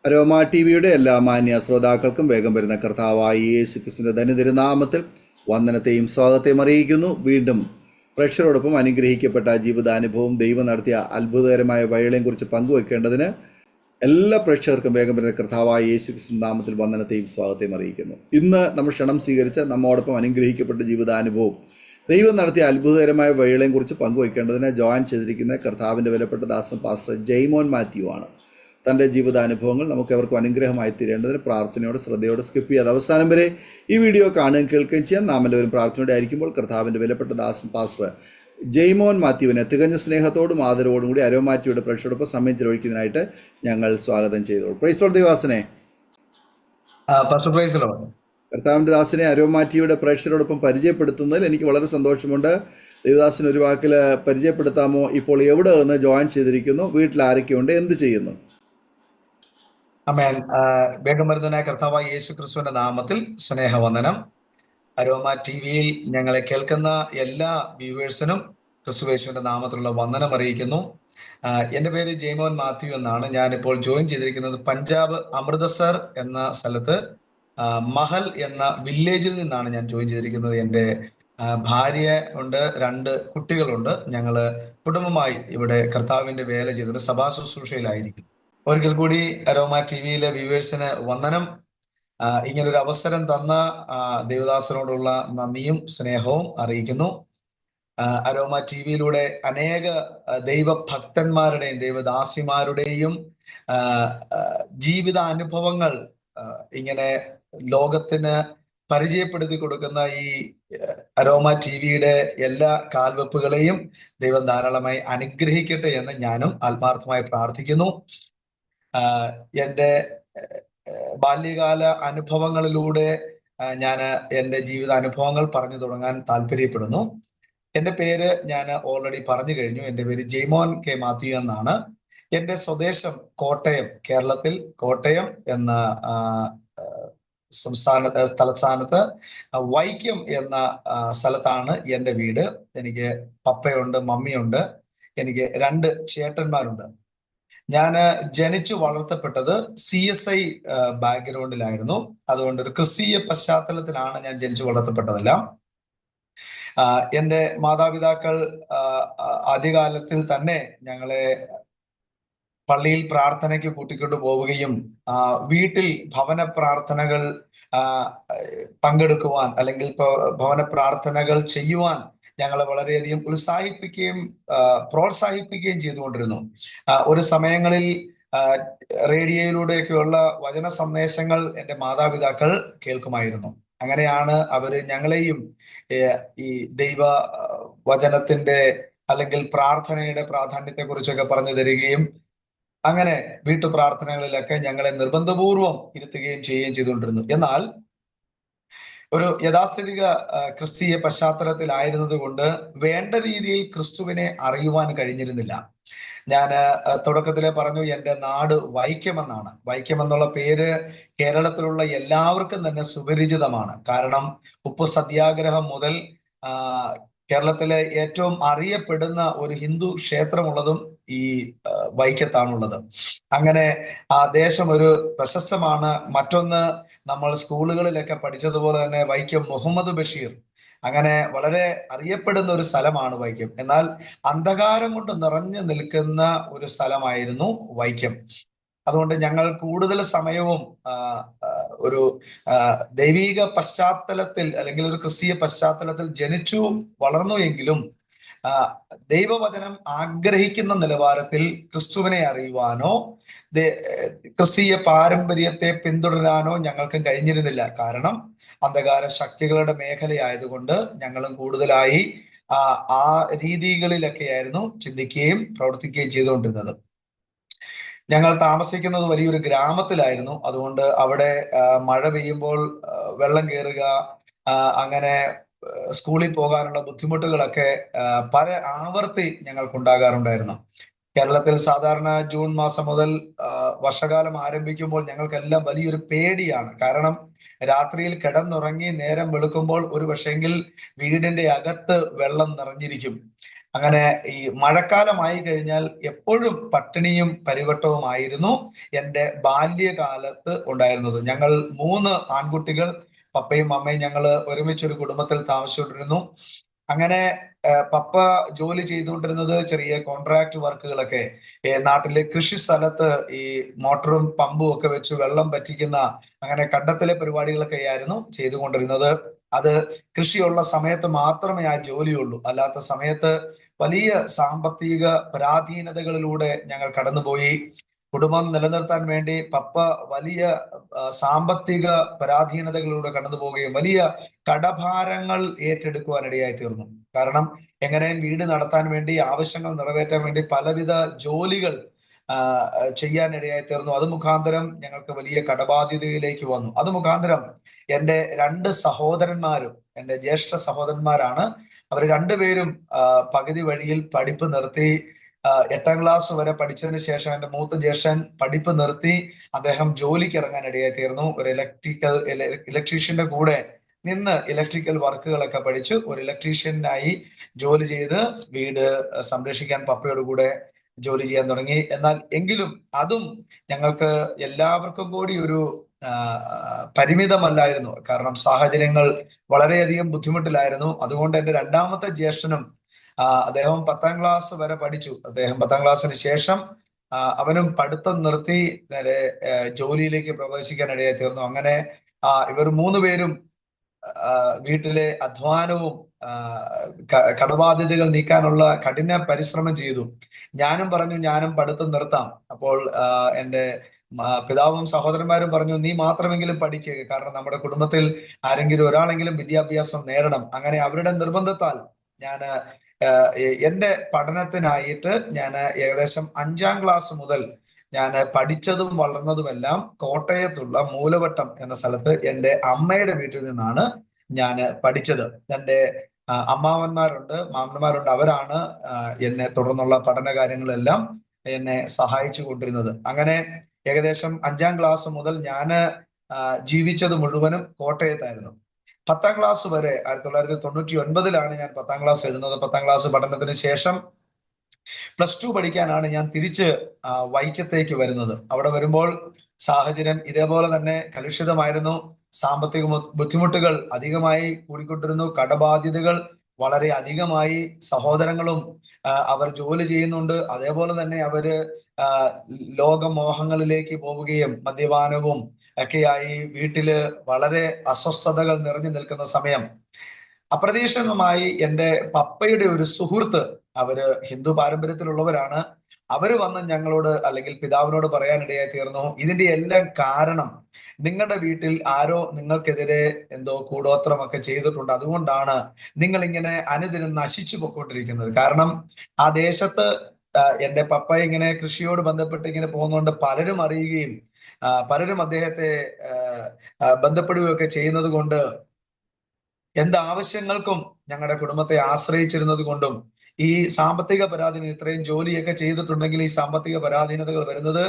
Aroma T വിയുടെ എല്ലാ മാന്യ ശ്രോതാക്കൾക്കും വേഗം വരുന്ന കർത്താവായ യേശു ക്രിസ്തുവിന്റെ ധന്യതിരുനാമത്തിൽ വന്ദനത്തെയും സ്വാഗതത്തെയും അറിയിക്കുന്നു. വീണ്ടും പ്രേക്ഷകരോടൊപ്പം അനുഗ്രഹിക്കപ്പെട്ട ജീവിതാനുഭവം, ദൈവം നടത്തിയ അത്ഭുതകരമായ വഴികളെയും കുറിച്ച് പങ്കുവെക്കേണ്ടതിന് എല്ലാ പ്രേക്ഷകർക്കും വേഗം വരുന്ന കർത്താവായ യേശു ക്രിസ്തു നാമത്തിൽ വന്ദനത്തെയും സ്വാഗതത്തെയും അറിയിക്കുന്നു. ഇന്ന് നമ്മൾ ക്ഷണം സ്വീകരിച്ച നമ്മോടൊപ്പം അനുഗ്രഹിക്കപ്പെട്ട ജീവിതാനുഭവം, ദൈവം നടത്തിയ അത്ഭുതകരമായ വഴികളെയും കുറിച്ച് പങ്കുവയ്ക്കേണ്ടതിന് ജോയിൻ ചെയ്തിരിക്കുന്ന കർത്താവിൻ്റെ വിലപ്പെട്ട ദാസൻ പാസ്റ്റർ ജെയ്മോൻ മാത്യു ആണ്. തൻ്റെ ജീവിതാനുഭവങ്ങൾ നമുക്ക് എവർക്കും അനുഗ്രഹമായി തീരേണ്ടതിന് പ്രാർത്ഥനയോടെ ശ്രദ്ധയോടെ സ്കിപ്പ് ചെയ്യാതെ അവസാനം വരെ ഈ വീഡിയോ കാണുകയും കേൾക്കുകയും ചെയ്യാൻ നാം എല്ലാവരും പ്രാർത്ഥനയോടെ ആയിരിക്കുമ്പോൾ കർത്താവിൻ്റെ വിലപ്പെട്ട ദാസൻ പാസ്റ്റർ ജെയ്മോൻ മാത്യുവിനെ തികഞ്ഞ സ്നേഹത്തോടും ആദരവോടും കൂടി അരോമാറ്റിയുടെ പ്രേക്ഷകരോടൊപ്പം സമയം ചെലവഴിക്കുന്നതിനായിട്ട് ഞങ്ങൾ സ്വാഗതം ചെയ്തോളൂ. പ്രൈസ് ലോർഡ് ദൈവാസനെ. കർത്താവിൻ്റെ ദാസനെ അരോമാറ്റിയുടെ പ്രേക്ഷകരോടൊപ്പം പരിചയപ്പെടുത്തുന്നതിൽ എനിക്ക് വളരെ സന്തോഷമുണ്ട്. ദേവദാസന് ഒരു വാക്കിൽ പരിചയപ്പെടുത്താമോ? ഇപ്പോൾ എവിടെ നിന്ന് ജോയിൻ ചെയ്തിരിക്കുന്നു? വീട്ടിൽ ആരൊക്കെയുണ്ട്? എന്ത് ചെയ്യുന്നു? ആമേൻ. വേഗം വരുന്നതിനായ കർത്താവായ യേശു ക്രിസ്തുവിന്റെ നാമത്തിൽ സ്നേഹവന്ദനം. അരോമ ടി വിയിൽ ഞങ്ങളെ കേൾക്കുന്ന എല്ലാ വ്യൂവേഴ്സിനും ക്രിസ്തുയേശുവിന്റെ നാമത്തിലുള്ള വന്ദനം അറിയിക്കുന്നു. എൻ്റെ പേര് ജെയ്മോൻ മാത്യു എന്നാണ്. ഞാനിപ്പോൾ ജോയിൻ ചെയ്തിരിക്കുന്നത് പഞ്ചാബ് അമൃതസർ എന്ന സ്ഥലത്ത് മഹൽ എന്ന വില്ലേജിൽ നിന്നാണ് ഞാൻ ജോയിൻ ചെയ്തിരിക്കുന്നത്. എൻ്റെ ഭാര്യ ഉണ്ട്, 2 കുട്ടികളുണ്ട്. ഞങ്ങള് കുടുംബമായി ഇവിടെ കർത്താവിന്റെ വേല ചെയ്തിട്ട് സഭാ ശുശ്രൂഷയിലായിരിക്കും. ഒരിക്കൽ കൂടി അരോമ ടി വിയിലെ വ്യൂവേഴ്സിന് വന്ദനം. ഇങ്ങനൊരു അവസരം തന്ന ദേവദാസനോടുള്ള നന്ദിയും സ്നേഹവും അറിയിക്കുന്നു. അരോമ ടി വിയിലൂടെ അനേക ദൈവഭക്തന്മാരുടെയും ദൈവദാസിമാരുടെയും ജീവിതാനുഭവങ്ങൾ ഇങ്ങനെ ലോകത്തിന് പരിചയപ്പെടുത്തി കൊടുക്കുന്ന ഈ അരോമ ടി വിയുടെ എല്ലാ കാൽവെപ്പുകളെയും ദൈവം ധാരാളമായി അനുഗ്രഹിക്കട്ടെ എന്ന് ഞാനും ആത്മാർത്ഥമായി പ്രാർത്ഥിക്കുന്നു. എൻ്റെ ബാല്യകാല അനുഭവങ്ങളിലൂടെ ഞാൻ എൻ്റെ ജീവിത അനുഭവങ്ങൾ പറഞ്ഞു തുടങ്ങാൻ താല്പര്യപ്പെടുന്നു. എൻ്റെ പേര് ഞാൻ ഓൾറെഡി പറഞ്ഞു കഴിഞ്ഞു. എൻ്റെ പേര് ജെയ്മോൻ കെ മാത്യു എന്നാണ്. എൻ്റെ സ്വദേശം കോട്ടയം, കേരളത്തിൽ കോട്ടയം എന്ന തലസ്ഥാനത്ത് വൈക്കം എന്ന സ്ഥലത്താണ് എൻ്റെ വീട്. എനിക്ക് പപ്പയുണ്ട്, മമ്മിയുണ്ട്, എനിക്ക് 2 ചേട്ടന്മാരുണ്ട്. ഞാൻ ജനിച്ചു വളർത്തപ്പെട്ടത് CSI ബാക്ക്ഗ്രൗണ്ടിലായിരുന്നു. അതുകൊണ്ട് ഒരു ക്രിസ്തീയ പശ്ചാത്തലത്തിലാണ് ഞാൻ ജനിച്ചു വളർത്തപ്പെട്ടതെല്ലാം. എൻ്റെ മാതാപിതാക്കൾ ആദ്യകാലത്തിൽ തന്നെ ഞങ്ങളെ പള്ളിയിൽ പ്രാർത്ഥനയ്ക്ക് കൂട്ടിക്കൊണ്ടു പോവുകയും വീട്ടിൽ ഭവന പ്രാർത്ഥനകൾ പങ്കെടുക്കുവാൻ അല്ലെങ്കിൽ ഭവന പ്രാർത്ഥനകൾ ചെയ്യുവാൻ ഞങ്ങളെ വളരെയധികം ഉത്സാഹിപ്പിക്കുകയും പ്രോത്സാഹിപ്പിക്കുകയും ചെയ്തുകൊണ്ടിരുന്നു. ഒരു സമയങ്ങളിൽ റേഡിയോയിലൂടെയൊക്കെയുള്ള വചന സന്ദേശങ്ങൾ എൻ്റെ മാതാപിതാക്കൾ കേൾക്കുമായിരുന്നു. അങ്ങനെയാണ് അവര് ഞങ്ങളെയും ഈ ദൈവ വചനത്തിന്റെ അല്ലെങ്കിൽ പ്രാർത്ഥനയുടെ പ്രാധാന്യത്തെ കുറിച്ചൊക്കെ പറഞ്ഞു തരികയും അങ്ങനെ വീട്ടു പ്രാർത്ഥനകളിലൊക്കെ ഞങ്ങളെ നിർബന്ധപൂർവം ഇരുത്തുകയും ചെയ്യുകയും ചെയ്തുകൊണ്ടിരുന്നു. എന്നാൽ ഒരു യാഥാസ്ഥിതിക ക്രിസ്തീയ പശ്ചാത്തലത്തിലായിരുന്നത് കൊണ്ട് വേണ്ട രീതിയിൽ ക്രിസ്തുവിനെ അറിയുവാൻ കഴിഞ്ഞിരുന്നില്ല. ഞാൻ തുടക്കത്തിലെ പറഞ്ഞു, എൻ്റെ നാട് വൈക്കം എന്നാണ്. വൈക്കം എന്നുള്ള പേര് കേരളത്തിലുള്ള എല്ലാവർക്കും തന്നെ സുപരിചിതമാണ്. കാരണം ഉപ്പു സത്യാഗ്രഹം മുതൽ കേരളത്തിലെ ഏറ്റവും അറിയപ്പെടുന്ന ഒരു ഹിന്ദു ക്ഷേത്രമുള്ളതും ഈ വൈക്കത്താണുള്ളത്. അങ്ങനെ ആ ദേശം ഒരു പ്രശസ്തമാണ്. മറ്റൊന്ന്, നമ്മൾ സ്കൂളുകളിലൊക്കെ പഠിച്ചതുപോലെ തന്നെ വൈക്കം മുഹമ്മദ് ബഷീർ, അങ്ങനെ വളരെ അറിയപ്പെടുന്ന ഒരു സ്ഥലമാണ് വൈക്കം. എന്നാൽ അന്ധകാരം കൊണ്ട് നിറഞ്ഞു നിൽക്കുന്ന ഒരു സ്ഥലമായിരുന്നു വൈക്കം. അതുകൊണ്ട് ഞങ്ങൾ കൂടുതൽ സമയവും ഒരു ദൈവീക പശ്ചാത്തലത്തിൽ അല്ലെങ്കിൽ ഒരു ക്രിസ്തീയ പശ്ചാത്തലത്തിൽ ജനിച്ചു വളർന്നു എങ്കിലും ദൈവവചനം ആഗ്രഹിക്കുന്ന നിലവാരത്തിൽ ക്രിസ്തുവിനെ അറിയുവാനോ ക്രിസ്തീയ പാരമ്പര്യത്തെ പിന്തുടരാനോ ഞങ്ങൾക്ക് കഴിഞ്ഞിരുന്നില്ല. കാരണം അന്ധകാര ശക്തികളുടെ മേഖലയായതുകൊണ്ട് ഞങ്ങളും കൂടുതലായി ആ രീതികളിലൊക്കെയായിരുന്നു ചിന്തിക്കുകയും പ്രവർത്തിക്കുകയും ചെയ്തുകൊണ്ടിരുന്നത്. ഞങ്ങൾ താമസിക്കുന്നത് വലിയൊരു ഗ്രാമത്തിലായിരുന്നു. അതുകൊണ്ട് അവിടെ മഴ പെയ്യുമ്പോൾ വെള്ളം കയറുക, അങ്ങനെ സ്കൂളിൽ പോകാനുള്ള ബുദ്ധിമുട്ടുകളൊക്കെ പല ആവർത്തി ഞങ്ങൾക്കുണ്ടാകാറുണ്ടായിരുന്നു. കേരളത്തിൽ സാധാരണ ജൂൺ മാസം മുതൽ വർഷകാലം ആരംഭിക്കുമ്പോൾ ഞങ്ങൾക്കെല്ലാം വലിയൊരു പേടിയാണ്. കാരണം രാത്രിയിൽ കിടന്നുറങ്ങി നേരം വെളുക്കുമ്പോൾ ഒരു പക്ഷെങ്കിൽ വീടിന്റെ അകത്ത് വെള്ളം നിറഞ്ഞിരിക്കും. അങ്ങനെ ഈ മഴക്കാലമായി കഴിഞ്ഞാൽ എപ്പോഴും പട്ടിണിയും പരിവട്ടവുമായിരുന്നു എൻ്റെ ബാല്യകാലത്ത് ഉണ്ടായിരുന്നത്. ഞങ്ങൾ 3 ആൺകുട്ടികൾ, പപ്പയും അമ്മയും, ഞങ്ങള് ഒരുമിച്ചൊരു കുടുംബത്തിൽ താമസിച്ചുകൊണ്ടിരുന്നു. അങ്ങനെ പപ്പ ജോലി ചെയ്തുകൊണ്ടിരുന്നത് ചെറിയ കോൺട്രാക്ട് വർക്കുകളൊക്കെ, നാട്ടിലെ കൃഷി സ്ഥലത്ത് ഈ മോട്ടറും പമ്പും ഒക്കെ വെച്ച് വെള്ളം പറ്റിക്കുന്ന അങ്ങനെ കണ്ടത്തിലെ പരിപാടികളൊക്കെ ആയിരുന്നു ചെയ്തുകൊണ്ടിരുന്നത്. അത് കൃഷിയുള്ള സമയത്ത് മാത്രമേ ആ ജോലിയുള്ളൂ. അല്ലാത്ത സമയത്ത് വലിയ സാമ്പത്തിക പരാധീനതകളിലൂടെ ഞങ്ങൾ കടന്നുപോയി. കുടുംബം നിലനിർത്താൻ വേണ്ടി പപ്പ വലിയ സാമ്പത്തിക പരാധീനതകളിലൂടെ കടന്നു പോവുകയും വലിയ കടഭാരങ്ങൾ ഏറ്റെടുക്കുവാൻ ഇടയായി തീർന്നു. കാരണം എങ്ങനെയും വീട് നടത്താൻ വേണ്ടി, ആവശ്യങ്ങൾ നിറവേറ്റാൻ വേണ്ടി പലവിധ ജോലികൾ ചെയ്യാൻ ഇടയായി തീർന്നു. അത് മുഖാന്തരം ഞങ്ങൾക്ക് വലിയ കടബാധ്യതയിലേക്ക് വന്നു. അത് മുഖാന്തരം എൻ്റെ 2 സഹോദരന്മാരും, എൻ്റെ ജ്യേഷ്ഠ സഹോദരന്മാരാണ്, അവർ രണ്ടുപേരും പകുതി വഴിയിൽ പഠിപ്പ് നിർത്തി. 8ാം ക്ലാസ് വരെ പഠിച്ചതിന് ശേഷം എൻ്റെ മൂത്ത ജ്യേഷ്ഠൻ പഠിപ്പ് നിർത്തി. അദ്ദേഹം ജോലിക്ക് ഇറങ്ങാൻ ഇടയായി തീർന്നു. ഒരു ഇലക്ട്രീഷ്യന്റെ കൂടെ നിന്ന് ഇലക്ട്രിക്കൽ വർക്കുകളൊക്കെ പഠിച്ചു ഒരു ഇലക്ട്രീഷ്യനായി ജോലി ചെയ്ത് വീട് സംരക്ഷിക്കാൻ പപ്പയോട് കൂടെ ജോലി ചെയ്യാൻ തുടങ്ങി. എന്നാൽ എങ്കിലും അതും ഞങ്ങൾക്ക് എല്ലാവർക്കും കൂടി ഒരു പരിമിതമല്ലായിരുന്നു. കാരണം സാഹചര്യങ്ങൾ വളരെയധികം ബുദ്ധിമുട്ടിലായിരുന്നു. അതുകൊണ്ട് എൻ്റെ 2ാമത്തെ ജ്യേഷ്ഠനും അദ്ദേഹം 10ാം ക്ലാസ് വരെ പഠിച്ചു. അദ്ദേഹം 10ാം ക്ലാസ്സിന് ശേഷം അവനും പഠിത്തം നിർത്തി നേരെ ജോലിയിലേക്ക് പ്രവേശിക്കാൻ ഇടയായി തീർന്നു. അങ്ങനെ ഇവർ 3 പേരും വീട്ടിലെ അധ്വാനവും കടബാധ്യതകൾ നീക്കാനുള്ള കഠിന പരിശ്രമം ചെയ്തു. ഞാനും പറഞ്ഞു ഞാനും പഠിത്തം നിർത്താം. അപ്പോൾ എൻ്റെ പിതാവും സഹോദരന്മാരും പറഞ്ഞു നീ മാത്രമെങ്കിലും പഠിക്കുക, കാരണം നമ്മുടെ കുടുംബത്തിൽ ആരെങ്കിലും ഒരാളെങ്കിലും വിദ്യാഭ്യാസം നേടണം. അങ്ങനെ അവരുടെ നിർബന്ധത്താൽ ഞാൻ എൻ്റെ പഠനത്തിനായിട്ട് ഞാൻ ഏകദേശം 5ാം ക്ലാസ് മുതൽ ഞാൻ പഠിച്ചതും വളർന്നതുമെല്ലാം കോട്ടയത്തുള്ള മൂലവട്ടം എന്ന സ്ഥലത്ത് എൻ്റെ അമ്മയുടെ വീട്ടിൽ നിന്നാണ് ഞാൻ പഠിച്ചത്. എൻ്റെ അമ്മാവന്മാരുണ്ട്, മാമന്മാരുണ്ട്, അവരാണ് എന്നെ തുടർന്നുള്ള പഠന കാര്യങ്ങളെല്ലാം എന്നെ സഹായിച്ചു കൊണ്ടിരുന്നത്. അങ്ങനെ ഏകദേശം 5ാം ക്ലാസ് മുതൽ ഞാൻ ജീവിച്ചത് മുഴുവനും കോട്ടയത്തായിരുന്നു. 10ാം ക്ലാസ് വരെ 1999 ഞാൻ 10ാം ക്ലാസ് എഴുതുന്നത്. 10ാം ക്ലാസ് പഠനത്തിന് ശേഷം +2 പഠിക്കാനാണ് ഞാൻ തിരിച്ച് വൈക്കത്തേക്ക് വരുന്നത്. അവിടെ വരുമ്പോൾ സാഹചര്യം ഇതേപോലെ തന്നെ കലുഷിതമായിരുന്നു. സാമ്പത്തിക ബുദ്ധിമുട്ടുകൾ അധികമായി കൂടിക്കൊണ്ടിരുന്നു. കടബാധ്യതകൾ വളരെ അധികമായി. സഹോദരങ്ങളും അവർ ജോലി ചെയ്യുന്നുണ്ട്. അതേപോലെ തന്നെ അവര് ലോകമോഹങ്ങളിലേക്ക് പോവുകയും മദ്യപാനവും ഒക്കെയായി വീട്ടില് വളരെ അസ്വസ്ഥതകൾ നിറഞ്ഞു നിൽക്കുന്ന സമയം അപ്രതീക്ഷിതമായി എൻ്റെ പപ്പയുടെ ഒരു സുഹൃത്ത്, അവര് ഹിന്ദു പാരമ്പര്യത്തിലുള്ളവരാണ്, അവര് വന്ന് ഞങ്ങളോട് അല്ലെങ്കിൽ പിതാവിനോട് പറയാനിടയായി തീർന്നു, ഇതിന്റെ എല്ലാം കാരണം നിങ്ങളുടെ വീട്ടിൽ ആരോ നിങ്ങൾക്കെതിരെ എന്തോ കൂടോത്രമൊക്കെ ചെയ്തിട്ടുണ്ട്, അതുകൊണ്ടാണ് നിങ്ങൾ ഇങ്ങനെ അനുദിനം നശിച്ചു പൊയ്ക്കൊണ്ടിരിക്കുന്നത്. കാരണം ആ ദേശത്ത് എൻ്റെ പപ്പ ഇങ്ങനെ കൃഷിയോട് ബന്ധപ്പെട്ട് ഇങ്ങനെ പോകുന്നതുകൊണ്ട് പലരും അറിയുകയും പലരും അദ്ദേഹത്തെ ബന്ധപ്പെടുകയൊക്കെ ചെയ്യുന്നത് കൊണ്ട് എന്താവശ്യങ്ങൾക്കും ഞങ്ങളുടെ കുടുംബത്തെ ആശ്രയിച്ചിരുന്നത് കൊണ്ടും ഈ സാമ്പത്തിക പരാധീനത, ഇത്രയും ജോലിയൊക്കെ ചെയ്തിട്ടുണ്ടെങ്കിൽ ഈ സാമ്പത്തിക പരാധീനതകൾ വരുന്നത്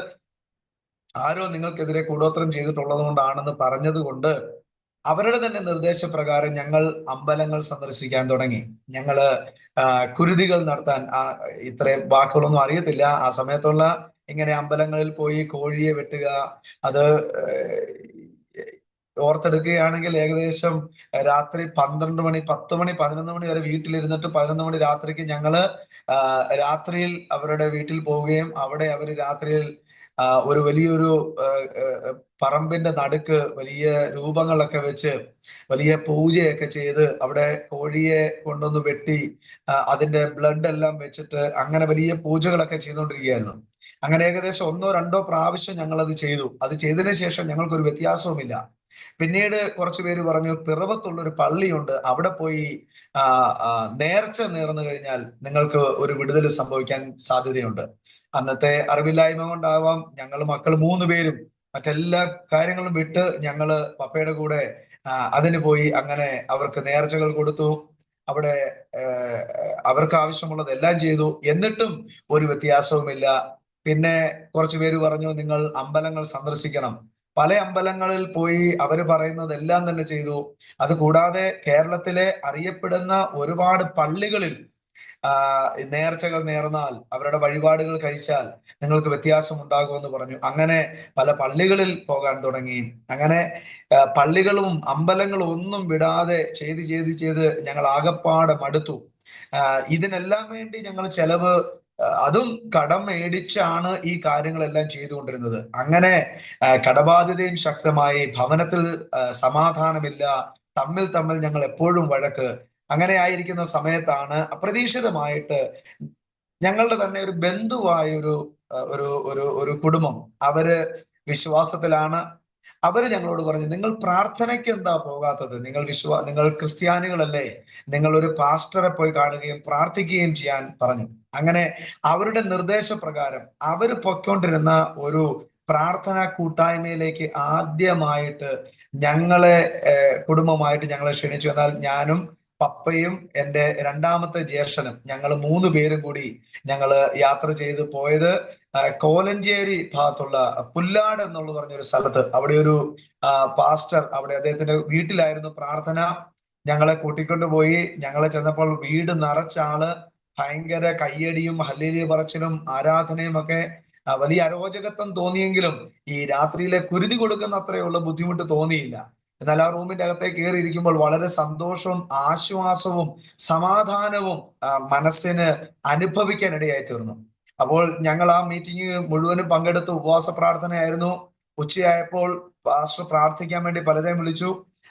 ആരോ നിങ്ങൾക്കെതിരെ കൂടോത്രം ചെയ്തിട്ടുള്ളത് കൊണ്ടാണെന്ന് പറഞ്ഞത് കൊണ്ട് അവരുടെ തന്നെ നിർദ്ദേശപ്രകാരം ഞങ്ങൾ അമ്പലങ്ങൾ സന്ദർശിക്കാൻ തുടങ്ങി. ഞങ്ങള് കുരുതികൾ നടത്താൻ, ഇത്രയും വാക്കുകളൊന്നും അറിയത്തില്ല ആ സമയത്തുള്ള, ഇങ്ങനെ അമ്പലങ്ങളിൽ പോയി കോഴിയെ വെട്ടുക, അത് ഓർത്തെടുക്കുകയാണെങ്കിൽ ഏകദേശം രാത്രി 12 മണി, 10 മണി, 11 മണി വരെ വീട്ടിലിരുന്നിട്ട് 11 മണി രാത്രിക്ക് ഞങ്ങള് രാത്രിയിൽ അവരുടെ വീട്ടിൽ പോവുകയും അവിടെ അവര് രാത്രിയിൽ ഒരു വലിയൊരു പറമ്പിന്റെ നടുക്ക് വലിയ രൂപങ്ങളൊക്കെ വെച്ച് വലിയ പൂജയൊക്കെ ചെയ്ത് അവിടെ കോഴിയെ കൊണ്ടുവന്ന് വെട്ടി അതിന്റെ ബ്ലഡ് എല്ലാം വെച്ചിട്ട് അങ്ങനെ വലിയ പൂജകളൊക്കെ ചെയ്തുകൊണ്ടിരിക്കുകയായിരുന്നു. അങ്ങനെ ഏകദേശം 1-2 പ്രാവശ്യം ഞങ്ങൾ അത് ചെയ്തു. അത് ചെയ്തതിനു ശേഷം ഞങ്ങൾക്കൊരു വ്യത്യാസവുമില്ല. പിന്നീട് കുറച്ചു പേര് പറഞ്ഞു, പിറവത്തുള്ള ഒരു പള്ളിയുണ്ട്, അവിടെ പോയി നേർച്ച നേർന്നു കഴിഞ്ഞാൽ നിങ്ങൾക്ക് ഒരു വിടുതൽ സംഭവിക്കാൻ സാധ്യതയുണ്ട്. അന്നത്തെ അറിവില്ലായ്മ കൊണ്ടാവാം ഞങ്ങൾ മക്കൾ 3 പേരും മറ്റെല്ലാ കാര്യങ്ങളും വിട്ട് ഞങ്ങള് പപ്പയുടെ കൂടെ അതിന് പോയി. അങ്ങനെ അവർക്ക് നേർച്ചകൾ കൊടുത്തു. അവിടെ അവർക്ക് ആവശ്യമുള്ളതെല്ലാം ചെയ്തു. എന്നിട്ടും ഒരു വ്യത്യാസവുമില്ല. പിന്നെ കുറച്ചു പേര് പറഞ്ഞു, നിങ്ങൾ അമ്പലങ്ങൾ സന്ദർശിക്കണം. പല അമ്പലങ്ങളിൽ പോയി അവര് പറയുന്നതെല്ലാം തന്നെ ചെയ്തു. അതുകൂടാതെ കേരളത്തിലെ അറിയപ്പെടുന്ന ഒരുപാട് പള്ളികളിൽ നേർച്ചകൾ നേർന്നാൽ, അവരുടെ വഴിപാടുകൾ കഴിച്ചാൽ നിങ്ങൾക്ക് വ്യത്യാസം ഉണ്ടാകുമെന്ന് പറഞ്ഞു. അങ്ങനെ പല പള്ളികളിൽ പോകാൻ തുടങ്ങി. അങ്ങനെ പള്ളികളും അമ്പലങ്ങളും ഒന്നും വിടാതെ ചെയ്ത് ഞങ്ങൾ ആകപ്പാടെ മടുത്തു. ഇതിനെല്ലാം വേണ്ടി ഞങ്ങൾ ചെലവ്, അതും കടം മേടിച്ചാണ് ഈ കാര്യങ്ങളെല്ലാം ചെയ്തുകൊണ്ടിരുന്നത്. അങ്ങനെ കടബാധ്യതയും ശക്തമായി, ഭവനത്തിൽ സമാധാനമില്ല, തമ്മിൽ തമ്മിൽ ഞങ്ങൾ എപ്പോഴും വഴക്ക്. അങ്ങനെ ആയിരിക്കുന്ന സമയത്താണ് അപ്രതീക്ഷിതമായിട്ട് ഞങ്ങളുടെ തന്നെ ഒരു ബന്ധുവായ ഒരു കുടുംബം, അവര് വിശ്വാസത്തിലാണ്. അവര് ഞങ്ങളോട് പറഞ്ഞു, നിങ്ങൾ പ്രാർത്ഥനയ്ക്ക് എന്താ പോകാത്തത്? നിങ്ങൾ ക്രിസ്ത്യാനികളല്ലേ? നിങ്ങൾ ഒരു പാസ്റ്ററെ പോയി കാണുകയും പ്രാർത്ഥിക്കുകയും ചെയ്യാൻ പറഞ്ഞു. അങ്ങനെ അവരുടെ നിർദ്ദേശപ്രകാരം അവര് പൊയ്ക്കൊണ്ടിരുന്ന ഒരു പ്രാർത്ഥനാ കൂട്ടായ്മയിലേക്ക് ആദ്യമായിട്ട് ഞങ്ങളെ കുടുംബമായിട്ട് ഞങ്ങളെ ക്ഷണിച്ചു. എന്നാൽ ഞാനും പപ്പയും എൻ്റെ രണ്ടാമത്തെ ജ്യേഷ്ഠനും, ഞങ്ങൾ 3 പേരും കൂടി ഞങ്ങള് യാത്ര ചെയ്ത് പോയത് കോലഞ്ചേരി ഭാഗത്തുള്ള പുല്ലാട് എന്നുള്ള പറഞ്ഞൊരു സ്ഥലത്ത്. അവിടെ ഒരു പാസ്റ്റർ, അവിടെ അദ്ദേഹത്തിന്റെ വീട്ടിലായിരുന്നു പ്രാർത്ഥന. ഞങ്ങളെ കൂട്ടിക്കൊണ്ടുപോയി. ഞങ്ങളെ ചെന്നപ്പോൾ വീട് നിറച്ച ആള്, ഭയങ്കര കയ്യടിയും ഹല്ലേലൂയ പറച്ചിലും ആരാധനയും ഒക്കെ. വലിയ അരോചകത്വം തോന്നിയെങ്കിലും ഈ രാത്രിയിലെ കുരുതി കൊടുക്കുന്ന അത്രയുള്ള ബുദ്ധിമുട്ട് തോന്നിയില്ല. എന്നാൽ ആ റൂമിന്റെ അകത്തേക്ക് കയറിയിരിക്കുമ്പോൾ വളരെ സന്തോഷവും ആശ്വാസവും സമാധാനവും മനസ്സിന് അനുഭവിക്കാൻ ഇടയായി തീർന്നു. അപ്പോൾ ഞങ്ങൾ ആ മീറ്റിംഗ് മുഴുവനും പങ്കെടുത്ത് ഉപവാസ പ്രാർത്ഥനയായിരുന്നു. ഉച്ചയായപ്പോൾ പാസ്റ്റർ പ്രാർത്ഥിക്കാൻ വേണ്ടി പലരെയും വിളിച്ചു.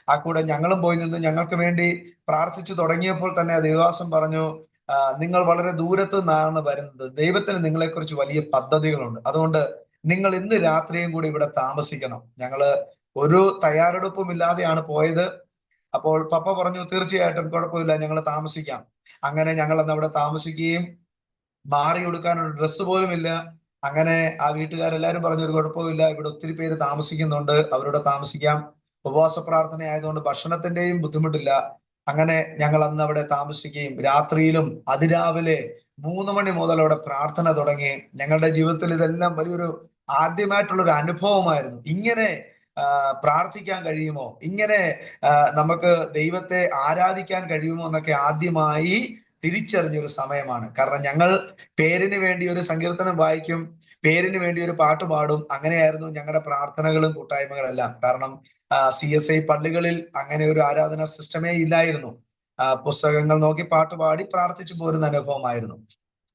ആ കൂടെ ഞങ്ങളും പോയി നിന്നു. ഞങ്ങൾക്ക് വേണ്ടി പ്രാർത്ഥിച്ചു തുടങ്ങിയപ്പോൾ തന്നെ ദേവദാസൻ പറഞ്ഞു, നിങ്ങൾ വളരെ ദൂരത്ത് നിന്നാണ് വരുന്നത്, ദൈവത്തിന് നിങ്ങളെക്കുറിച്ച് വലിയ പദ്ധതികളുണ്ട്, അതുകൊണ്ട് നിങ്ങൾ ഇന്ന് രാത്രിയും കൂടി ഇവിടെ താമസിക്കണം. ഞങ്ങള് ഒരു തയ്യാറെടുപ്പും ഇല്ലാതെയാണ് പോയത്. അപ്പോൾ പപ്പ പറഞ്ഞു, തീർച്ചയായിട്ടും കുഴപ്പമില്ല, ഞങ്ങൾ താമസിക്കാം. അങ്ങനെ ഞങ്ങൾ അന്ന് അവിടെ താമസിക്കുകയും മാറി കൊടുക്കാനുള്ള ഡ്രസ്സ് പോലും ഇല്ല. അങ്ങനെ ആ വീട്ടുകാരെല്ലാരും പറഞ്ഞു, ഒരു കുഴപ്പമില്ല, ഇവിടെ ഒത്തിരി പേര് താമസിക്കുന്നുണ്ട്, അവരോട് താമസിക്കാം. ഉപവാസ പ്രാർത്ഥന ആയതുകൊണ്ട് ഭക്ഷണത്തിന്റെയും ബുദ്ധിമുട്ടില്ല. അങ്ങനെ ഞങ്ങൾ അന്ന് അവിടെ താമസിക്കുകയും രാത്രിയിലും അതിരാവിലെ 3 മണി മുതൽ അവിടെ പ്രാർത്ഥന തുടങ്ങി. ഞങ്ങളുടെ ജീവിതത്തിൽ ഇതെല്ലാം വലിയൊരു ആദ്യമായിട്ടുള്ള ഒരു അനുഭവമായിരുന്നു. ഇങ്ങനെ പ്രാർത്ഥിക്കാൻ കഴിയുമോ, ഇങ്ങനെ നമുക്ക് ദൈവത്തെ ആരാധിക്കാൻ കഴിയുമോ എന്നൊക്കെ ആദ്യമായി തിരിച്ചറിഞ്ഞൊരു സമയമാണ്. കാരണം ഞങ്ങൾ പേരിന് വേണ്ടി ഒരു സങ്കീർത്തനം വായിക്കും, പേരിന് വേണ്ടി ഒരു പാട്ട് പാടും. അങ്ങനെയായിരുന്നു ഞങ്ങളുടെ പ്രാർത്ഥനകളും കൂട്ടായ്മകളെല്ലാം. കാരണം CSI പള്ളികളിൽ അങ്ങനെ ഒരു ആരാധന സിസ്റ്റമേ ഇല്ലായിരുന്നു. പുസ്തകങ്ങൾ നോക്കി പാട്ട് പാടി പ്രാർത്ഥിച്ചു പോരുന്ന അനുഭവമായിരുന്നു.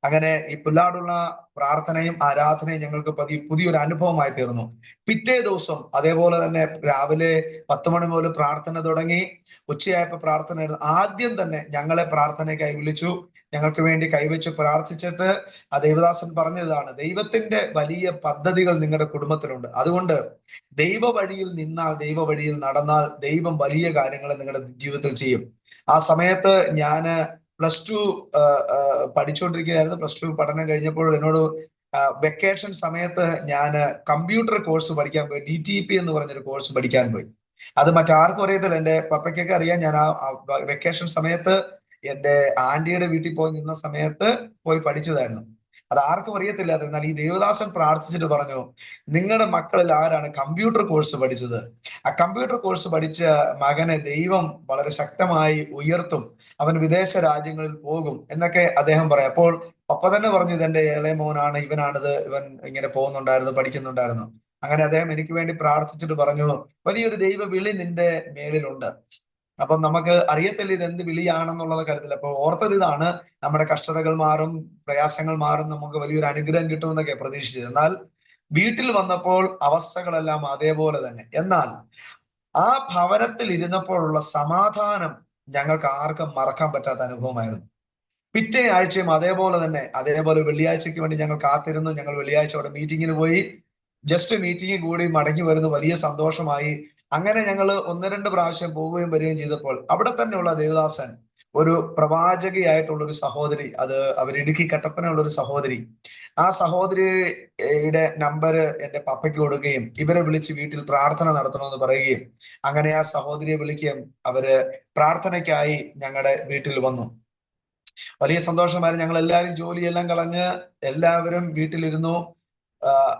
അങ്ങനെ ഈ പുല്ലാടുള്ള പ്രാർത്ഥനയും ആരാധനയും ഞങ്ങൾക്ക് പുതിയൊരു അനുഭവമായി തീർന്നു. പിറ്റേ ദിവസം അതേപോലെ തന്നെ രാവിലെ 10 മണി മുതൽ പ്രാർത്ഥന തുടങ്ങി. ഉച്ചയായപ്പോൾ പ്രാർത്ഥന. ആദ്യം തന്നെ ഞങ്ങളെ പ്രാർത്ഥനയ്ക്കായി വിളിച്ചു. ഞങ്ങൾക്ക് വേണ്ടി കൈവച്ച് പ്രാർത്ഥിച്ചിട്ട് ആ ദേവദാസൻ പറഞ്ഞതാണ്, ദൈവത്തിന്റെ വലിയ പദ്ധതികൾ നിങ്ങളുടെ കുടുംബത്തിലുണ്ട്, അതുകൊണ്ട് ദൈവ വഴിയിൽ നിന്നാൽ, ദൈവ വഴിയിൽ നടന്നാൽ ദൈവം വലിയ കാര്യങ്ങൾ നിങ്ങളുടെ ജീവിതത്തിൽ ചെയ്യും. ആ സമയത്ത് ഞാന് +2 പഠിച്ചുകൊണ്ടിരിക്കുകയായിരുന്നു. +2 പഠനം കഴിഞ്ഞപ്പോൾ എന്നോട് വെക്കേഷൻ സമയത്ത് ഞാൻ കമ്പ്യൂട്ടർ കോഴ്സ് പഠിക്കാൻ പോയി. DTP എന്ന് പറഞ്ഞൊരു കോഴ്സ് പഠിക്കാൻ പോയി. അത് മറ്റാർക്കും അറിയത്തില്ല, എൻ്റെ പപ്പയ്ക്കൊക്കെ അറിയാം. ഞാൻ ആ വെക്കേഷൻ സമയത്ത് എൻ്റെ ആന്റിയുടെ വീട്ടിൽ പോയി നിന്ന സമയത്ത് പോയി പഠിച്ചതായിരുന്നു. അത് ആർക്കും അറിയത്തില്ല. എന്നാൽ ഈ ദേവദാസൻ പ്രാർത്ഥിച്ചിട്ട് പറഞ്ഞു, നിങ്ങളുടെ മക്കളിൽ ആരാണ് കമ്പ്യൂട്ടർ കോഴ്സ് പഠിച്ചത്? ആ കമ്പ്യൂട്ടർ കോഴ്സ് പഠിച്ച മകനെ ദൈവം വളരെ ശക്തമായി ഉയർത്തും, അവൻ വിദേശ രാജ്യങ്ങളിൽ പോകും എന്നൊക്കെ അദ്ദേഹം പറയാം. അപ്പോൾ പപ്പ തന്നെ പറഞ്ഞു, ഇതെന്റെ ഇളയ മോനാണ്, ഇവനാണിത്, ഇവൻ ഇങ്ങനെ പോകുന്നുണ്ടായിരുന്നു, പഠിക്കുന്നുണ്ടായിരുന്നു. അങ്ങനെ അദ്ദേഹം എനിക്ക് വേണ്ടി പ്രാർത്ഥിച്ചിട്ട് പറഞ്ഞു, വലിയൊരു ദൈവ വിളി നിന്റെ മേളിലുണ്ട്. അപ്പം നമുക്ക് അറിയത്തില്ല ഇത് എന്ത് വിളിയാണെന്നുള്ളത് കാര്യത്തില്ല. അപ്പൊ ഓർത്തത് ഇതാണ്, നമ്മുടെ കഷ്ടതകൾ മാറും, പ്രയാസങ്ങൾ മാറും, നമുക്ക് വലിയൊരു അനുഗ്രഹം കിട്ടുമെന്നൊക്കെ പ്രതീക്ഷിച്ചത്. എന്നാൽ വീട്ടിൽ വന്നപ്പോൾ അവസ്ഥകളെല്ലാം അതേപോലെ തന്നെ. എന്നാൽ ആ ഭവനത്തിൽ ഇരുന്നപ്പോഴുള്ള സമാധാനം ഞങ്ങൾക്ക് ആർക്കും മറക്കാൻ പറ്റാത്ത അനുഭവമായിരുന്നു. പിറ്റേ ആഴ്ചയും അതേപോലെ വെള്ളിയാഴ്ചയ്ക്ക് വേണ്ടി ഞങ്ങൾ കാത്തിരുന്നു. ഞങ്ങൾ വെള്ളിയാഴ്ച അവിടെ മീറ്റിങ്ങിന് പോയി. ജസ്റ്റ് മീറ്റിംഗ് കൂടി മടങ്ങി വരുന്നു, വലിയ സന്തോഷമായി. അങ്ങനെ ഞങ്ങൾ 1-2 പ്രാവശ്യം പോവുകയും വരികയും ചെയ്തപ്പോൾ അവിടെ തന്നെയുള്ള ദേവദാസൻ, ഒരു പ്രവാചകയായിട്ടുള്ള ഒരു സഹോദരി, അത് അവർ ഇടുക്കി കട്ടപ്പനയുള്ള ഒരു സഹോദരി, ആ സഹോദരിയുടെ നമ്പർ എൻ്റെ പപ്പയ്ക്ക് കൊടുക്കുകയും ഇവരെ വിളിച്ച് വീട്ടിൽ പ്രാർത്ഥന നടത്തണമെന്ന് പറയുകയും, അങ്ങനെ ആ സഹോദരിയെ വിളിക്കുകയും അവര് പ്രാർത്ഥനയ്ക്കായി ഞങ്ങളുടെ വീട്ടിൽ വന്നു. വലിയ സന്തോഷമായിരുന്നു. ഞങ്ങൾ എല്ലാവരും ജോലിയെല്ലാം കളഞ്ഞ് എല്ലാവരും വീട്ടിലിരുന്നു.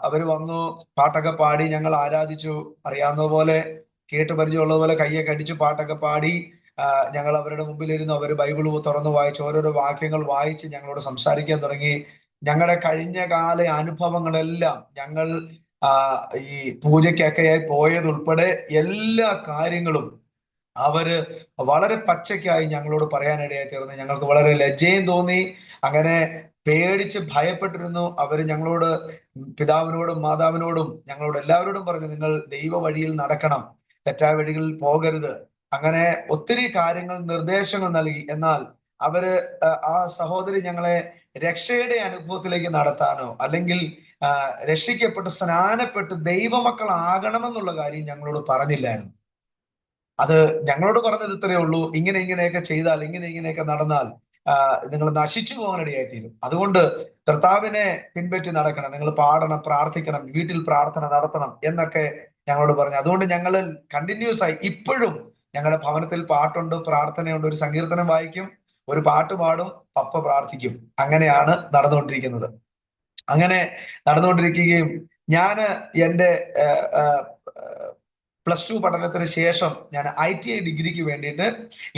അവര് വന്നു, പാട്ടൊക്കെ പാടി, ഞങ്ങൾ ആരാധിച്ചു. അറിയാവുന്ന പോലെ, കേട്ട് പരിചയമുള്ളത് പോലെ കയ്യൊക്കെ അടിച്ചു പാട്ടൊക്കെ പാടി ഞങ്ങൾ അവരുടെ മുമ്പിലിരുന്നു. അവർ ബൈബിൾ തുറന്നു വായിച്ച് ഓരോരോ വാക്യങ്ങൾ വായിച്ച് ഞങ്ങളോട് സംസാരിക്കാൻ തുടങ്ങി. ഞങ്ങളുടെ കഴിഞ്ഞ കാല അനുഭവങ്ങളെല്ലാം ഞങ്ങൾ ഈ പൂജയ്ക്കൊക്കെ പോയതുൾപ്പെടെ എല്ലാ കാര്യങ്ങളും അവര് വളരെ പച്ചയ്ക്കായി ഞങ്ങളോട് പറയാനിടയായി തീർന്നു. ഞങ്ങൾക്ക് വളരെ ലജ്ജയും തോന്നി. അങ്ങനെ പേടിച്ച് ഭയപ്പെട്ടിരുന്നു. അവര് ഞങ്ങളോട്, പിതാവിനോടും മാതാവിനോടും ഞങ്ങളോട് എല്ലാവരോടും പറഞ്ഞു, നിങ്ങൾ ദൈവ വഴിയിൽ നടക്കണം, തെറ്റായ വഴികളിൽ പോകരുത്. അങ്ങനെ ഒത്തിരി കാര്യങ്ങൾ, നിർദ്ദേശങ്ങൾ നൽകി. എന്നാൽ അവര് ആ സഹോദരി ഞങ്ങളെ രക്ഷയുടെ അനുഭവത്തിലേക്ക് നടത്താനോ അല്ലെങ്കിൽ രക്ഷിക്കപ്പെട്ട് സ്നാനപ്പെട്ട് ദൈവമക്കളാകണമെന്നുള്ള കാര്യം ഞങ്ങളോട് പറഞ്ഞില്ലായിരുന്നു. അത് ഞങ്ങളോട് പറഞ്ഞത് ഇത്രയേ ഉള്ളൂ: ഇങ്ങനെയൊക്കെ ചെയ്താൽ, ഇങ്ങനെയൊക്കെ നടന്നാൽ നിങ്ങൾ നശിച്ചു പോകാനിടയായി തീരും. അതുകൊണ്ട് കർത്താവിനെ പിൻപറ്റി നടക്കണം, നിങ്ങൾ പാടണം, പ്രാർത്ഥിക്കണം, വീട്ടിൽ പ്രാർത്ഥന നടത്തണം എന്നൊക്കെ ഞങ്ങളോട് പറഞ്ഞു. അതുകൊണ്ട് ഞങ്ങൾ കണ്ടിന്യൂസ് ആയി ഇപ്പോഴും ഞങ്ങളുടെ ഭവനത്തിൽ പാട്ടുണ്ട്, പ്രാർത്ഥനയുണ്ട്. ഒരു സങ്കീർത്തനം വായിക്കും, ഒരു പാട്ട് പാടും, പപ്പ പ്രാർത്ഥിക്കും. അങ്ങനെയാണ് നടന്നുകൊണ്ടിരിക്കുന്നത്. അങ്ങനെ നടന്നുകൊണ്ടിരിക്കുകയും ഞാൻ എൻ്റെ +2 പഠനത്തിന് ശേഷം ഞാൻ ITI ഡിഗ്രിക്ക് വേണ്ടിയിട്ട്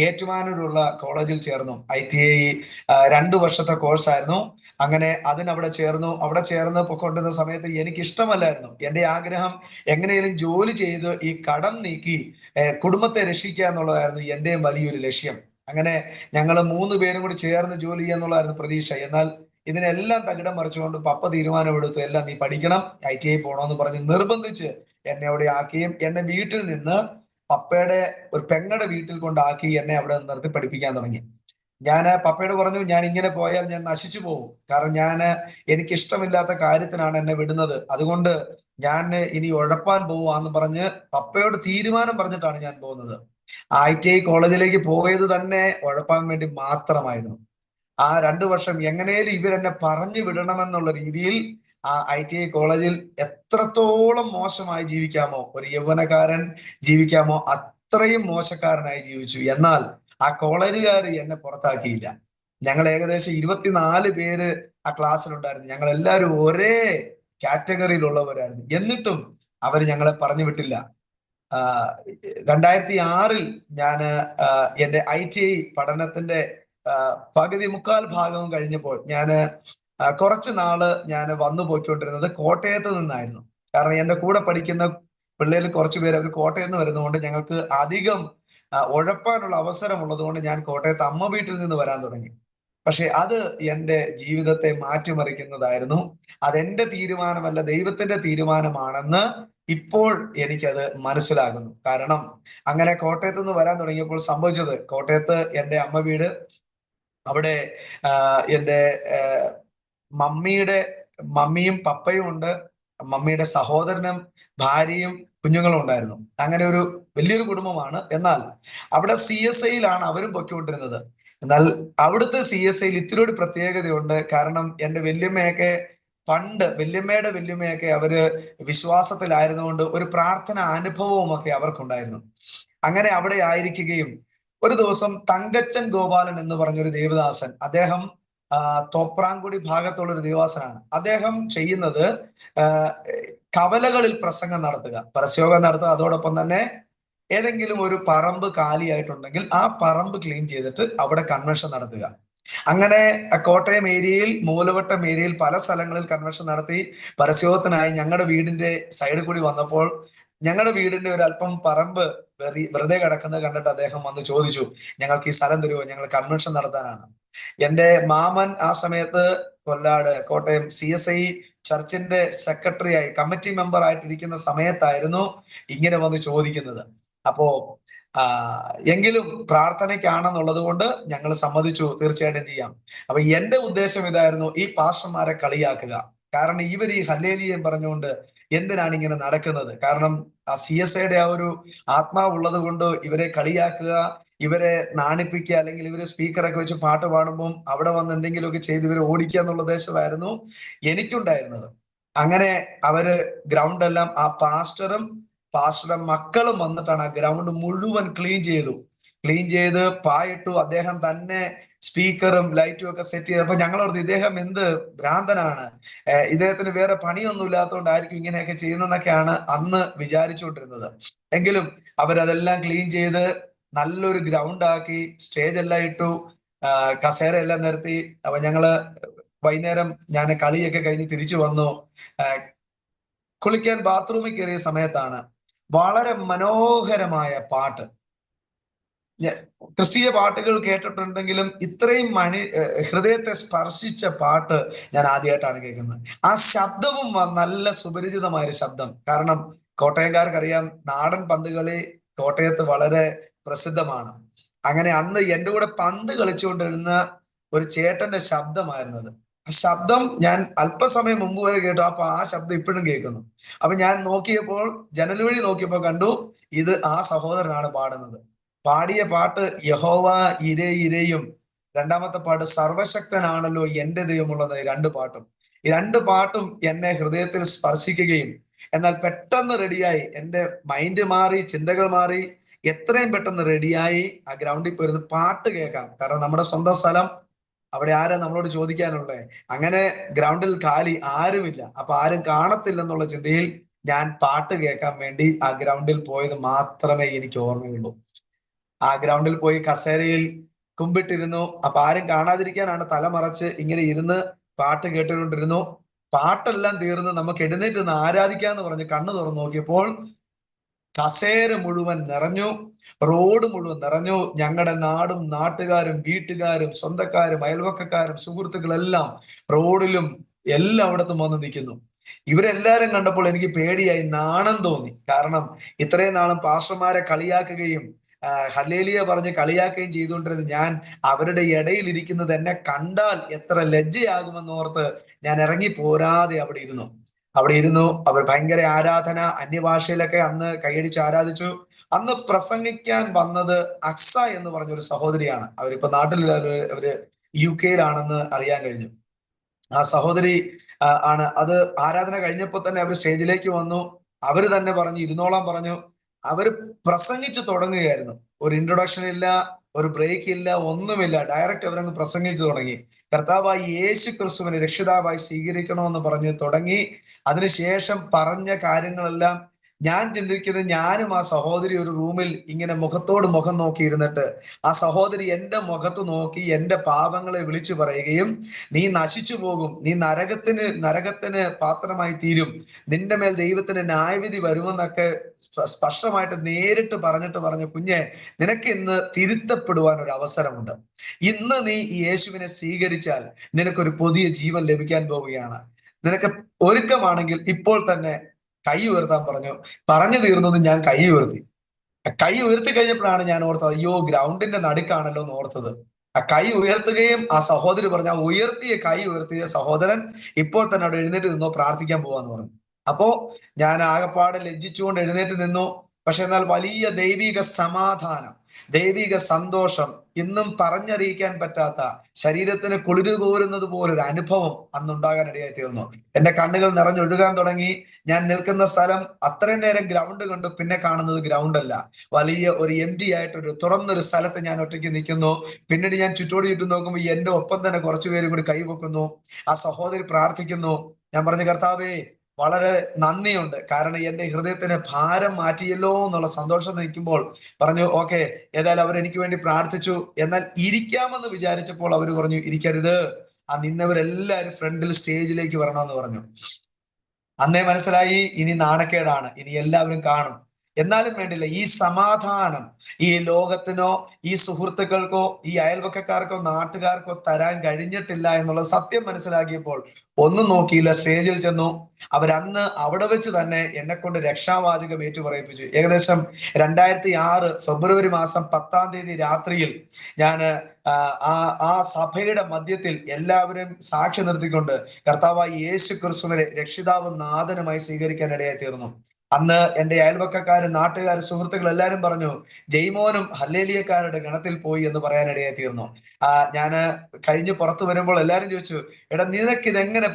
ഏറ്റുമാനൂരുള്ള കോളേജിൽ ചേർന്നു. ITI 2 വർഷത്തെ കോഴ്സായിരുന്നു. അങ്ങനെ അതിനവിടെ ചേർന്നു. അവിടെ ചേർന്ന് പൊക്കൊണ്ടിരുന്ന സമയത്ത് എനിക്ക് ഇഷ്ടമല്ലായിരുന്നു. എൻ്റെ ആഗ്രഹം എങ്ങനെയും ജോലി ചെയ്ത് ഈ കടം നീക്കി കുടുംബത്തെ രക്ഷിക്കുക എന്നുള്ളതായിരുന്നു എൻ്റെയും വലിയൊരു ലക്ഷ്യം. അങ്ങനെ ഞങ്ങൾ 3 പേരും കൂടി ചേർന്ന് ജോലി ചെയ്യുക എന്നുള്ളതായിരുന്നു പ്രതീക്ഷ. എന്നാൽ ഇതിനെല്ലാം തകിടം മറിച്ചുകൊണ്ട് പപ്പ തീരുമാനമെടുത്തു, എല്ലാം നീ പഠിക്കണം, ITI പോകണമെന്ന് പറഞ്ഞ് നിർബന്ധിച്ച് എന്നെ അവിടെ ആക്കുകയും എന്നെ വീട്ടിൽ നിന്ന് പപ്പയുടെ ഒരു പെങ്ങളുടെ വീട്ടിൽ കൊണ്ടാക്കി എന്നെ അവിടെ നിർത്തി പഠിപ്പിക്കാൻ തുടങ്ങി. ഞാൻ പപ്പയോട് പറഞ്ഞു, ഞാൻ ഇങ്ങനെ പോയാൽ ഞാൻ നശിച്ചു പോകും. കാരണം എനിക്ക് ഇഷ്ടമില്ലാത്ത കാര്യത്തിനാണ് എന്നെ വിടുന്നത്. അതുകൊണ്ട് ഞാൻ ഇനി ഉഴപ്പാൻ പോവാന്ന് പറഞ്ഞ് പപ്പയോട് തീരുമാനം പറഞ്ഞിട്ടാണ് ഞാൻ പോകുന്നത്. ITI കോളേജിലേക്ക് പോയത് തന്നെ ഉഴപ്പാൻ വേണ്ടി മാത്രമായിരുന്നു. ആ 2 വർഷം എങ്ങനെയും ഇവരെന്നെ പറഞ്ഞു വിടണമെന്നുള്ള രീതിയിൽ ആ ITI കോളേജിൽ എത്രത്തോളം മോശമായി ജീവിക്കാമോ ഒരു യൗവനക്കാരൻ ജീവിക്കാമോ അത്രയും മോശക്കാരനായി ജീവിച്ചു. എന്നാൽ ആ കോളേജുകാർ എന്നെ പുറത്താക്കിയില്ല. ഞങ്ങൾ ഏകദേശം 24 പേര് ആ ക്ലാസ്സിലുണ്ടായിരുന്നു. ഞങ്ങൾ എല്ലാവരും ഒരേ കാറ്റഗറിയിലുള്ളവരായിരുന്നു. എന്നിട്ടും അവർ ഞങ്ങളെ പറഞ്ഞു വിട്ടില്ല. 2006 ഞാൻ എൻ്റെ ITI പഠനത്തിന്റെ മുക്കാൽ ഭാഗവും കഴിഞ്ഞപ്പോൾ കുറച്ച് നാള് ഞാൻ വന്നു പോയിക്കൊണ്ടിരുന്നത് കോട്ടയത്ത് നിന്നായിരുന്നു. കാരണം എൻ്റെ കൂടെ പഠിക്കുന്ന പിള്ളേരിൽ കുറച്ചു പേര് അവർ കോട്ടയത്ത് നിന്ന് വരുന്നതുകൊണ്ട് ഞങ്ങൾക്ക് അധികം ഉഴപ്പാനുള്ള അവസരം ഉള്ളതുകൊണ്ട് ഞാൻ കോട്ടയത്ത് അമ്മ വീട്ടിൽ നിന്ന് വരാൻ തുടങ്ങി. പക്ഷെ അത് എൻ്റെ ജീവിതത്തെ മാറ്റിമറിക്കുന്നതായിരുന്നു. അതെന്റെ തീരുമാനമല്ല, ദൈവത്തിന്റെ തീരുമാനമാണെന്ന് ഇപ്പോൾ എനിക്കത് മനസ്സിലാകുന്നു. കാരണം അങ്ങനെ കോട്ടയത്ത് നിന്ന് വരാൻ തുടങ്ങിയപ്പോൾ സംഭവിച്ചത്, കോട്ടയത്ത് എൻ്റെ അമ്മ വീട്, അവിടെ എൻ്റെ മമ്മിയും പപ്പയും ഉണ്ട്, മമ്മിയുടെ സഹോദരനും ഭാര്യയും കുഞ്ഞുങ്ങളും ഉണ്ടായിരുന്നു. അങ്ങനെ ഒരു വലിയൊരു കുടുംബമാണ്. എന്നാൽ അവിടെ CSIയിലാണ് അവരും പൊയ്ക്കൊണ്ടിരുന്നത്. എന്നാൽ അവിടുത്തെ CSIയിൽ ഇത്തിരി ഒരു പ്രത്യേകതയുണ്ട്. കാരണം എൻ്റെ വല്യമ്മയുടെ വല്യമ്മയൊക്കെ അവര് വിശ്വാസത്തിലായിരുന്നുകൊണ്ട് ഒരു പ്രാർത്ഥന അനുഭവവും ഒക്കെ അവർക്കുണ്ടായിരുന്നു. അങ്ങനെ അവിടെ ആയിരിക്കുകയും ഒരു ദിവസം തങ്കച്ചൻ ഗോപാലൻ എന്ന് പറഞ്ഞൊരു ദേവദാസൻ, അദ്ദേഹം തോപ്രാംകുടി ഭാഗത്തുള്ള ഒരു ദേവദാസനാണ്. അദ്ദേഹം ചെയ്യുന്നത് കവലകളിൽ പ്രസംഗം നടത്തുക, പരസ്യയോഗം നടത്തുക, അതോടൊപ്പം തന്നെ ഏതെങ്കിലും ഒരു പറമ്പ് കാലിയായിട്ടുണ്ടെങ്കിൽ ആ പറമ്പ് ക്ലീൻ ചെയ്തിട്ട് അവിടെ കൺവെൻഷൻ നടത്തുക. അങ്ങനെ കോട്ടയം ഏരിയയിൽ, മൂലവട്ടം ഏരിയയിൽ പല സ്ഥലങ്ങളിൽ കൺവെൻഷൻ നടത്തി. പരസ്യയോഗത്തിനായി ഞങ്ങളുടെ വീടിന്റെ സൈഡിൽ കൂടി വന്നപ്പോൾ ഞങ്ങളുടെ വീടിന്റെ ഒരു അല്പം പറമ്പ് വെറുതെ കിടക്കുന്നത് കണ്ടിട്ട് അദ്ദേഹം വന്ന് ചോദിച്ചു, ഞങ്ങൾക്ക് ഈ സ്ഥലം തരുമോ, ഞങ്ങൾ കൺവെൻഷൻ നടത്താനാണ്. എൻ്റെ മാമൻ ആ സമയത്ത് കൊല്ലാട് കോട്ടയം CSI ചർച്ചിന്റെ സെക്രട്ടറിയായി, കമ്മിറ്റി മെമ്പർ ആയിട്ടിരിക്കുന്ന സമയത്തായിരുന്നു ഇങ്ങനെ വന്ന് ചോദിക്കുന്നത്. അപ്പോ എങ്കിലും പ്രാർത്ഥനയ്ക്കാണെന്നുള്ളത് കൊണ്ട് ഞങ്ങൾ സമ്മതിച്ചു, തീർച്ചയായിട്ടും ചെയ്യാം. അപ്പൊ എന്റെ ഉദ്ദേശം ഇതായിരുന്നു, ഈ പാസ്റ്റർമാരെ കളിയാക്കുക. കാരണം ഇവർ ഈ ഹല്ലേലൂയ പറഞ്ഞുകൊണ്ട് എന്തിനാണ് ഇങ്ങനെ നടക്കുന്നത്? കാരണം ആ CSIയുടെ ആ ഒരു ആത്മാവുള്ളത് കൊണ്ട് ഇവരെ കളിയാക്കുക, ഇവരെ നാണിപ്പിക്കുക, അല്ലെങ്കിൽ ഇവര് സ്പീക്കറൊക്കെ വെച്ച് പാട്ട് പാടുമ്പോൾ അവിടെ വന്ന് എന്തെങ്കിലുമൊക്കെ ചെയ്ത് ഇവരെ ഓടിക്കുക എന്നുള്ള ഉദ്ദേശമായിരുന്നു എനിക്കുണ്ടായിരുന്നത്. അങ്ങനെ അവര് ഗ്രൗണ്ട് എല്ലാം, ആ പാസ്റ്ററുടെ മക്കളും വന്നിട്ടാണ് ആ ഗ്രൗണ്ട് മുഴുവൻ ക്ലീൻ ചെയ്ത് പായിട്ടു. അദ്ദേഹം തന്നെ സ്പീക്കറും ലൈറ്റും ഒക്കെ സെറ്റ് ചെയ്ത്. അപ്പൊ ഞങ്ങൾ ഓർത്ത് ഇദ്ദേഹം എന്ത് ഭ്രാന്തനാണ്, ഇദ്ദേഹത്തിന് വേറെ പണിയൊന്നും ഇല്ലാത്തതുകൊണ്ടായിരിക്കും ഇങ്ങനെയൊക്കെ ചെയ്യുന്നതെന്നൊക്കെയാണ് അന്ന് വിചാരിച്ചുകൊണ്ടിരുന്നത്. എങ്കിലും അവരതെല്ലാം ക്ലീൻ ചെയ്ത് നല്ലൊരു ഗ്രൗണ്ട് ആക്കി, സ്റ്റേജ് എല്ലാം ഇട്ടു, കസേര എല്ലാം നിരത്തി. അപ്പൊ ഞങ്ങള് വൈകുന്നേരം ഞാൻ കളിയൊക്കെ കഴിഞ്ഞ് തിരിച്ചു വന്നു. കുളിക്കാൻ ബാത്റൂമിൽ കയറിയ സമയത്താണ് വളരെ മനോഹരമായ പാട്ട്. ക്രിസ്തീയ പാട്ടുകൾ കേട്ടിട്ടുണ്ടെങ്കിലും ഇത്രയും ഹൃദയത്തെ സ്പർശിച്ച പാട്ട് ഞാൻ ആദ്യമായിട്ടാണ് കേൾക്കുന്നത്. ആ ശബ്ദവും നല്ല സുപരിചിതമായ ഒരു ശബ്ദം. കാരണം കോട്ടയംകാർക്കറിയാം, നാടൻ പന്തുകളി കോട്ടയത്ത് വളരെ പ്രസിദ്ധമാണ്. അങ്ങനെ അന്ന് എൻ്റെ കൂടെ പന്ത് കളിച്ചുകൊണ്ടിരുന്ന ഒരു ചേട്ടന്റെ ശബ്ദമായിരുന്നത്. ആ ശബ്ദം ഞാൻ അല്പസമയം മുമ്പ് വരെ കേട്ടു. അപ്പൊ ആ ശബ്ദം ഇപ്പോഴും കേൾക്കുന്നു. അപ്പൊ ഞാൻ നോക്കിയപ്പോൾ, ജനൽ വഴി നോക്കിയപ്പോൾ കണ്ടു, ഇത് ആ സഹോദരനാണ് പാടുന്നത്. പാടിയ പാട്ട് യഹോവ ഇരേ ഇരയും, രണ്ടാമത്തെ പാട്ട് സർവശക്തനാണല്ലോ എന്റെ ദൈവമുള്ളത്. രണ്ട് പാട്ടും, ഈ രണ്ട് പാട്ടും എന്നെ ഹൃദയത്തിൽ സ്പർശിക്കുകയും, എന്നാൽ പെട്ടെന്ന് റെഡിയായി, എൻ്റെ മൈൻഡ് മാറി, ചിന്തകൾ മാറി, എത്രയും പെട്ടെന്ന് റെഡിയായി ആ ഗ്രൗണ്ടിൽ പോയിരുന്ന് പാട്ട് കേൾക്കാം. കാരണം നമ്മുടെ സ്വന്തം സ്ഥലം, അവിടെ ആരാ നമ്മളോട് ചോദിക്കാനുള്ളത്? അങ്ങനെ ഗ്രൗണ്ടിൽ കാലി ആരുമില്ല, അപ്പൊ ആരും കാണത്തില്ലെന്നുള്ള ചിന്തയിൽ ഞാൻ പാട്ട് കേൾക്കാൻ വേണ്ടി ആ ഗ്രൗണ്ടിൽ പോയത് മാത്രമേ എനിക്ക് ഓർമ്മയുള്ളൂ. ആ ഗ്രൗണ്ടിൽ പോയി കസേരയിൽ കുമ്പിട്ടിരുന്നു. അപ്പൊ ആരും കാണാതിരിക്കാനാണ് തല മറച്ച് ഇങ്ങനെ ഇരുന്ന് പാട്ട് കേട്ടുകൊണ്ടിരുന്നു. പാട്ടെല്ലാം തീർന്ന് നമുക്ക് എഴുന്നേറ്റ് നിന്ന് ആരാധിക്കാന്ന് പറഞ്ഞ് കണ്ണു തുറന്നു നോക്കിയപ്പോൾ കസേര മുഴുവൻ നിറഞ്ഞു, റോഡ് മുഴുവൻ നിറഞ്ഞു. ഞങ്ങളുടെ നാടും നാട്ടുകാരും വീട്ടുകാരും സ്വന്തക്കാരും അയൽവക്കക്കാരും സുഹൃത്തുക്കളെല്ലാം റോഡിലും എല്ലായിടത്തും വന്ന് നിൽക്കുന്നു. ഇവരെല്ലാരും കണ്ടപ്പോൾ എനിക്ക് പേടിയായി, നാണം തോന്നി. കാരണം ഇത്രയും നാളും പാസ്റ്റർമാരെ കളിയാക്കുകയും ഹല്ലേലൂയ പറഞ്ഞ് കളിയാക്കുകയും ചെയ്തുകൊണ്ടിരുന്ന ഞാൻ അവരുടെ ഇടയിൽ ഇരിക്കുന്നത് എന്നെ കണ്ടാൽ എത്ര ലജ്ജയാകുമെന്ന് ഓർത്ത് ഞാൻ ഇറങ്ങി പോരാതെ അവിടെ ഇരുന്നു. അവർ ഭയങ്കര ആരാധന, അന്യഭാഷയിലൊക്കെ അന്ന് കൈയടിച്ച് ആരാധിച്ചു. അന്ന് പ്രസംഗിക്കാൻ വന്നത് അക്സ എന്ന് പറഞ്ഞൊരു സഹോദരിയാണ്. അവരിപ്പോ നാട്ടിൽ അവര് UK-യിലാണെന്ന് അറിയാൻ കഴിഞ്ഞു. ആ സഹോദരി ആണ്. അത് ആരാധന കഴിഞ്ഞപ്പോൾ തന്നെ അവർ സ്റ്റേജിലേക്ക് വന്നു. അവര് തന്നെ പറഞ്ഞു, ഇരുന്നോളാൻ പറഞ്ഞു. അവര് പ്രസംഗിച്ചു തുടങ്ങുകയായിരുന്നു. ഒരു ഇൻട്രൊഡക്ഷൻ ഇല്ല, ഒരു ബ്രേക്ക് ഇല്ല, ഒന്നുമില്ല. ഡയറക്റ്റ് അവരങ്ങ് പ്രസംഗിച്ചു തുടങ്ങി. കർത്താവായി യേശു ക്രിസ്തുവിനെ രക്ഷിതാവായി സ്വീകരിക്കണമെന്ന് പറഞ്ഞ് തുടങ്ങി. അതിനുശേഷം പറഞ്ഞ കാര്യങ്ങളെല്ലാം ഞാൻ ചിന്തിക്കുന്നത്, ഞാനും ആ സഹോദരി ഒരു റൂമിൽ ഇങ്ങനെ മുഖത്തോട് മുഖം നോക്കി ഇരുന്നിട്ട് ആ സഹോദരി എൻ്റെ മുഖത്ത് നോക്കി എൻ്റെ പാപങ്ങളെ വിളിച്ചു പറയുകയും, നീ നശിച്ചു പോകും, നീ നരകത്തിന് പാത്രമായി തീരും, നിന്റെ മേൽ ദൈവത്തിന് ന്യായവിധി വരുമെന്നൊക്കെ സ്പഷ്ടമായിട്ട് നേരിട്ട് പറഞ്ഞു, കുഞ്ഞെ, നിനക്ക് ഇന്ന് തിരുത്തപ്പെടുവാൻ ഒരു അവസരമുണ്ട്. ഇന്ന് നീ ഈ യേശുവിനെ സ്വീകരിച്ചാൽ നിനക്കൊരു പുതിയ ജീവൻ ലഭിക്കാൻ പോവുകയാണ്. നിനക്ക് ഒരുക്കമാണെങ്കിൽ ഇപ്പോൾ തന്നെ കൈ ഉയർത്താൻ പറഞ്ഞു തീർന്നത് ഞാൻ കൈ ഉയർത്തി കഴിഞ്ഞപ്പോഴാണ് ഞാൻ ഓർത്തത്, അയ്യോ, ഗ്രൗണ്ടിന്റെ നടുക്കാണല്ലോ എന്ന് ഓർത്തത്. ആ കൈ ഉയർത്തുകയും ആ സഹോദരി പറഞ്ഞു, ആ കൈ ഉയർത്തിയ സഹോദരൻ ഇപ്പോൾ തന്നെ അവിടെ എഴുന്നേറ്റ് നിന്നോ, പ്രാർത്ഥിക്കാൻ പോവാന്ന് പറഞ്ഞു. അപ്പോ ഞാൻ ആകപ്പാടെ ലജ്ജിച്ചുകൊണ്ട് എഴുന്നേറ്റ് നിന്നു. പക്ഷെ എന്നാൽ വലിയ ദൈവിക സമാധാനം, ദൈവിക സന്തോഷം, ഇന്നും പറഞ്ഞറിയിക്കാൻ പറ്റാത്ത, ശരീരത്തിന് കുളിര് കോരുന്നത് പോലൊരു അനുഭവം അന്നുണ്ടാകാൻ ഇടയായി തീർന്നു. എന്റെ കണ്ണുകൾ നിറഞ്ഞൊഴുകാൻ തുടങ്ങി. ഞാൻ നിൽക്കുന്ന സ്ഥലം അത്രയും നേരം ഗ്രൗണ്ട് കണ്ടു, പിന്നെ കാണുന്നത് ഗ്രൗണ്ട് അല്ല, വലിയ ഒരു എംപ്റ്റി ആയിട്ടൊരു തുറന്നൊരു സ്ഥലത്ത് ഞാൻ ഒറ്റയ്ക്ക് നിൽക്കുന്നു. പിന്നീട് ഞാൻ ചുറ്റോടി ചുറ്റും നോക്കുമ്പോൾ എന്റെ ഒപ്പം തന്നെ കുറച്ചു പേരും കൂടി കൈവെക്കുന്നു. ആ സഹോദരി പ്രാർത്ഥിക്കുന്നു. ഞാൻ പറഞ്ഞു, കർത്താവേ, വളരെ നന്ദിയുണ്ട്, കാരണം എന്റെ ഹൃദയത്തിന് ഭാരം മാറ്റിയല്ലോ എന്നുള്ള സന്തോഷം നിൽക്കുമ്പോൾ പറഞ്ഞു, ഓക്കെ, ഏതായാലും അവർ എനിക്ക് വേണ്ടി പ്രാർത്ഥിച്ചു. എന്നാൽ ഇരിക്കാമെന്ന് വിചാരിച്ചപ്പോൾ അവർ പറഞ്ഞു, ഇരിക്കരുത്, ആ നിന്നവരെല്ലാവരും ഫ്രണ്ടിൽ സ്റ്റേജിലേക്ക് വരണമെന്ന് പറഞ്ഞു. അന്നേ മനസ്സിലായി, ഇനി നാണക്കേടാണ്, ഇനി എല്ലാവരും കാണും. എന്നാലും വേണ്ടില്ല, ഈ സമാധാനം ഈ ലോകത്തിനോ ഈ സുഹൃത്തുക്കൾക്കോ ഈ അയൽവക്കക്കാർക്കോ നാട്ടുകാർക്കോ തരാൻ കഴിഞ്ഞിട്ടില്ല എന്നുള്ള സത്യം മനസ്സിലാക്കിയപ്പോൾ ഒന്നും നോക്കിയില്ല, സ്റ്റേജിൽ ചെന്നു. അവരന്ന് അവിടെ വെച്ച് തന്നെ എന്നെ കൊണ്ട് രക്ഷാവാചകം ഏറ്റുപറയിപ്പിച്ചു. ഏകദേശം 2006 ഫെബ്രുവരി മാസം 10-ാം തീയതി രാത്രിയിൽ ഞാൻ ആ സഭയുടെ മധ്യത്തിൽ എല്ലാവരും സാക്ഷി നിർത്തിക്കൊണ്ട് കർത്താവായ യേശു ക്രിസ്തുവിനെ രക്ഷിതാവും നാഥനുമായി സ്വീകരിക്കാൻ ഇടയായി തീർന്നു. അന്ന് എന്റെ അയൽവക്കക്കാര്, നാട്ടുകാര്, സുഹൃത്തുക്കൾ എല്ലാരും പറഞ്ഞു ജയ്മോനും ഹല്ലേലിയക്കാരുടെ ഗണത്തിൽ പോയി എന്ന് പറയാനിടയായി തീർന്നു. ഞാന് കഴിഞ്ഞ് പുറത്തു വരുമ്പോൾ എല്ലാരും ചോദിച്ചു, എടാ നിനക്ക് ഇത് എങ്ങനെ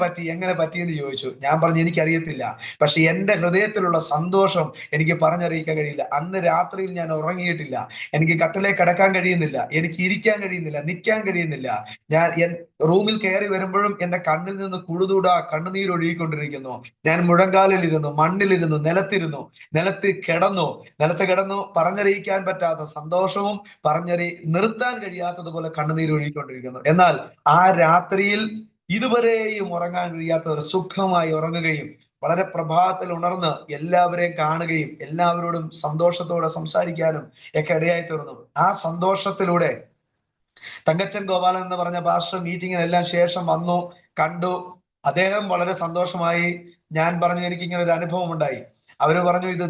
പറ്റിയെന്ന് ചോദിച്ചു. ഞാൻ പറഞ്ഞു എനിക്കറിയത്തില്ല, പക്ഷെ എന്റെ ഹൃദയത്തിലുള്ള സന്തോഷം എനിക്ക് പറഞ്ഞറിയിക്കാൻ കഴിയില്ല. അന്ന് രാത്രിയിൽ ഞാൻ ഉറങ്ങിയിട്ടില്ല. എനിക്ക് കട്ടിലേക്ക് കിടക്കാൻ കഴിയുന്നില്ല, എനിക്ക് ഇരിക്കാൻ കഴിയുന്നില്ല, നിൽക്കാൻ കഴിയുന്നില്ല. ഞാൻ റൂമിൽ കയറി വരുമ്പോഴും എന്റെ കണ്ണിൽ നിന്ന് കുഴുതൂടാ കണ്ണുനീരൊഴുകിക്കൊണ്ടിരിക്കുന്നു. ഞാൻ മുഴങ്കാലിലിരുന്നു, മണ്ണിലിരുന്നു, നിലത്ത് കിടന്നു പറഞ്ഞറിയിക്കാൻ പറ്റാത്ത സന്തോഷവും നിർത്താൻ കഴിയാത്തതുപോലെ കണ്ണുനീർ ഒഴുകിക്കൊണ്ടിരിക്കുന്നു. എന്നാൽ ആ രാത്രിയിൽ ഇതുവരെയും ഉറങ്ങാൻ കഴിയാത്തവർ സുഖമായി ഉറങ്ങുകയും വളരെ പ്രഭാതത്തിൽ ഉണർന്ന് എല്ലാവരെയും കാണുകയും എല്ലാവരോടും സന്തോഷത്തോടെ സംസാരിക്കാനും ഒക്കെ ഇടയായി തീർന്നു. ആ സന്തോഷത്തിലൂടെ തങ്കച്ചൻ ഗോപാലൻ എന്ന് പറഞ്ഞ പാസ്റ്റർ മീറ്റിങ്ങിനെല്ലാം ശേഷം വന്നു, കണ്ടു. അദ്ദേഹം വളരെ സന്തോഷമായി. ഞാൻ പറഞ്ഞു എനിക്ക് ഇങ്ങനെ ഒരു അനുഭവം ഉണ്ടായി. അവര് പറഞ്ഞു ഇത്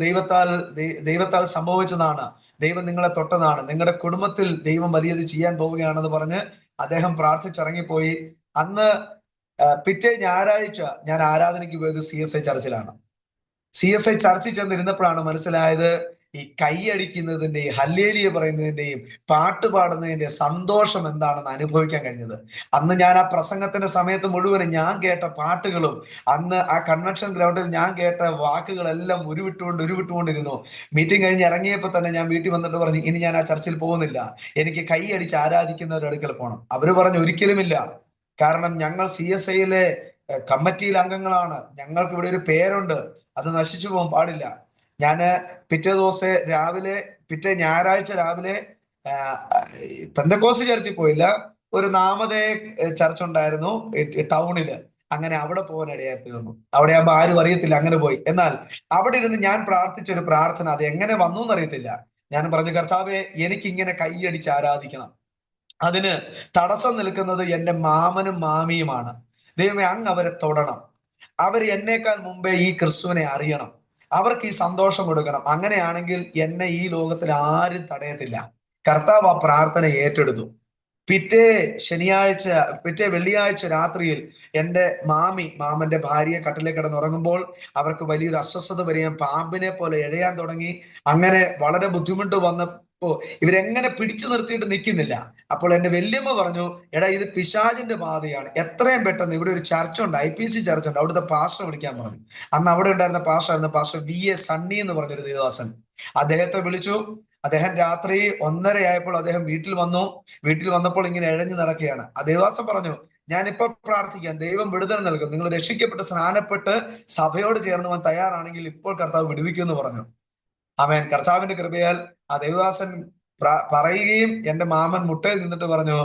ദൈവത്താൽ സംഭവിച്ചതാണ്, ദൈവം നിങ്ങളെ തൊട്ടതാണ്, നിങ്ങളുടെ കുടുംബത്തിൽ ദൈവം വലിയത് ചെയ്യാൻ പോവുകയാണെന്ന് പറഞ്ഞ് അദ്ദേഹം പ്രാർത്ഥിച്ചിറങ്ങിപ്പോയി. അന്ന് പിറ്റേ ഞായറാഴ്ച ഞാൻ ആരാധനയ്ക്ക് പോയത് CSI ചർച്ചിലാണ്. CSI ചർച്ചിൽ ചെന്നിരുന്നപ്പോഴാണ് മനസ്സിലായത് ഈ കൈയടിക്കുന്നതിന്റെയും ഹല്ലേലൂയ പറയുന്നതിന്റെയും പാട്ട് പാടുന്നതിന്റെ സന്തോഷം എന്താണെന്ന് അനുഭവിക്കാൻ കഴിഞ്ഞത്. അന്ന് ഞാൻ ആ പ്രസംഗത്തിന്റെ സമയത്ത് മുഴുവനും ഞാൻ കേട്ട പാട്ടുകളും അന്ന് ആ കൺവെൻഷൻ ഗ്രൗണ്ടിൽ ഞാൻ കേട്ട വാക്കുകളെല്ലാം ഉരുവിട്ടുകൊണ്ടിരുന്നു. മീറ്റിംഗ് കഴിഞ്ഞ് ഇറങ്ങിയപ്പോൾ തന്നെ ഞാൻ വീട്ടിൽ വന്നിട്ട് പറഞ്ഞു ഇനി ഞാൻ ആ ചർച്ചിൽ പോകുന്നില്ല, എനിക്ക് കൈയടിച്ച് ആരാധിക്കുന്നവരുടെ അടുക്കൽ പോകണം. അവര് പറഞ്ഞു ഒരിക്കലുമില്ല, കാരണം ഞങ്ങൾ CSIയിലെ കമ്മിറ്റിയിൽ അംഗങ്ങളാണ്, ഞങ്ങൾക്ക് ഇവിടെ ഒരു പേരുണ്ട്, അത് നശിച്ചു പോകാൻ പാടില്ല. ഞാന് പിറ്റേ ഞായറാഴ്ച രാവിലെ പെന്തക്കോസ്ത് ചർച്ചിൽ പോയില്ല, ഒരു നാമധേയ ചർച്ച് ഉണ്ടായിരുന്നു ടൗണില്. അങ്ങനെ അവിടെ പോകാൻ ഇടയായി തീർന്നു. അവിടെ ആകുമ്പോൾ ആരും അറിയത്തില്ല, അങ്ങനെ പോയി. എന്നാൽ അവിടെ ഇരുന്ന് ഞാൻ പ്രാർത്ഥിച്ച ഒരു പ്രാർത്ഥന, അത് എങ്ങനെ വന്നു എന്നറിയത്തില്ല. ഞാൻ പറഞ്ഞു കർത്താവേ എനിക്ക് ഇങ്ങനെ കൈയടിച്ച് ആരാധിക്കണം, അതിന് തടസ്സം നിൽക്കുന്നത് എന്റെ മാമനും മാമിയുമാണ്. ദൈവമേ അങ്ങ് അവരെ തൊടണം, അവർ എന്നേക്കാൾ മുമ്പേ ഈ ക്രിസ്തുവിനെ അറിയണം, അവർക്ക് ഈ സന്തോഷം കൊടുക്കണം. അങ്ങനെയാണെങ്കിൽ എന്നെ ഈ ലോകത്തിൽ ആരും തടയത്തില്ല. കർത്താവ് ആ പ്രാർത്ഥന ഏറ്റെടുത്തു. പിറ്റേ വെള്ളിയാഴ്ച രാത്രിയിൽ എൻ്റെ മാമന്റെ ഭാര്യയെ കട്ടിലേക്ക് കിടന്നുറങ്ങുമ്പോൾ അവർക്ക് വലിയൊരു അസ്വസ്ഥത വരികയും പാമ്പിനെ പോലെ എഴയാൻ തുടങ്ങി. അങ്ങനെ വളരെ ബുദ്ധിമുട്ട് വന്നപ്പോ ഇവരെങ്ങനെ പിടിച്ചു നിർത്തിയിട്ട് നിൽക്കുന്നില്ല. അപ്പോൾ എന്റെ വല്യമ്മ പറഞ്ഞു, എടാ ഇത് പിശാചിന്റെ ബാധയാണ്, എത്രയും പെട്ടെന്ന് ഇവിടെ ഒരു ചർച്ചുണ്ട്, IPC ചർച്ചുണ്ട്, അവിടുത്തെ പാസ്റ്റർ വിളിക്കാൻ പറഞ്ഞു. അന്ന് അവിടെ ഉണ്ടായിരുന്ന പാസ്റ്റർ VA സണ്ണി എന്ന് പറഞ്ഞൊരു ദേവദാസൻ. അദ്ദേഹത്തെ വിളിച്ചു. അദ്ദേഹം രാത്രി 1:30 ആയപ്പോൾ അദ്ദേഹം വീട്ടിൽ വന്നപ്പോൾ ഇങ്ങനെ എഴഞ്ഞു നടക്കുകയാണ്. ആ ദേവദാസൻ പറഞ്ഞു, ഞാനിപ്പോ പ്രാർത്ഥിക്കാം, ദൈവം വിടുതൽ നൽകും, നിങ്ങൾ രക്ഷിക്കപ്പെട്ട് സ്നാനപ്പെട്ട് സഭയോട് ചേർന്ന് പോകാൻ തയ്യാറാണെങ്കിൽ ഇപ്പോൾ കർത്താവ് വിടുവിക്കുമെന്ന് പറഞ്ഞു. ആമേൻ. കർത്താവിന്റെ കൃപയാൽ ആ ദേവദാസൻ പറയുകയും എന്റെ മാമൻ മുട്ടയിൽ നിന്നിട്ട് പറഞ്ഞു,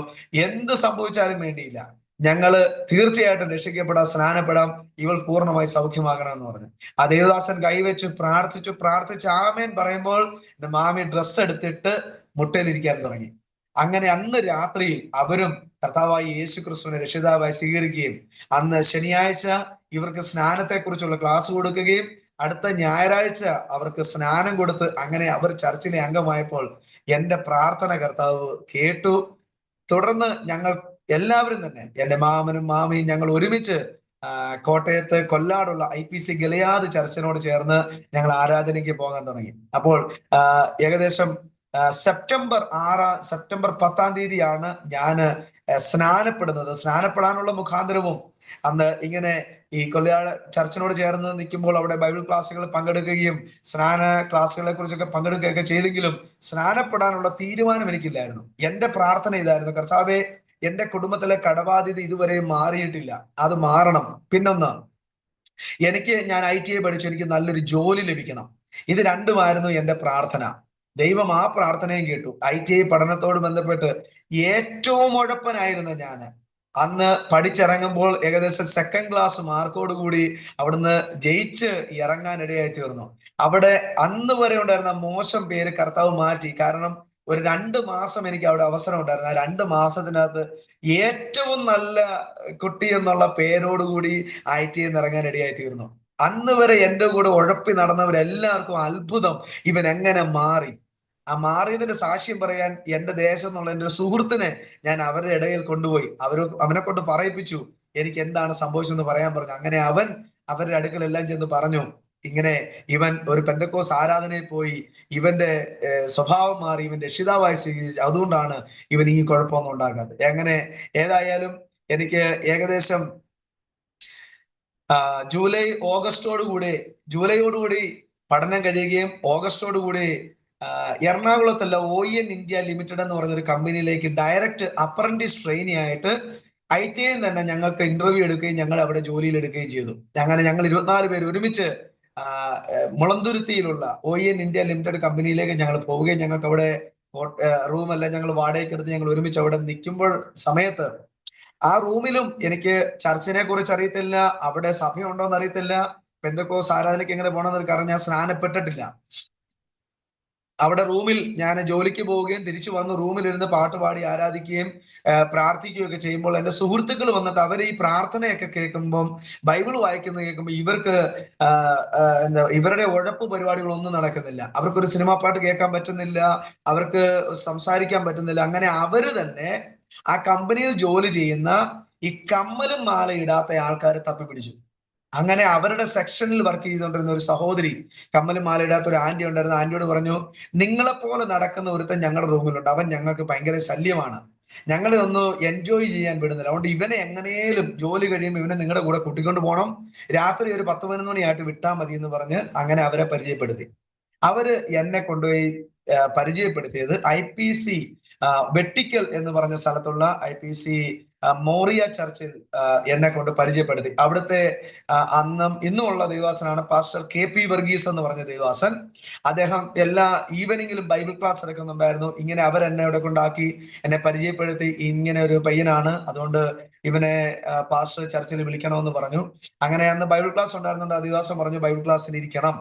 എന്ത് സംഭവിച്ചാലും വേണ്ടിയില്ല, ഞങ്ങള് തീർച്ചയായിട്ടും രക്ഷിക്കപ്പെടാം, സ്നാനപ്പെടാം, ഇവൾ പൂർണ്ണമായി സൗഖ്യമാകണം എന്ന് പറഞ്ഞു. ആ ദേവദാസൻ കൈവച്ചു പ്രാർത്ഥിച്ച് ആമേൻ പറയുമ്പോൾ എന്റെ മാമി ഡ്രസ്സ് എടുത്തിട്ട് മുട്ടയിലിരിക്കാൻ തുടങ്ങി. അങ്ങനെ അന്ന് രാത്രിയിൽ അവരും കർത്താവായ യേശു ക്രിസ്തുവിനെ രക്ഷിതാവായി സ്വീകരിക്കുകയും അന്ന് ശനിയാഴ്ച ഇവർക്ക് സ്നാനത്തെക്കുറിച്ചുള്ള ക്ലാസ് കൊടുക്കുകയും അടുത്ത ഞായറാഴ്ച അവർക്ക് സ്നാനം കൊടുത്ത് അങ്ങനെ അവർ ചർച്ചിലെ അംഗമായപ്പോൾ എന്റെ പ്രാർത്ഥന കർത്താവ് കേട്ടു. തുടർന്ന് ഞങ്ങൾ എല്ലാവരും തന്നെ, എന്റെ മാമനും മാമിയും ഞങ്ങൾ ഒരുമിച്ച് കോട്ടയത്ത് കൊല്ലാടുള്ള IPC ഗിലെയാദ് ചർച്ചിനോട് ചേർന്ന് ഞങ്ങൾ ആരാധനയ്ക്ക് പോകാൻ തുടങ്ങി. അപ്പോൾ ഏകദേശം സെപ്റ്റംബർ 10-ാം തീയതിയാണ് ഞാൻ സ്നാനപ്പെടുന്നത്. സ്നാനപ്പെടാനുള്ള മുഖാന്തരവും അന്ന് ഇങ്ങനെ ഈ കൊല്ലയാട് ചർച്ചിനോട് ചേർന്ന് നിൽക്കുമ്പോൾ അവിടെ ബൈബിൾ ക്ലാസ്സുകൾ പങ്കെടുക്കുകയും സ്നാന ക്ലാസ്സുകളെ കുറിച്ചൊക്കെ പങ്കെടുക്കുകയൊക്കെ ചെയ്തെങ്കിലും സ്നാനപ്പെടാനുള്ള തീരുമാനം എനിക്കില്ലായിരുന്നു. എന്റെ പ്രാർത്ഥന ഇതായിരുന്നു, കർത്താവേ എന്റെ കുടുംബത്തിലെ കടബാധ്യത ഇതുവരെ മാറിയിട്ടില്ല, അത് മാറണം. പിന്നൊന്ന്, ഞാൻ ITI പഠിച്ചു, എനിക്ക് നല്ലൊരു ജോലി ലഭിക്കണം. ഇത് രണ്ടുമായിരുന്നു എന്റെ പ്രാർത്ഥന. ദൈവം ആ പ്രാർത്ഥനയും കേട്ടു. ITI പഠനത്തോട് ബന്ധപ്പെട്ട് ഏറ്റവും ഉഴപ്പനായിരുന്നു ഞാൻ. അന്ന് പഠിച്ചിറങ്ങുമ്പോൾ ഏകദേശം 2nd ക്ലാസ് മാർക്കോട് കൂടി അവിടുന്ന് ജയിച്ച് ഇറങ്ങാൻ ഇടയായി തീർന്നു. അവിടെ അന്ന് വരെ ഉണ്ടായിരുന്ന മോശം പേര് കർത്താവ് മാറ്റി. കാരണം ഒരു 2 മാസം എനിക്ക് അവിടെ അവസരം ഉണ്ടായിരുന്നു. ആ 2 മാസത്തിനകത്ത് ഏറ്റവും നല്ല കുട്ടി എന്നുള്ള പേരോടുകൂടി ITI ഇറങ്ങാൻ ഇടയായി തീർന്നു. അന്ന് വരെ എൻ്റെ കൂടെ ഉഴപ്പി നടന്നവരെല്ലാവർക്കും അത്ഭുതം, ഇവൻ എങ്ങനെ മാറി. ആ മാറിയതിന്റെ സാക്ഷ്യം പറയാൻ എന്റെ ദേശം എന്നുള്ള എൻ്റെ ഒരു സുഹൃത്തിനെ ഞാൻ അവരുടെ ഇടയിൽ കൊണ്ടുപോയി അവനെ കൊണ്ട് പറയിപ്പിച്ചു, എനിക്ക് എന്താണ് സംഭവിച്ചതെന്ന് പറയാൻ പറഞ്ഞു. അങ്ങനെ അവൻ അവരുടെ അടുക്കലെല്ലാം ചെന്ന് പറഞ്ഞു. ഇങ്ങനെ ഇവൻ ഒരു പെന്തക്കോസ് ആരാധനയിൽ പോയി ഇവന്റെ സ്വഭാവം മാറി, ഇവൻ രക്ഷിതാവായി സ്വീകരിച്ചു, അതുകൊണ്ടാണ് ഇവൻ ഈ കുഴപ്പമൊന്നും ഉണ്ടാകാത്തത്. എങ്ങനെ ഏതായാലും എനിക്ക് ഏകദേശം ജൂലൈയോടുകൂടി പഠനം കഴിയുകയും ഓഗസ്റ്റോടുകൂടി എറണാകുളത്തുള്ള ON ഇന്ത്യ ലിമിറ്റഡ് എന്ന് പറഞ്ഞൊരു കമ്പനിയിലേക്ക് ഡയറക്റ്റ് അപ്രന്റീസ് ട്രെയിനി ആയിട്ട് ITI തന്നെ ഞങ്ങൾക്ക് ഇന്റർവ്യൂ എടുക്കുകയും ഞങ്ങൾ അവിടെ ജോലിയിൽ എടുക്കുകയും ചെയ്തു. അങ്ങനെ ഞങ്ങൾ 24 പേര് ഒരുമിച്ച് മുളന്തുരുത്തിയിലുള്ള ON ഇന്ത്യ ലിമിറ്റഡ് കമ്പനിയിലേക്ക് ഞങ്ങൾ പോവുകയും ഞങ്ങൾക്ക് അവിടെ റൂമെല്ലാം ഞങ്ങൾ വാടകയ്ക്ക് എടുത്ത് ഞങ്ങൾ ഒരുമിച്ച് അവിടെ നിൽക്കുമ്പോൾ സമയത്ത് ആ റൂമിലും എനിക്ക് ചർച്ചിനെ കുറിച്ച് അറിയത്തില്ല, അവിടെ സഭയുണ്ടോ എന്ന് അറിയത്തില്ല, പെന്തക്കോസ് ആരാധനയ്ക്ക് എങ്ങനെ പോകണമെന്ന്, കാരണം ഞാൻ സ്നാനപ്പെട്ടിട്ടില്ല. അവിടെ റൂമിൽ ഞാൻ ജോലിക്ക് പോവുകയും തിരിച്ചു വന്ന് റൂമിലിരുന്ന് പാട്ട് പാടി ആരാധിക്കുകയും പ്രാർത്ഥിക്കുകയൊക്കെ ചെയ്യുമ്പോൾ എൻ്റെ സുഹൃത്തുക്കൾ വന്നിട്ട് അവർ ഈ പ്രാർത്ഥനയൊക്കെ കേൾക്കുമ്പം, ബൈബിൾ വായിക്കുന്നത് കേൾക്കുമ്പോൾ ഇവർക്ക് ഇവരുടെ ഉഴപ്പ് പരിപാടികളൊന്നും നടക്കുന്നില്ല. അവർക്കൊരു സിനിമാ പാട്ട് കേൾക്കാൻ പറ്റുന്നില്ല, അവർക്ക് സംസാരിക്കാൻ പറ്റുന്നില്ല. അങ്ങനെ അവര് തന്നെ ആ കമ്പനിയിൽ ജോലി ചെയ്യുന്ന ഈ കമ്മലും മാല ഇടാത്ത ആൾക്കാരെ തപ്പിപ്പിടിച്ചു. അങ്ങനെ അവരുടെ സെക്ഷനിൽ വർക്ക് ചെയ്തുകൊണ്ടിരുന്ന ഒരു സഹോദരി, കമ്മലും മാല ഇടാത്ത ഒരു ആന്റി ഉണ്ടായിരുന്നു. ആന്റിയോട് പറഞ്ഞു, നിങ്ങളെപ്പോലെ നടക്കുന്ന ഒരുത്തൻ ഞങ്ങളുടെ റൂമിലുണ്ട്, അവൻ ഞങ്ങൾക്ക് ഭയങ്കര ശല്യമാണ്, ഞങ്ങളെ ഒന്ന് എൻജോയ് ചെയ്യാൻ വിടുന്നില്ല, അതുകൊണ്ട് ഇവനെ എങ്ങനെയും ജോലി കഴിയുമ്പോൾ ഇവനെ നിങ്ങളുടെ കൂടെ കൂട്ടിക്കൊണ്ട് പോകണം, രാത്രി ഒരു 10-11 മണിയായിട്ട് വിട്ടാൽ മതി എന്ന് പറഞ്ഞ് അങ്ങനെ അവരെ പരിചയപ്പെടുത്തി. അവര് എന്നെ കൊണ്ടുപോയി പരിചയപ്പെടുത്തിയത് IPC വെട്ടിക്കൽ എന്ന് പറഞ്ഞ സ്ഥലത്തുള്ള IPC മോറിയ ചർച്ചിൽ എന്നെ കൊണ്ട് പരിചയപ്പെടുത്തി. അവിടുത്തെ ഇന്നും ഉള്ള ദൈവാസനാണ് പാസ്റ്റർ KP വർഗീസ് എന്ന് പറഞ്ഞ ദൈവാസൻ. അദ്ദേഹം എല്ലാ ഈവനിങ്ങിലും ബൈബിൾ ക്ലാസ് എടുക്കുന്നുണ്ടായിരുന്നു. ഇങ്ങനെ അവരെന്നെ അവിടെ കൊണ്ടാക്കി എന്നെ പരിചയപ്പെടുത്തി. ഇങ്ങനെ ഒരു പയ്യനാണ്, അതുകൊണ്ട് ഇവനെ പാസ്റ്റർ ചർച്ചിൽ വിളിക്കണമെന്ന് പറഞ്ഞു. അങ്ങനെ അന്ന് ബൈബിൾ ക്ലാസ് ഉണ്ടായിരുന്നുണ്ട്. ആ ദിവസം പറഞ്ഞു ബൈബിൾ ക്ലാസ്സിന് ഇരിക്കണം.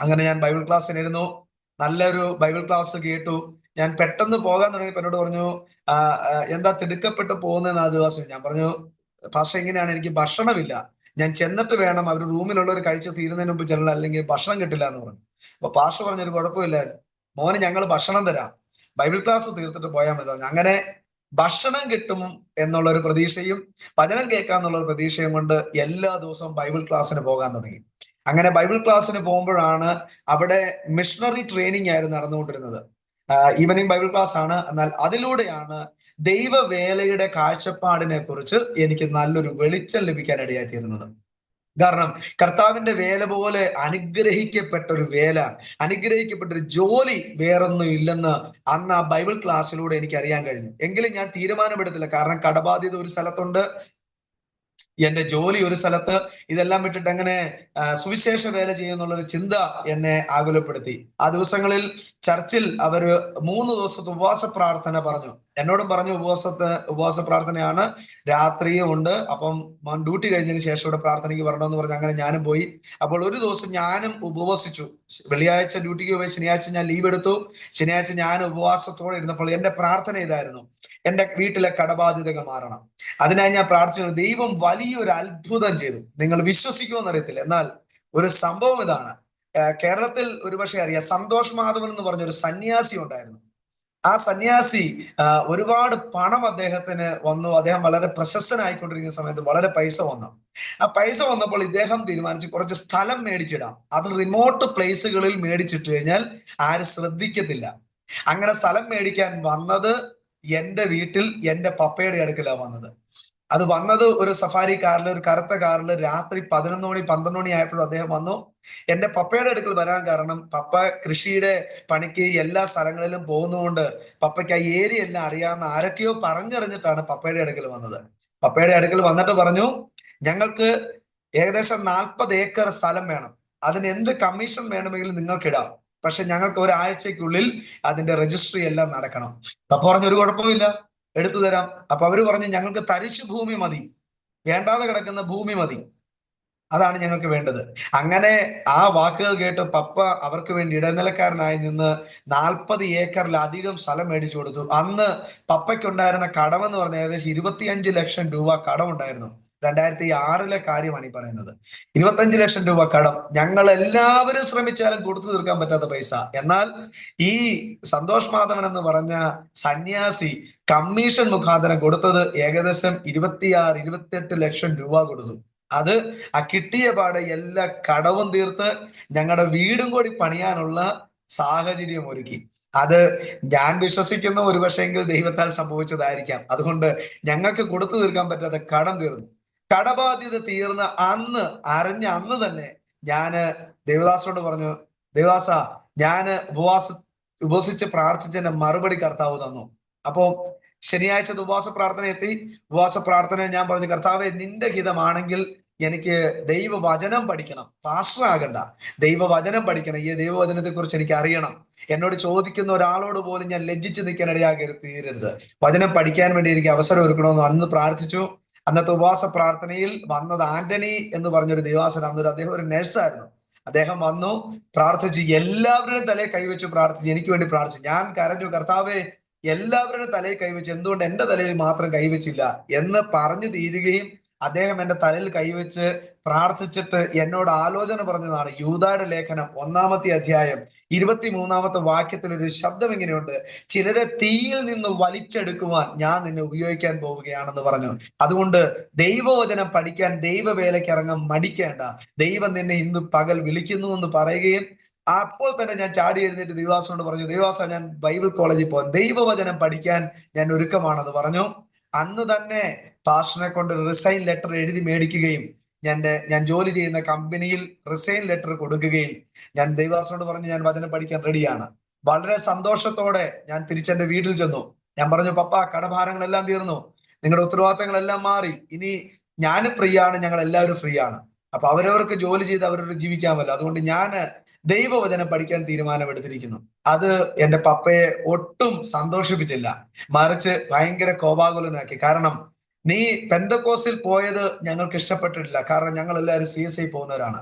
അങ്ങനെ ഞാൻ ബൈബിൾ ക്ലാസ്സിനിരുന്നു. നല്ലൊരു ബൈബിൾ ക്ലാസ് കേട്ടു. ഞാൻ പെട്ടെന്ന് പോകാൻ തുടങ്ങിയപ്പോൾ എന്നോട് പറഞ്ഞു, എന്താ തിടുക്കപ്പെട്ട് പോകുന്നതെന്ന് ആ ദിവസം. ഞാൻ പറഞ്ഞു, പാസ്റ്റർ എങ്ങനെയാണ്, എനിക്ക് ഭക്ഷണമില്ല, ഞാൻ ചെന്നിട്ട് വേണം, അവർ റൂമിലുള്ളവർ കഴിച്ച് തീരുന്നതിന് മുമ്പ് ചെല്ലണം, അല്ലെങ്കിൽ ഭക്ഷണം കിട്ടില്ല എന്ന് പറഞ്ഞു. അപ്പൊ പാസ്റ്റർ പറഞ്ഞൊരു കുഴപ്പമില്ല മോനെ, ഞങ്ങൾ ഭക്ഷണം തരാം, ബൈബിൾ ക്ലാസ് തീർത്തിട്ട് പോയാൽ മതി. അങ്ങനെ ഭക്ഷണം കിട്ടും എന്നുള്ള ഒരു പ്രതീക്ഷയും വചനം കേൾക്കാന്നുള്ള ഒരു പ്രതീക്ഷയും കൊണ്ട് എല്ലാ ദിവസവും ബൈബിൾ ക്ലാസ്സിന് പോകാൻ തുടങ്ങി. അങ്ങനെ ബൈബിൾ ക്ലാസ്സിന് പോകുമ്പോഴാണ് അവിടെ മിഷണറി ട്രെയിനിങ് ആയിരുന്നു നടന്നുകൊണ്ടിരുന്നത്. ഈവനിങ് ബൈബിൾ ക്ലാസ് ആണ്. എന്നാൽ അതിലൂടെയാണ് ദൈവവേലയുടെ കാഴ്ചപ്പാടിനെ കുറിച്ച് എനിക്ക് നല്ലൊരു വെളിച്ചം ലഭിക്കാൻ ഇടയായി തീരുന്നത്. കാരണം കർത്താവിന്റെ വേല പോലെ അനുഗ്രഹിക്കപ്പെട്ട ഒരു വേല, അനുഗ്രഹിക്കപ്പെട്ട ഒരു ജോലി വേറൊന്നും ഇല്ലെന്ന് അന്ന് ആ ബൈബിൾ ക്ലാസ്സിലൂടെ എനിക്ക് അറിയാൻ കഴിഞ്ഞു. എങ്കിലും ഞാൻ തീരുമാനമെടുത്തില്ല, കാരണം കടബാധ്യത ഒരു സ്ഥലത്തുണ്ട്, എന്റെ ജോലി ഒരു സ്ഥലത്ത്, ഇതെല്ലാം വിട്ടിട്ട് എങ്ങനെ സുവിശേഷ വേല ചെയ്യുന്നുള്ളൊരു ചിന്ത എന്നെ ആകുലപ്പെടുത്തി. ആ ദിവസങ്ങളിൽ ചർച്ചിൽ അവര് 3 ദിവസത്തെ ഉപവാസ പ്രാർത്ഥന പറഞ്ഞു. എന്നോടും പറഞ്ഞു ഉപവാസ പ്രാർത്ഥനയാണ്, രാത്രിയും ഉണ്ട്, അപ്പം ഡ്യൂട്ടി കഴിഞ്ഞതിന് ശേഷം ഇവിടെ പ്രാർത്ഥനയ്ക്ക് വരണമെന്ന് പറഞ്ഞു. അങ്ങനെ ഞാനും പോയി. അപ്പോൾ ഒരു ദിവസം ഞാനും ഉപവസിച്ചു. വെള്ളിയാഴ്ച ഡ്യൂട്ടിക്ക് പോയി, ശനിയാഴ്ച ഞാൻ ലീവ് എടുത്തു. ശനിയാഴ്ച ഞാൻ ഉപവാസത്തോടെ ഇരുന്നപ്പോൾ എന്റെ പ്രാർത്ഥന ഇതായിരുന്നു, എന്റെ വീട്ടിലെ കടബാധ്യതകൾ മാറണം. അതിനായി ഞാൻ പ്രാർത്ഥിച്ചു. ദൈവം വലിയൊരു അത്ഭുതം ചെയ്തു. നിങ്ങൾ വിശ്വസിക്കുമെന്ന് അറിയത്തില്ല, എന്നാൽ ഒരു സംഭവം ഇതാണ്. കേരളത്തിൽ ഒരുപക്ഷെ അറിയാം, സന്തോഷ് മാധവൻ എന്ന് പറഞ്ഞൊരു സന്യാസി ഉണ്ടായിരുന്നു. ആ സന്യാസി ഒരുപാട് പണം അദ്ദേഹത്തിന് വന്നു. അദ്ദേഹം വളരെ പ്രശസ്തനായിക്കൊണ്ടിരിക്കുന്ന സമയത്ത് വളരെ പൈസ വന്നു. ആ പൈസ വന്നപ്പോൾ ഇദ്ദേഹം തീരുമാനിച്ചു കുറച്ച് സ്ഥലം മേടിച്ചിടാം. അത് റിമോട്ട് പ്ലേസുകളിൽ മേടിച്ചിട്ട് കഴിഞ്ഞാൽ ആരും ശ്രദ്ധിക്കത്തില്ല. അങ്ങനെ സ്ഥലം മേടിക്കാൻ വന്നത് എന്റെ വീട്ടിൽ എന്റെ പപ്പയുടെ അടുക്കലാണ് വന്നത്. അത് വന്നത് ഒരു സഫാരി കാറിൽ, ഒരു കറുത്ത കാറിൽ, രാത്രി 11 മണി 12 മണി ആയപ്പോഴും അദ്ദേഹം വന്നു. എന്റെ പപ്പയുടെ അടുക്കൽ വരാൻ കാരണം, പപ്പ കൃഷിയുടെ പണിക്ക് എല്ലാ സ്ഥലങ്ങളിലും പോകുന്നതുകൊണ്ട് പപ്പയ്ക്ക് ആ ഏരിയ എല്ലാം അറിയാവുന്ന ആരൊക്കെയോ പറഞ്ഞറിഞ്ഞിട്ടാണ് പപ്പയുടെ അടുക്കൽ വന്നത്. പപ്പയുടെ അടുക്കൽ വന്നിട്ട് പറഞ്ഞു, ഞങ്ങൾക്ക് ഏകദേശം 40 ഏക്കർ സ്ഥലം വേണം, അതിന് എന്ത് കമ്മീഷൻ വേണമെങ്കിലും നിങ്ങൾക്കിടാം, പക്ഷെ ഞങ്ങൾക്ക് ഒരാഴ്ചക്കുള്ളിൽ അതിന്റെ രജിസ്ട്രി എല്ലാം നടക്കണം. പപ്പ പറഞ്ഞു, ഒരു കുഴപ്പമില്ല, എടുത്തു തരാം. അപ്പൊ അവര് പറഞ്ഞു, ഞങ്ങൾക്ക് തരിശു ഭൂമി മതി, വേണ്ടാതെ കിടക്കുന്ന ഭൂമി മതി, അതാണ് ഞങ്ങൾക്ക് വേണ്ടത്. അങ്ങനെ ആ വാക്കുകൾ കേട്ട് പപ്പ അവർക്ക് വേണ്ടി ഇടനിലക്കാരനായി നിന്ന് 40 ഏക്കറിലധികം സ്ഥലം മേടിച്ചു കൊടുത്തു. അന്ന് പപ്പയ്ക്കുണ്ടായിരുന്ന കടമെന്ന് പറഞ്ഞ ഏകദേശം 25 ലക്ഷം രൂപ കടമുണ്ടായിരുന്നു. 2006 കാര്യമാണ് ഈ പറയുന്നത്. 25 ലക്ഷം രൂപ കടം. ഞങ്ങൾ എല്ലാവരും ശ്രമിച്ചാലും കൊടുത്തു തീർക്കാൻ പറ്റാത്ത പൈസ. എന്നാൽ ഈ സന്തോഷ് മാധവൻ എന്ന് പറഞ്ഞ സന്യാസി കമ്മീഷൻ മുഖാന്തരം കൊടുത്തത് ഏകദേശം 26-28 ലക്ഷം രൂപ കൊടുത്തു. അത് ആ കിട്ടിയ പാടെ എല്ലാ കടവും തീർത്ത് ഞങ്ങളുടെ വീടും കൂടി പണിയാനുള്ള സാഹചര്യം ഒരുക്കി. അത് ഞാൻ വിശ്വസിക്കുന്ന ഒരു പക്ഷേങ്കിൽ ദൈവത്താൽ സംഭവിച്ചതായിരിക്കാം. അതുകൊണ്ട് ഞങ്ങൾക്ക് കൊടുത്തു തീർക്കാൻ പറ്റാത്ത കടം തീർന്നു. കടബാധ്യത തീർന്ന അന്ന്, അറിഞ്ഞ അന്ന് തന്നെ ഞാന് ദേവദാസോട് പറഞ്ഞു, ദേവദാസ, ഞാന് ഉപവസിച്ച് പ്രാർത്ഥിച്ചതിന്റെ മറുപടി കർത്താവ് തന്നു. അപ്പോ ശനിയാഴ്ച ഉപവാസ പ്രാർത്ഥന എത്തി. ഉപവാസ പ്രാർത്ഥന ഞാൻ പറഞ്ഞു, കർത്താവെ, നിന്റെ ഹിതമാണെങ്കിൽ എനിക്ക് ദൈവവചനം പഠിക്കണം, പാസ്റ്റർ ആകണ്ട, ദൈവവചനം പഠിക്കണം. ഈ ദൈവവചനത്തെ കുറിച്ച് എനിക്ക് അറിയണം. എന്നോട് ചോദിക്കുന്ന ഒരാളോട് പോലും ഞാൻ ലജ്ജിച്ച് നിൽക്കാൻ തീരരുത്. വചനം പഠിക്കാൻ വേണ്ടി എനിക്ക് അവസരം ഒരുക്കണമെന്ന് അന്ന് പ്രാർത്ഥിച്ചു. അന്നത്തെ ഉപവാസ പ്രാർത്ഥനയിൽ വന്നത് ആന്റണി എന്ന് പറഞ്ഞൊരു ദേവാസൻ. അന്നൊരു അദ്ദേഹം ഒരു നഴ്സായിരുന്നു. അദ്ദേഹം വന്നു, പ്രാർത്ഥിച്ച്, എല്ലാവരുടെയും തലയിൽ കൈവച്ചു പ്രാർത്ഥിച്ച്, എനിക്ക് വേണ്ടി പ്രാർത്ഥിച്ചു. ഞാൻ കരഞ്ഞു, കർത്താവെ, എല്ലാവരുടെ തലയിൽ കൈവച്ച് എന്തുകൊണ്ട് എന്റെ തലയിൽ മാത്രം കൈവച്ചില്ല എന്ന് പറഞ്ഞു തീരുകയും അദ്ദേഹം എന്റെ തലയിൽ കൈവച്ച് പ്രാർത്ഥിച്ചിട്ട് എന്നോട് ആലോചന പറഞ്ഞതാണ്. യൂദായുടെ ലേഖനം 1-ാമത്തെ അധ്യായം 23-ാമത്തെ വാക്യത്തിൽ ഒരു ശബ്ദം ഇങ്ങനെയുണ്ട്: ചിലരെ തീയിൽ നിന്ന് വലിച്ചെടുക്കുവാൻ ഞാൻ നിന്നെ ഉപയോഗിക്കാൻ പോവുകയാണെന്ന് പറഞ്ഞു. അതുകൊണ്ട് ദൈവവചനം പഠിക്കാൻ, ദൈവവേലയ്ക്ക് ഇറങ്ങാൻ മടിക്കേണ്ട. ദൈവം നിന്നെ ഇന്ന് പകൽ വിളിക്കുന്നു എന്ന് പറയുകയും അപ്പോൾ തന്നെ ഞാൻ ചാടി എഴുന്നേറ്റ് ദേവദാസനോട് പറഞ്ഞു, ദേവദാസ, ഞാൻ ബൈബിൾ കോളേജിൽ പോകാൻ, ദൈവവചനം പഠിക്കാൻ ഞാൻ ഒരുക്കമാണെന്ന് പറഞ്ഞു. അന്ന് തന്നെ പാസ്റ്ററിനെ കൊണ്ട് റിസൈൻ ലെറ്റർ എഴുതി മേടിക്കുകയും ഞാൻ ജോലി ചെയ്യുന്ന കമ്പനിയിൽ റിസൈൻ ലെറ്റർ കൊടുക്കുകയും ഞാൻ ദേവദാസനോട് പറഞ്ഞു, ഞാൻ വചനം പഠിക്കാൻ റെഡിയാണ്. വളരെ സന്തോഷത്തോടെ ഞാൻ തിരിച്ചെന്റെ വീട്ടിൽ ചെന്നു. ഞാൻ പറഞ്ഞു, പപ്പ, കടഭാരങ്ങളെല്ലാം തീർന്നു, നിങ്ങളുടെ ഉത്തരവാദിത്തങ്ങളെല്ലാം മാറി, ഇനി ഞാനും ഫ്രീ ആണ്, ഞങ്ങൾ എല്ലാവരും ഫ്രീ ആണ്. അപ്പൊ അവരവർക്ക് ജോലി ചെയ്ത് അവരവർക്ക് ജീവിക്കാമല്ലോ. അതുകൊണ്ട് ഞാൻ ദൈവവചനം പഠിക്കാൻ തീരുമാനമെടുത്തിരിക്കുന്നു. അത് എന്റെ പപ്പയെ ഒട്ടും സന്തോഷിപ്പിച്ചില്ല, മറിച്ച് ഭയങ്കര കോപാകുലനാക്കി. കാരണം നീ പെന്തക്കോസിൽ പോയത് ഞങ്ങൾക്ക് ഇഷ്ടപ്പെട്ടിട്ടില്ല. കാരണം ഞങ്ങൾ എല്ലാവരും CSI പോകുന്നവരാണ്.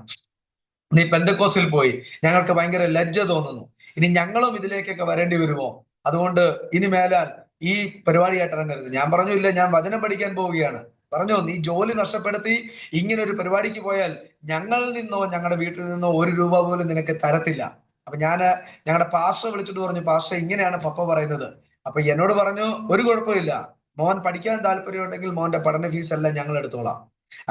നീ പെന്തക്കോസിൽ പോയി, ഞങ്ങൾക്ക് ഭയങ്കര ലജ്ജ തോന്നുന്നു. ഇനി ഞങ്ങളും ഇതിലേക്കൊക്കെ വരേണ്ടി വരുമോ? അതുകൊണ്ട് ഇനി മേലാൽ ഈ പരിപാടിയായിട്ട് ഇറങ്ങരുത്. ഞാൻ പറഞ്ഞു, ഇല്ല, ഞാൻ വചനം പഠിക്കാൻ പോവുകയാണ്. പറഞ്ഞു, നീ ജോലി നഷ്ടപ്പെടുത്തി ഇങ്ങനെ ഒരു പരിപാടിക്ക് പോയാൽ ഞങ്ങളിൽ നിന്നോ ഞങ്ങളുടെ വീട്ടിൽ നിന്നോ 1 രൂപ പോലും നിനക്ക് തരത്തില്ല. അപ്പൊ ഞങ്ങളുടെ പാസ്റ്റർ വിളിച്ചിട്ട് പറഞ്ഞു, പാസ്റ്റർ, ഇങ്ങനെയാണ് പപ്പ പറയുന്നത്. അപ്പൊ എന്നോട് പറഞ്ഞു, ഒരു കുഴപ്പമില്ല, മോൻ പഠിക്കാൻ താല്പര്യമുണ്ടെങ്കിൽ മോന്റെ പഠന ഫീസ് എല്ലാം ഞങ്ങൾ എടുത്തോളാം.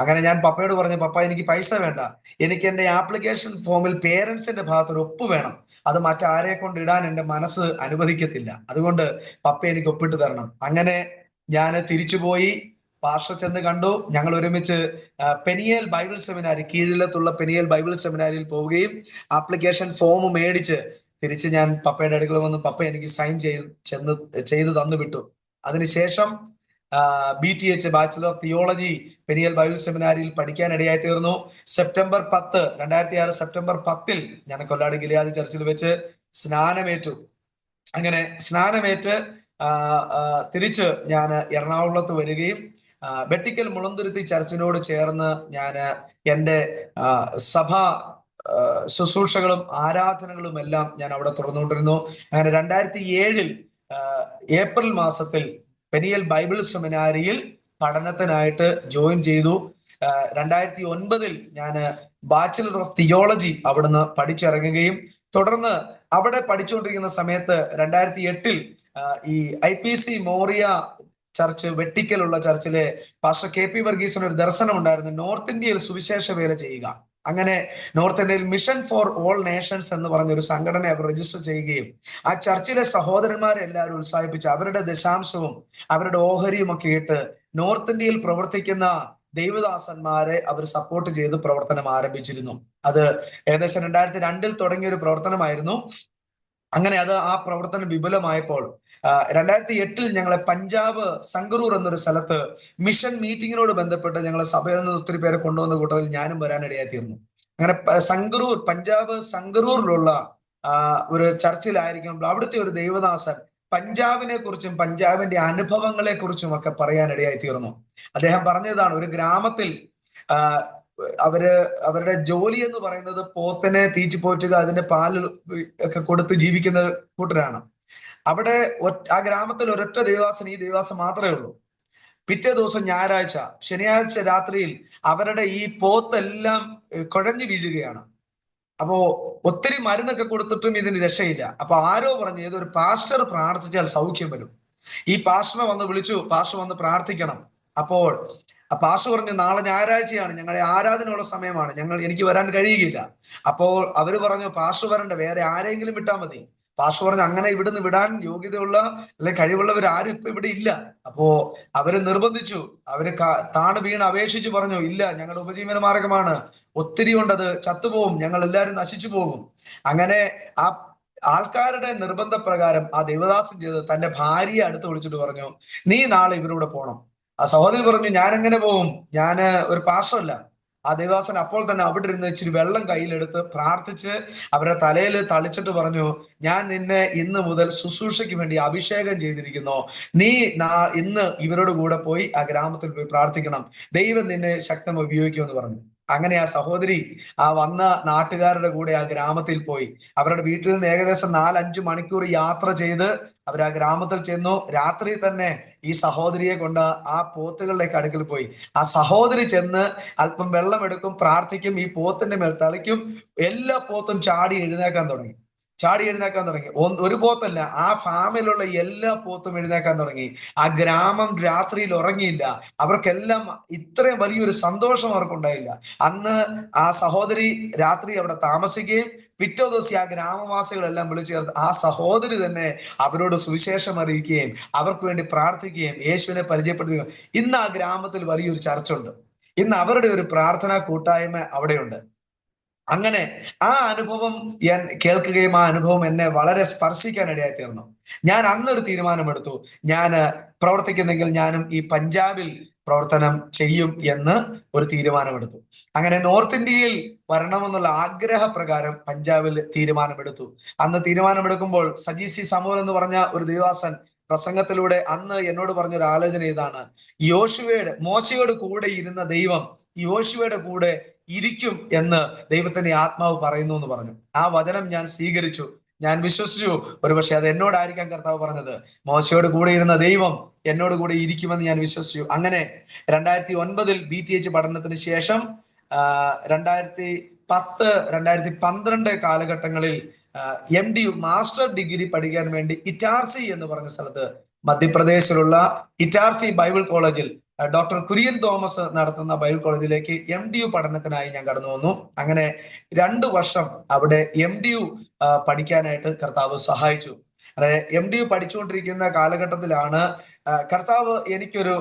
അങ്ങനെ ഞാൻ പപ്പയോട് പറഞ്ഞു, പപ്പ, എനിക്ക് പൈസ വേണ്ട, എനിക്ക് എന്റെ ആപ്ലിക്കേഷൻ ഫോമിൽ പേരൻസിന്റെ ഭാഗത്തൊരു ഒപ്പ് വേണം. അത് മറ്റാരെ കൊണ്ട് ഇടാൻ എന്റെ മനസ്സ് അനുവദിക്കത്തില്ല. അതുകൊണ്ട് പപ്പ എനിക്ക് ഒപ്പിട്ട് തരണം. അങ്ങനെ ഞാൻ തിരിച്ചുപോയി. പാസ്റ്റർ ചെന്ന് കണ്ടു. ഞങ്ങൾ ഒരുമിച്ച് പെനിയേൽ ബൈബിൾ സെമിനാരി, കീഴിലത്തുള്ള പെനിയേൽ ബൈബിൾ സെമിനാരിയിൽ പോവുകയും ആപ്ലിക്കേഷൻ ഫോം മേടിച്ച് തിരിച്ച് ഞാൻ പപ്പയുടെ അടുക്കൽ വന്ന് പപ്പ എനിക്ക് സൈൻ ചെയ്ത് തന്നു വിട്ടു. അതിനുശേഷം BTH, bachelor of theology, Peniel Bible സെമിനാരിയിൽ പഠിക്കാൻ ഇടയായി തീർന്നു. സെപ്റ്റംബർ 10, 2006 സെപ്റ്റംബർ 10 ഞാൻ കൊല്ലാട് ഗിലിയാദി ചർച്ചിൽ വെച്ച് സ്നാനമേറ്റു. അങ്ങനെ സ്നാനമേറ്റ് തിരിച്ച് ഞാൻ എറണാകുളത്ത് വരികയും വെട്ടിക്കൽ മുളന്തുരുത്തി ചർച്ചിനോട് ചേർന്ന് ഞാൻ എൻ്റെ സഭാ ശുശ്രൂഷകളും ആരാധനകളും എല്ലാം ഞാൻ അവിടെ തുറന്നുകൊണ്ടിരുന്നു. അങ്ങനെ 2007 ഏപ്രിൽ മാസത്തിൽ പെനിയേൽ ബൈബിൾ സെമിനാരിയിൽ പഠനത്തിനായിട്ട് ജോയിൻ ചെയ്തു. 2009 ഞാൻ ബാച്ചിലർ ഓഫ് തിയോളജി അവിടുന്ന് പഠിച്ചിറങ്ങുകയും തുടർന്ന് അവിടെ പഠിച്ചുകൊണ്ടിരിക്കുന്ന സമയത്ത് 2008 ഈ IPC മോറിയ ചർച്ച്, വെട്ടിക്കലുള്ള ചർച്ചിലെ പാസ്റ്റർ KP വർഗീസിന് ഒരു ദർശനം ഉണ്ടായിരുന്നു, നോർത്ത് ഇന്ത്യയിൽ സുവിശേഷ വേല ചെയ്യുക. അങ്ങനെ നോർത്ത് ഇന്ത്യയിൽ മിഷൻ ഫോർ ഓൾ നേഷൻസ് എന്ന് പറഞ്ഞൊരു സംഘടന അവർ രജിസ്റ്റർ ചെയ്യുകയും ആ ചർച്ചിലെ സഹോദരന്മാരെ എല്ലാവരും ഉത്സാഹിപ്പിച്ച് അവരുടെ ദശാംശവും അവരുടെ ഓഹരിയും ഒക്കെ ഇട്ട് നോർത്ത് ഇന്ത്യയിൽ പ്രവർത്തിക്കുന്ന ദൈവദാസന്മാരെ അവർ സപ്പോർട്ട് ചെയ്ത് പ്രവർത്തനം ആരംഭിച്ചിരുന്നു. അത് ഏകദേശം 2002 തുടങ്ങിയ ഒരു പ്രവർത്തനമായിരുന്നു. അങ്ങനെ ആ പ്രവർത്തനം വിപുലമായപ്പോൾ 2008 ഞങ്ങളെ പഞ്ചാബ് സംഗ്രൂർ എന്നൊരു സ്ഥലത്ത് മിഷൻ മീറ്റിങ്ങിനോട് ബന്ധപ്പെട്ട് ഞങ്ങളെ സഭയിൽ നിന്ന് ഒത്തിരി പേരെ കൊണ്ടുവന്ന കൂട്ടത്തിൽ ഞാനും വരാനിടയായി തീർന്നു. അങ്ങനെ പഞ്ചാബ് സംഗ്രൂറിലുള്ള ഒരു ചർച്ചിലായിരിക്കുമ്പോൾ അവിടുത്തെ ഒരു ദൈവദാസൻ പഞ്ചാബിനെ കുറിച്ചും പഞ്ചാബിന്റെ അനുഭവങ്ങളെ കുറിച്ചും ഒക്കെ പറയാനിടയായി തീർന്നു. അദ്ദേഹം പറഞ്ഞതാണ്, ഒരു ഗ്രാമത്തിൽ അവരുടെ ജോലി എന്ന് പറയുന്നത് പോത്തിനെ തീറ്റിപ്പോറ്റുക, അതിന്റെ പാല് ഒക്കെ കൊടുത്ത് ജീവിക്കുന്ന കൂട്ടരാണ്. അവിടെ ആ ഗ്രാമത്തിൽ ഒരൊറ്റ ദേവദാസൻ, ഈ ദേവദാസൻ മാത്രമേ ഉള്ളൂ. പിറ്റേ ദിവസം ഞായറാഴ്ച, ശനിയാഴ്ച രാത്രിയിൽ അവരുടെ ഈ പോത്തെല്ലാം കുഴഞ്ഞു വീഴുകയാണ്. അപ്പോ ഒത്തിരി മരുന്നൊക്കെ കൊടുത്തിട്ടും ഇതിന് രക്ഷയില്ല. അപ്പൊ ആരോ പറഞ്ഞു, ഏതൊരു പാസ്റ്റർ പ്രാർത്ഥിച്ചാൽ സൗഖ്യം വരും. ഈ പാസ്റ്ററിനെ വന്ന് വിളിച്ചു, പാസ്റ്റർ വന്ന് പ്രാർത്ഥിക്കണം. അപ്പോൾ പാസ്റ്റർ പറഞ്ഞു നാളെ ഞായറാഴ്ചയാണ്, ഞങ്ങളുടെ ആരാധനയുള്ള സമയമാണ്, എനിക്ക് വരാൻ കഴിയുകയില്ല. അപ്പോൾ അവര് പറഞ്ഞു പാസ്റ്റർ വരണ്ട, വേറെ ആരെങ്കിലും വിട്ടാൽ മതി. പാസ്റ്റർ പറഞ്ഞു അങ്ങനെ ഇവിടുന്ന് വിടാൻ യോഗ്യതയുള്ള അല്ലെങ്കിൽ കഴിവുള്ളവർ ആരും ഇപ്പൊ ഇവിടെ ഇല്ല. അപ്പോ അവര് നിർബന്ധിച്ചു. അവര് താണ് വീണ് അപേക്ഷിച്ച് പറഞ്ഞു, ഇല്ല, ഞങ്ങളുടെ ഉപജീവന മാർഗമാണ്, ഒത്തിരി ഉണ്ടത് ചത്തുപോകും, ഞങ്ങൾ എല്ലാവരും നശിച്ചു പോകും. അങ്ങനെ ആ ആൾക്കാരുടെ നിർബന്ധപ്രകാരം ആ ദേവദാസൻ ചെയ്ത് തന്റെ ഭാര്യയെ അടുത്ത് വിളിച്ചിട്ട് പറഞ്ഞു, നീ നാളെ ഇവരുടെ പോണം. ആ സഹോദരി പറഞ്ഞു, ഞാൻ എങ്ങനെ പോകും, ഞാന് ഒരു പാസ്റ്ററല്ല. ആ ദേവദാസൻ അപ്പോൾ തന്നെ അവിടെ ഇരുന്ന് ഇച്ചിരി വെള്ളം കയ്യിലെടുത്ത് പ്രാർത്ഥിച്ച് അവരുടെ തലയിൽ തളിച്ചിട്ട് പറഞ്ഞു, ഞാൻ നിന്നെ ഇന്ന് മുതൽ ശുശ്രൂഷയ്ക്ക് വേണ്ടി അഭിഷേകം ചെയ്തിരിക്കുന്നു. നീ ഇന്ന് ഇവരോട് കൂടെ പോയി ആ ഗ്രാമത്തിൽ പോയി പ്രാർത്ഥിക്കണം, ദൈവം നിന്നെ ശക്തം ഉപയോഗിക്കുമെന്ന് പറഞ്ഞു. അങ്ങനെ ആ സഹോദരി ആ വന്ന നാട്ടുകാരുടെ കൂടെ ആ ഗ്രാമത്തിൽ പോയി. അവരുടെ വീട്ടിൽ നിന്ന് ഏകദേശം 4-5 മണിക്കൂർ യാത്ര ചെയ്ത് അവർ ആ ഗ്രാമത്തിൽ ചെന്നു. രാത്രി തന്നെ ഈ സഹോദരിയെ കൊണ്ട് ആ പോത്തുകളുടെ അടുക്കൽ പോയി. ആ സഹോദരി ചെന്ന് അല്പം വെള്ളം എടുക്കും, പ്രാർത്ഥിക്കും, ഈ പോത്തിന്റെ മേൽ തളിക്കും. എല്ലാ പോത്തും ചാടി എഴുന്നേക്കാൻ തുടങ്ങി. ഒരു പോത്തല്ല, ആ ഫാമിലുള്ള എല്ലാ പോത്തും എഴുന്നേക്കാൻ തുടങ്ങി. ആ ഗ്രാമം രാത്രിയിൽ ഉറങ്ങിയില്ല. അവർക്കെല്ലാം ഇത്രയും വലിയൊരു സന്തോഷം അവർക്കുണ്ടായില്ല. അന്ന് ആ സഹോദരി രാത്രി അവിടെ താമസിക്കുകയും പിറ്റേ ദിവസം ആ ഗ്രാമവാസികളെല്ലാം വിളിച്ചു ചേർത്ത് ആ സഹോദരി തന്നെ അവരോട് സുവിശേഷം അറിയിക്കുകയും അവർക്ക് വേണ്ടി പ്രാർത്ഥിക്കുകയും യേശുവിനെ പരിചയപ്പെടുത്തുകയും. ഇന്ന് ആ ഗ്രാമത്തിൽ വലിയൊരു ചർച്ച ഉണ്ട്. ഇന്ന് അവരുടെ ഒരു പ്രാർത്ഥനാ കൂട്ടായ്മ അവിടെയുണ്ട്. അങ്ങനെ ആ അനുഭവം ഞാൻ കേൾക്കുകയും ആ അനുഭവം എന്നെ വളരെ സ്പർശിക്കാൻ ഇടയായി തീർന്നു. ഞാൻ അന്നൊരു തീരുമാനമെടുത്തു, ഞാൻ പ്രവർത്തിക്കുന്നെങ്കിൽ ഞാനും ഈ പഞ്ചാബിൽ പ്രവർത്തനം ചെയ്യും എന്ന് ഒരു തീരുമാനമെടുത്തു. അങ്ങനെ നോർത്ത് ഇന്ത്യയിൽ വരണമെന്നുള്ള ആഗ്രഹപ്രകാരം പഞ്ചാബിൽ തീരുമാനമെടുത്തു. അന്ന് തീരുമാനമെടുക്കുമ്പോൾ സജി സി സമൂൽ എന്ന് പറഞ്ഞ ഒരു ദേവദാസൻ പ്രസംഗത്തിലൂടെ അന്ന് എന്നോട് പറഞ്ഞൊരു ആലോചന ഇതാണ്: മോശയോട് കൂടെ ഇരുന്ന ദൈവം യോശുവയുടെ കൂടെ ഇരിക്കും എന്ന് ദൈവത്തിന്റെ ആത്മാവ് പറയുന്നു എന്ന് പറഞ്ഞു. ആ വചനം ഞാൻ സ്വീകരിച്ചു, ഞാൻ വിശ്വസിച്ചു. ഒരുപക്ഷെ അത് എന്നോടായിരിക്കാം കർത്താവ് പറഞ്ഞത്. മോശയോട് കൂടെ ഇരുന്ന ദൈവം എന്നോട് കൂടെ ഇരിക്കുമെന്ന് ഞാൻ വിശ്വസിച്ചു. അങ്ങനെ 2009 BTH പഠനത്തിന് ശേഷം 2010, 2012 കാലഘട്ടങ്ങളിൽ MDU മാസ്റ്റർ ഡിഗ്രി പഠിക്കാൻ വേണ്ടി ഇറ്റാർസി എന്ന് പറഞ്ഞ സ്ഥലത്ത്, മധ്യപ്രദേശിലുള്ള ഇറ്റാർസി ബൈബിൾ കോളേജിൽ ഡോക്ടർ കുര്യൻ തോമസ് നടത്തുന്ന ബൈബിൾ കോളേജിലേക്ക് MDU പഠനത്തിനായി ഞാൻ കടന്നു വന്നു. അങ്ങനെ 2 വർഷം അവിടെ MDU പഠിക്കാനായിട്ട് കർത്താവ് സഹായിച്ചു. അതായത് MDU പഠിച്ചുകൊണ്ടിരിക്കുന്ന കാലഘട്ടത്തിലാണ് കർത്താവ് എനിക്കൊരു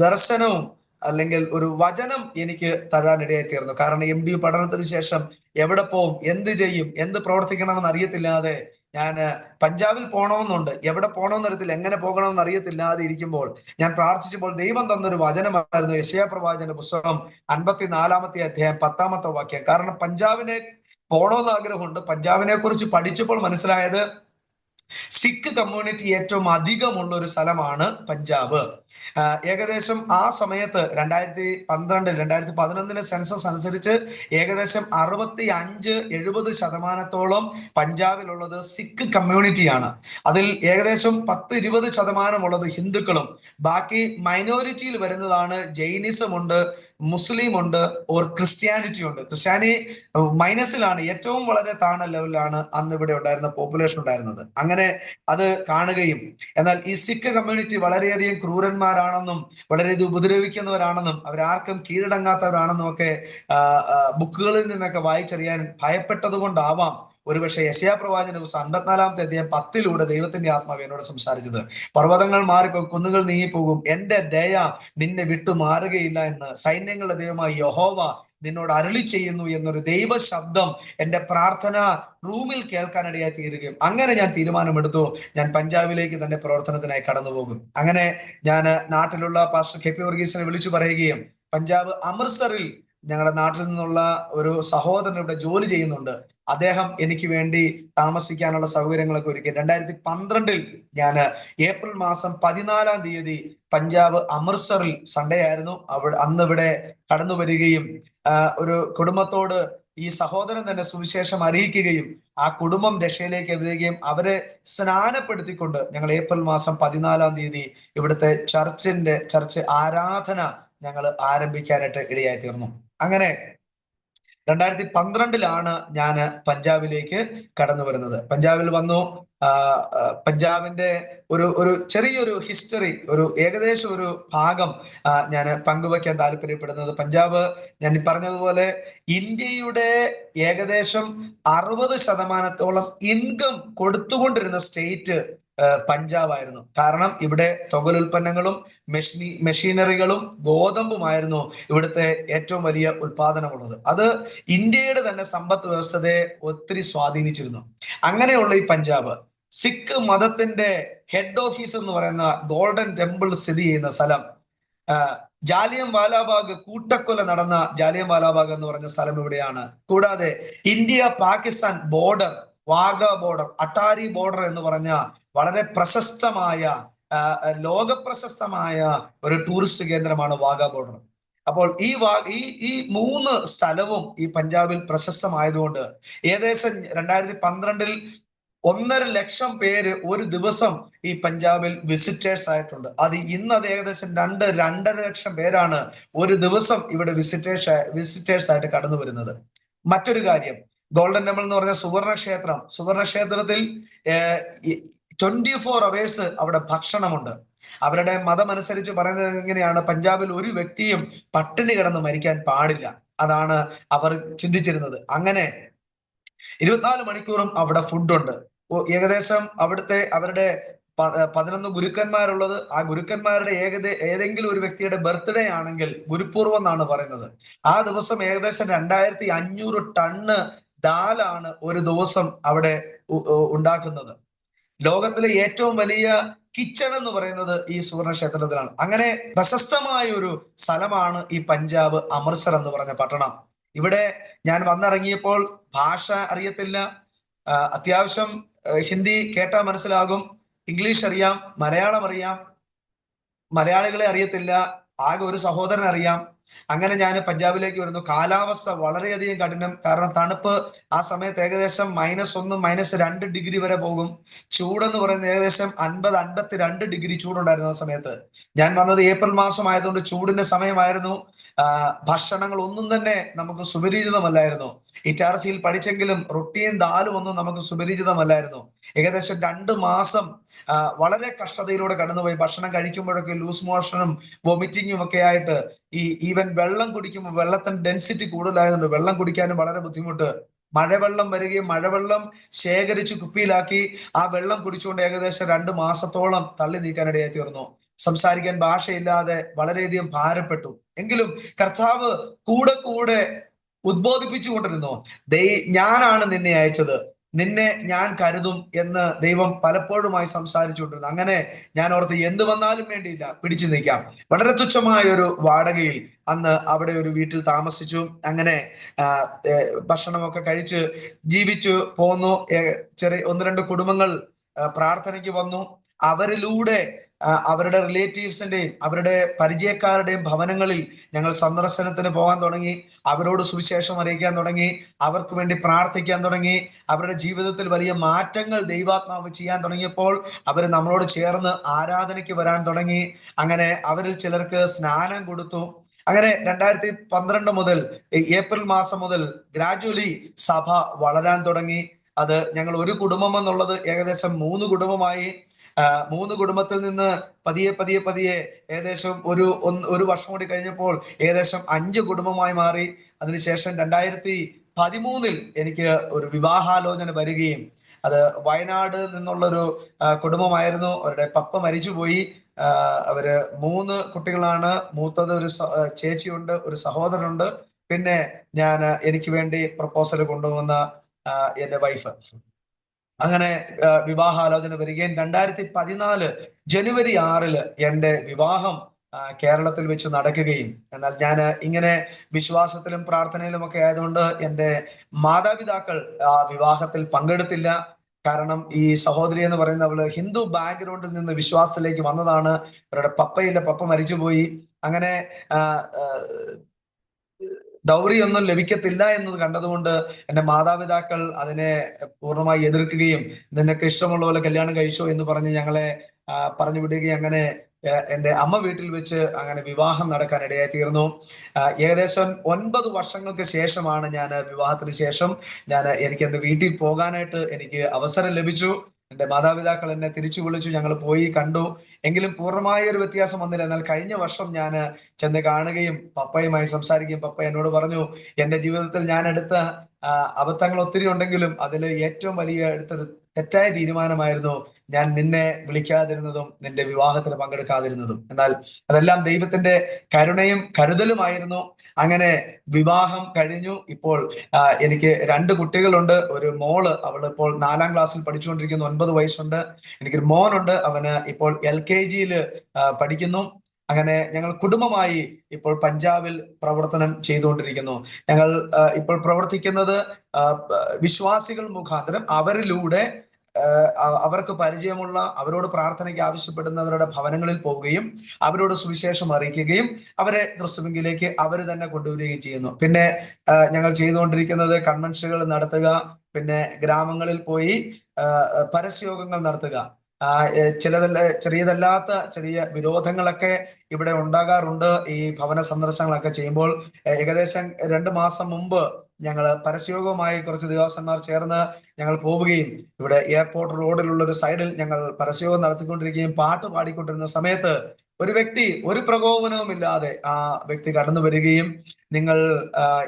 ദർശനവും അല്ലെങ്കിൽ ഒരു വചനം എനിക്ക് തരാനിടയായി തീർന്നു. കാരണം MDU പഠനത്തിന് ശേഷം എവിടെ പോകും, എന്ത് ചെയ്യും, എന്ത് പ്രവർത്തിക്കണമെന്ന് അറിയത്തില്ലാതെ ഞാൻ പഞ്ചാബിൽ പോകണമെന്നുണ്ട്, എവിടെ പോകണമെന്ന് അറിയത്തില്ല, എങ്ങനെ പോകണമെന്ന് അറിയത്തില്ലാതെ ഇരിക്കുമ്പോൾ ഞാൻ പ്രാർത്ഥിച്ചപ്പോൾ ദൈവം തന്നൊരു വചനമായിരുന്നു യെശയ്യാ പ്രവാചകന്റെ പുസ്തകം 54-ാമത്തെ അധ്യായം 10-ാമത്തെ വാക്യം. കാരണം പഞ്ചാബിനെ പോകണമെന്ന് ആഗ്രഹമുണ്ട്. പഞ്ചാബിനെ കുറിച്ച് പഠിച്ചപ്പോൾ മനസ്സിലായത് സിഖ് കമ്മ്യൂണിറ്റി ഏറ്റവും അധികമുള്ള ഒരു സ്ഥലമാണ് പഞ്ചാബ്. ഏകദേശം ആ സമയത്ത് 2011 സെൻസസ് അനുസരിച്ച് ഏകദേശം 65-70% പഞ്ചാബിലുള്ളത് സിഖ് കമ്മ്യൂണിറ്റിയാണ്. അതിൽ ഏകദേശം 10-20% ഉള്ളത് ഹിന്ദുക്കളും, ബാക്കി മൈനോറിറ്റിയിൽ വരുന്നതാണ് ജൈനിസം ഉണ്ട്, മുസ്ലിം ഉണ്ട്, ഓർ ക്രിസ്ത്യാനിറ്റി ഉണ്ട്. ക്രിസ്ത്യാനി മൈനസിലാണ്, ഏറ്റവും വളരെ താണ ലെവലിലാണ് അന്ന് ഇവിടെ ഉണ്ടായിരുന്ന പോപ്പുലേഷൻ ഉണ്ടായിരുന്നത്. അങ്ങനെ അത് കാണുകയും, എന്നാൽ ഈ സിഖ് കമ്മ്യൂണിറ്റി വളരെയധികം ക്രൂരന്മാരാണെന്നും വളരെയധികം ഉപദ്രവിക്കുന്നവരാണെന്നും അവരാർക്കും കീഴടങ്ങാത്തവരാണെന്നും ഒക്കെ ബുക്കുകളിൽ നിന്നൊക്കെ വായിച്ചറിയാൻ ഭയപ്പെട്ടത് കൊണ്ടാവാം ഒരുപക്ഷെ യെശയ്യാ പ്രവാചകന്റെ പുസ്തകം 54-ാമത്തെ അധ്യായം 10-ലൂടെ ദൈവത്തിന്റെ ആത്മാവ് എന്നോട് സംസാരിച്ചത്. പർവ്വതങ്ങൾ മാറിപ്പോകും, കുന്നുകൾ നീങ്ങിപ്പോകും, എന്റെ ദയ നിന്നെ വിട്ടു മാറുകയില്ല എന്ന് സൈന്യങ്ങളുടെ ദൈവമായ യഹോവ നിന്നോട് അരുളി ചെയ്യുന്നു എന്നൊരു ദൈവ ശബ്ദം എന്റെ പ്രാർത്ഥന റൂമിൽ കേൾക്കാനിടയായി തീരുകയും അങ്ങനെ ഞാൻ തീരുമാനമെടുത്തു, ഞാൻ പഞ്ചാബിലേക്ക് തന്നെ പ്രവർത്തനത്തിനായി കടന്നു പോകും. അങ്ങനെ ഞാൻ നാട്ടിലുള്ള പാസ്റ്റർ KP വർഗീസിനെ വിളിച്ചു പറയുകയും പഞ്ചാബ് അമൃത്സറിൽ ഞങ്ങളുടെ നാട്ടിൽ നിന്നുള്ള ഒരു സഹോദരൻ ഇവിടെ ജോലി ചെയ്യുന്നുണ്ട്, അദ്ദേഹം എനിക്ക് വേണ്ടി താമസിക്കാനുള്ള സൗകര്യങ്ങളൊക്കെ ഒരുക്കി. 2012 ഞാൻ ഏപ്രിൽ മാസം 14-ാം തീയതി പഞ്ചാബ് അമൃത്സറിൽ സൺഡേ ആയിരുന്നു, അന്ന് ഇവിടെ കടന്നു വരികയും ഒരു കുടുംബത്തോട് ഈ സഹോദരൻ തന്നെ സുവിശേഷം അറിയിക്കുകയും ആ കുടുംബം രക്ഷയിലേക്ക് വരികയും അവരെ സ്നാനപ്പെടുത്തിക്കൊണ്ട് ഞങ്ങൾ ഏപ്രിൽ മാസം 14-ാം തീയതി ഇവിടുത്തെ ചർച്ച് ആരാധന ഞങ്ങൾ ആരംഭിക്കാനായിട്ട് ഇടയായി തീർന്നു. അങ്ങനെ 2012 ഞാൻ പഞ്ചാബിലേക്ക് കടന്നു വരുന്നത്. പഞ്ചാബിൽ വന്നു. പഞ്ചാബിന്റെ ഒരു ചെറിയൊരു ഹിസ്റ്ററി, ഒരു ഏകദേശം ഒരു ഭാഗം ഞാൻ പങ്കുവയ്ക്കാൻ താല്പര്യപ്പെടുന്നത്. പഞ്ചാബ്, ഞാൻ ഈ പറഞ്ഞതുപോലെ ഇന്ത്യയുടെ ഏകദേശം 60% ഇൻകം കൊടുത്തുകൊണ്ടിരുന്ന സ്റ്റേറ്റ് പഞ്ചാബ് ആയിരുന്നു. കാരണം ഇവിടെ തൊഴിലുൽപ്പന്നങ്ങളും മെഷീനറികളും ഗോതമ്പുമായിരുന്നു ഇവിടുത്തെ ഏറ്റവും വലിയ ഉൽപാദനമുള്ളത്. അത് ഇന്ത്യയുടെ തന്നെ സമ്പദ് വ്യവസ്ഥയെ ഒത്തിരി സ്വാധീനിച്ചിരുന്നു. അങ്ങനെയുള്ള ഈ പഞ്ചാബ്, സിഖ് മതത്തിന്റെ ഹെഡ് ഓഫീസ് എന്ന് പറയുന്ന ഗോൾഡൻ ടെമ്പിൾ സ്ഥിതി ചെയ്യുന്ന സ്ഥലം, ജാലിയൻ വാലാബാഗ് കൂട്ടക്കൊല നടന്ന ജാലിയൻ വാലാബാഗ് എന്ന് പറഞ്ഞ സ്ഥലം ഇവിടെയാണ്. കൂടാതെ India Pakistan border, Wagah border, Attari border എന്ന് പറഞ്ഞ വളരെ പ്രശസ്തമായ, ലോകപ്രശസ്തമായ ഒരു ടൂറിസ്റ്റ് കേന്ദ്രമാണ് വാഗ ബോർഡർ. അപ്പോൾ ഈ 3 സ്ഥലവും ഈ പഞ്ചാബിൽ പ്രശസ്തമായതുകൊണ്ട് ഏകദേശം 2012 1.5 ലക്ഷം പേര് ഒരു ദിവസം ഈ പഞ്ചാബിൽ വിസിറ്റേഴ്സ് ആയിട്ടുണ്ട്. ഇന്ന് ഏകദേശം 2-2.5 ലക്ഷം പേരാണ് ഒരു ദിവസം ഇവിടെ വിസിറ്റേഴ്സ് ആയിട്ട് കടന്നു വരുന്നത്. മറ്റൊരു കാര്യം, ഗോൾഡൻ ടെമ്പിൾ എന്ന് പറഞ്ഞ സുവർണക്ഷേത്രത്തിൽ 24 hours അവിടെ ഭക്ഷണമുണ്ട്. അവരുടെ മതമനുസരിച്ച് പറയുന്നത് എങ്ങനെയാണ്, പഞ്ചാബിൽ ഒരു വ്യക്തിയും പട്ടിണി കിടന്ന് മരിക്കാൻ പാടില്ല. അതാണ് അവർ ചിന്തിച്ചിരുന്നത്. അങ്ങനെ 24 മണിക്കൂറും അവിടെ ഫുഡുണ്ട്. ഏകദേശം അവരുടെ 11 ഗുരുക്കന്മാരുള്ളത്. ആ ഗുരുക്കന്മാരുടെ ഏതെങ്കിലും ഒരു വ്യക്തിയുടെ ബർത്ത്ഡേ ആണെങ്കിൽ ഗുരുപൂർവം എന്നാണ് പറയുന്നത്. ആ ദിവസം ഏകദേശം 2500 ടണ്ണ് ദാലാണ് ഒരു ദിവസം അവിടെ ഉണ്ടാക്കുന്നത്. ലോകത്തിലെ ഏറ്റവും വലിയ കിച്ചൺ എന്ന് പറയുന്നത് ഈ സുവർണക്ഷേത്രത്തിലാണ്. അങ്ങനെ പ്രശസ്തമായ ഒരു സ്ഥലമാണ് ഈ പഞ്ചാബ്, അമൃത്സർ എന്ന് പറഞ്ഞ പട്ടണം. ഇവിടെ ഞാൻ വന്നിറങ്ങിയപ്പോൾ ഭാഷ അറിയത്തില്ല. അത്യാവശ്യം ഹിന്ദി കേട്ടാൽ മനസ്സിലാകും, ഇംഗ്ലീഷ് അറിയാം, മലയാളം അറിയാം. മലയാളികളെ അറിയത്തില്ല, ആകെ ഒരു സഹോദരൻ അറിയാം. അങ്ങനെ ഞാൻ പഞ്ചാബിലേക്ക് വരുന്നു. കാലാവസ്ഥ വളരെയധികം കഠിനം. കാരണം തണുപ്പ് ആ സമയത്ത് ഏകദേശം -1, -2 ഡിഗ്രി വരെ പോകും. ചൂടെന്ന് പറയുന്നത് ഏകദേശം 50-52 ഡിഗ്രി ചൂടുണ്ടായിരുന്നു ആ സമയത്ത്. ഞാൻ വന്നത് ഏപ്രിൽ മാസം ആയതുകൊണ്ട് ചൂടിന്റെ സമയമായിരുന്നു. ഭക്ഷണങ്ങൾ ഒന്നും തന്നെ നമുക്ക് സുപരിചിതമല്ലായിരുന്നു. HRC പഠിച്ചെങ്കിലും റൊട്ടിയും ദാലും ഒന്നും നമുക്ക് സുപരിചിതമല്ലായിരുന്നു. ഏകദേശം 2 മാസം വളരെ കഷ്ടതയിലൂടെ കടന്നുപോയി. ഭക്ഷണം കഴിക്കുമ്പോഴൊക്കെ ലൂസ് മോഷനും വൊമിറ്റിങ്ങും ഒക്കെ ആയിട്ട്, ഈവൻ വെള്ളം കുടിക്കുമ്പോൾ വെള്ളത്തിന്റെ ഡെൻസിറ്റി കൂടുതലായതുകൊണ്ട് വെള്ളം കുടിക്കാനും വളരെ ബുദ്ധിമുട്ട്. മഴവെള്ളം വരികയും മഴവെള്ളം ശേഖരിച്ച് കുപ്പിയിലാക്കി ആ വെള്ളം കുടിച്ചുകൊണ്ട് ഏകദേശം 2 മാസത്തോളം തള്ളി നീക്കാനിടയായി തീർന്നു. സംസാരിക്കാൻ ഭാഷയില്ലാതെ വളരെയധികം ഭാരപ്പെട്ടു. എങ്കിലും കർത്താവ് കൂടെ ഉദ്ബോധിപ്പിച്ചു കൊണ്ടിരുന്നു. ഞാനാണ് നിന്നെ അയച്ചത്, നിന്നെ ഞാൻ കരുതും എന്ന് ദൈവം പലപ്പോഴുമായി സംസാരിച്ചുകൊണ്ടിരുന്നു. അങ്ങനെ ഞാൻ ഓർത്ത് എന്ത് വന്നാലും വേണ്ടിയില്ല, പിടിച്ചു നിൽക്കാം. വളരെ തുച്ഛമായ ഒരു വാടകയിൽ അന്ന് അവിടെ ഒരു വീട്ടിൽ താമസിച്ചു. അങ്ങനെ ഭക്ഷണമൊക്കെ കഴിച്ച് ജീവിച്ചു പോന്നു. ചെറിയ 1-2 കുടുംബങ്ങൾ പ്രാർത്ഥനയ്ക്ക് വന്നു. അവരിലൂടെ അവരുടെ റിലേറ്റീവ്സിന്റെയും അവരുടെ പരിചയക്കാരുടെയും ഭവനങ്ങളിൽ ഞങ്ങൾ സന്ദർശനത്തിന് പോകാൻ തുടങ്ങി. അവരോട് സുവിശേഷം അറിയിക്കാൻ തുടങ്ങി. അവർക്ക് വേണ്ടി പ്രാർത്ഥിക്കാൻ തുടങ്ങി. അവരുടെ ജീവിതത്തിൽ വലിയ മാറ്റങ്ങൾ ദൈവാത്മാവ് ചെയ്യാൻ തുടങ്ങിയപ്പോൾ അവർ നമ്മളോട് ചേർന്ന് ആരാധനയ്ക്ക് വരാൻ തുടങ്ങി. അങ്ങനെ അവരിൽ ചിലർക്ക് സ്നാനം കൊടുത്തു. അങ്ങനെ 2012 മുതൽ, ഏപ്രിൽ മാസം മുതൽ ഗ്രാജുവലി സഭ വളരാൻ തുടങ്ങി. അത് ഞങ്ങൾ ഒരു കുടുംബം എന്നുള്ളത് ഏകദേശം 3 കുടുംബമായി. 3 കുടുംബത്തിൽ നിന്ന് പതിയെ ഏകദേശം ഒരു വർഷം കൂടി കഴിഞ്ഞപ്പോൾ ഏകദേശം 5 കുടുംബമായി മാറി. അതിനുശേഷം 2013 എനിക്ക് ഒരു വിവാഹാലോചന വരികയും, അത് വയനാട് നിന്നുള്ളൊരു കുടുംബമായിരുന്നു. അവരുടെ പപ്പ മരിച്ചുപോയി. അവര് 3 കുട്ടികളാണ്. മൂത്തത് ഒരു ചേച്ചിയുണ്ട്, ഒരു സഹോദരനുണ്ട്, പിന്നെ എനിക്ക് വേണ്ടി പ്രപ്പോസൽ കൊണ്ടുവന്ന എന്റെ വൈഫ്. അങ്ങനെ വിവാഹാലോചന വരികയും 2014 ജനുവരി 6 എൻ്റെ വിവാഹം കേരളത്തിൽ വെച്ച് നടക്കുകയും. എന്നാൽ ഞാൻ ഇങ്ങനെ വിശ്വാസത്തിലും പ്രാർത്ഥനയിലും ഒക്കെ ആയതുകൊണ്ട് എൻ്റെ മാതാപിതാക്കൾ ആ വിവാഹത്തിൽ പങ്കെടുത്തില്ല. കാരണം ഈ സഹോദരി എന്ന് പറയുന്ന അവള് ഹിന്ദു ബാക്ക്ഗ്രൗണ്ടിൽ നിന്ന് വിശ്വാസത്തിലേക്ക് വന്നതാണ്. അവരുടെ പപ്പ മരിച്ചുപോയി. അങ്ങനെ ഡൗറി ഒന്നും ലഭിക്കത്തില്ല എന്നത് കണ്ടതുകൊണ്ട് എൻ്റെ മാതാപിതാക്കൾ അതിനെ പൂർണ്ണമായി എതിർക്കുകയും നിനക്ക് ഇഷ്ടമുള്ള പോലെ കല്യാണം കഴിച്ചോ എന്ന് പറഞ്ഞ് ഞങ്ങളെ പറഞ്ഞു വിടുകയും അങ്ങനെ എൻ്റെ അമ്മ വീട്ടിൽ വെച്ച് അങ്ങനെ വിവാഹം നടക്കാൻ ഇടയായി തീർന്നു. ഏകദേശം 9 വർഷങ്ങൾക്ക് ശേഷമാണ് ഞാൻ വിവാഹത്തിന് ശേഷം എനിക്ക് എൻ്റെ വീട്ടിൽ പോകാനായിട്ട് എനിക്ക് അവസരം ലഭിച്ചു. എൻ്റെ മാതാപിതാക്കൾ എന്നെ തിരിച്ചു വിളിച്ചു, ഞങ്ങൾ പോയി കണ്ടു. എങ്കിലും പൂർണ്ണമായ ഒരു വ്യത്യാസം വന്നില്ല. എന്നാൽ കഴിഞ്ഞ വർഷം ഞാൻ ചെന്ന് കാണുകയും പപ്പയുമായി സംസാരിക്കുകയും പപ്പ എന്നോട് പറഞ്ഞു, എൻ്റെ ജീവിതത്തിൽ ഞാൻ എടുത്ത അബദ്ധങ്ങൾ ഒത്തിരി ഉണ്ടെങ്കിലും അതിൽ ഏറ്റവും വലിയ എടുത്തൊരു തെറ്റായ തീരുമാനമായിരുന്നു ഞാൻ നിന്നെ വിളിക്കാതിരുന്നതും നിന്റെ വിവാഹത്തിന് പങ്കെടുക്കാതിരുന്നതും. എന്നാൽ അതെല്ലാം ദൈവത്തിന്റെ കരുണയും കരുതലുമായിരുന്നു. അങ്ങനെ വിവാഹം കഴിഞ്ഞു. ഇപ്പോൾ എനിക്ക് 2 കുട്ടികളുണ്ട്. ഒരു മോള്, അവൾ ഇപ്പോൾ 4ാം ക്ലാസ്സിൽ പഠിച്ചുകൊണ്ടിരിക്കുന്നു, 9 വയസ്സുണ്ട്. എനിക്കൊരു മോനുണ്ട്, അവന് ഇപ്പോൾ LKG പഠിക്കുന്നു. അങ്ങനെ ഞങ്ങൾ കുടുംബമായി ഇപ്പോൾ പഞ്ചാബിൽ പ്രവർത്തനം ചെയ്തുകൊണ്ടിരിക്കുന്നു. ഞങ്ങൾ ഇപ്പോൾ പ്രവർത്തിക്കുന്നത് വിശ്വാസികൾ മുഖാന്തരം അവരിലൂടെ അവർക്ക് പരിചയമുള്ള, അവരോട് പ്രാർത്ഥനയ്ക്ക് ആവശ്യപ്പെടുന്നവരുടെ ഭവനങ്ങളിൽ പോവുകയും അവരോട് സുവിശേഷം അറിയിക്കുകയും അവരെ ക്രിസ്തുവിലേക്ക് അവർ തന്നെ കൊണ്ടുവരികയും ചെയ്യുന്നു. പിന്നെ ഞങ്ങൾ ചെയ്തുകൊണ്ടിരിക്കുന്നത് കൺവെൻഷനുകൾ നടത്തുക, പിന്നെ ഗ്രാമങ്ങളിൽ പോയി പരസ്യയോഗങ്ങൾ നടത്തുക. ചെറിയതല്ലാത്ത ചെറിയ വിരോധങ്ങളൊക്കെ ഇവിടെ ഉണ്ടാകാറുണ്ട് ഈ ഭവന സന്ദർശനങ്ങളൊക്കെ ചെയ്യുമ്പോൾ. ഏകദേശം 2 മാസം മുമ്പ് ഞങ്ങൾ പരസ്യയോഗവുമായി കുറച്ച് ദേവസ്വന്മാർ ചേർന്ന് ഞങ്ങൾ പോവുകയും ഇവിടെ എയർപോർട്ട് റോഡിലുള്ള ഒരു സൈഡിൽ ഞങ്ങൾ പരസ്യയോഗം നടത്തിക്കൊണ്ടിരിക്കുകയും പാട്ട് പാടിക്കൊണ്ടിരുന്ന സമയത്ത് ഒരു വ്യക്തി ഒരു പ്രകോപനവും ഇല്ലാതെ ആ വ്യക്തി കടന്നു വരികയും, നിങ്ങൾ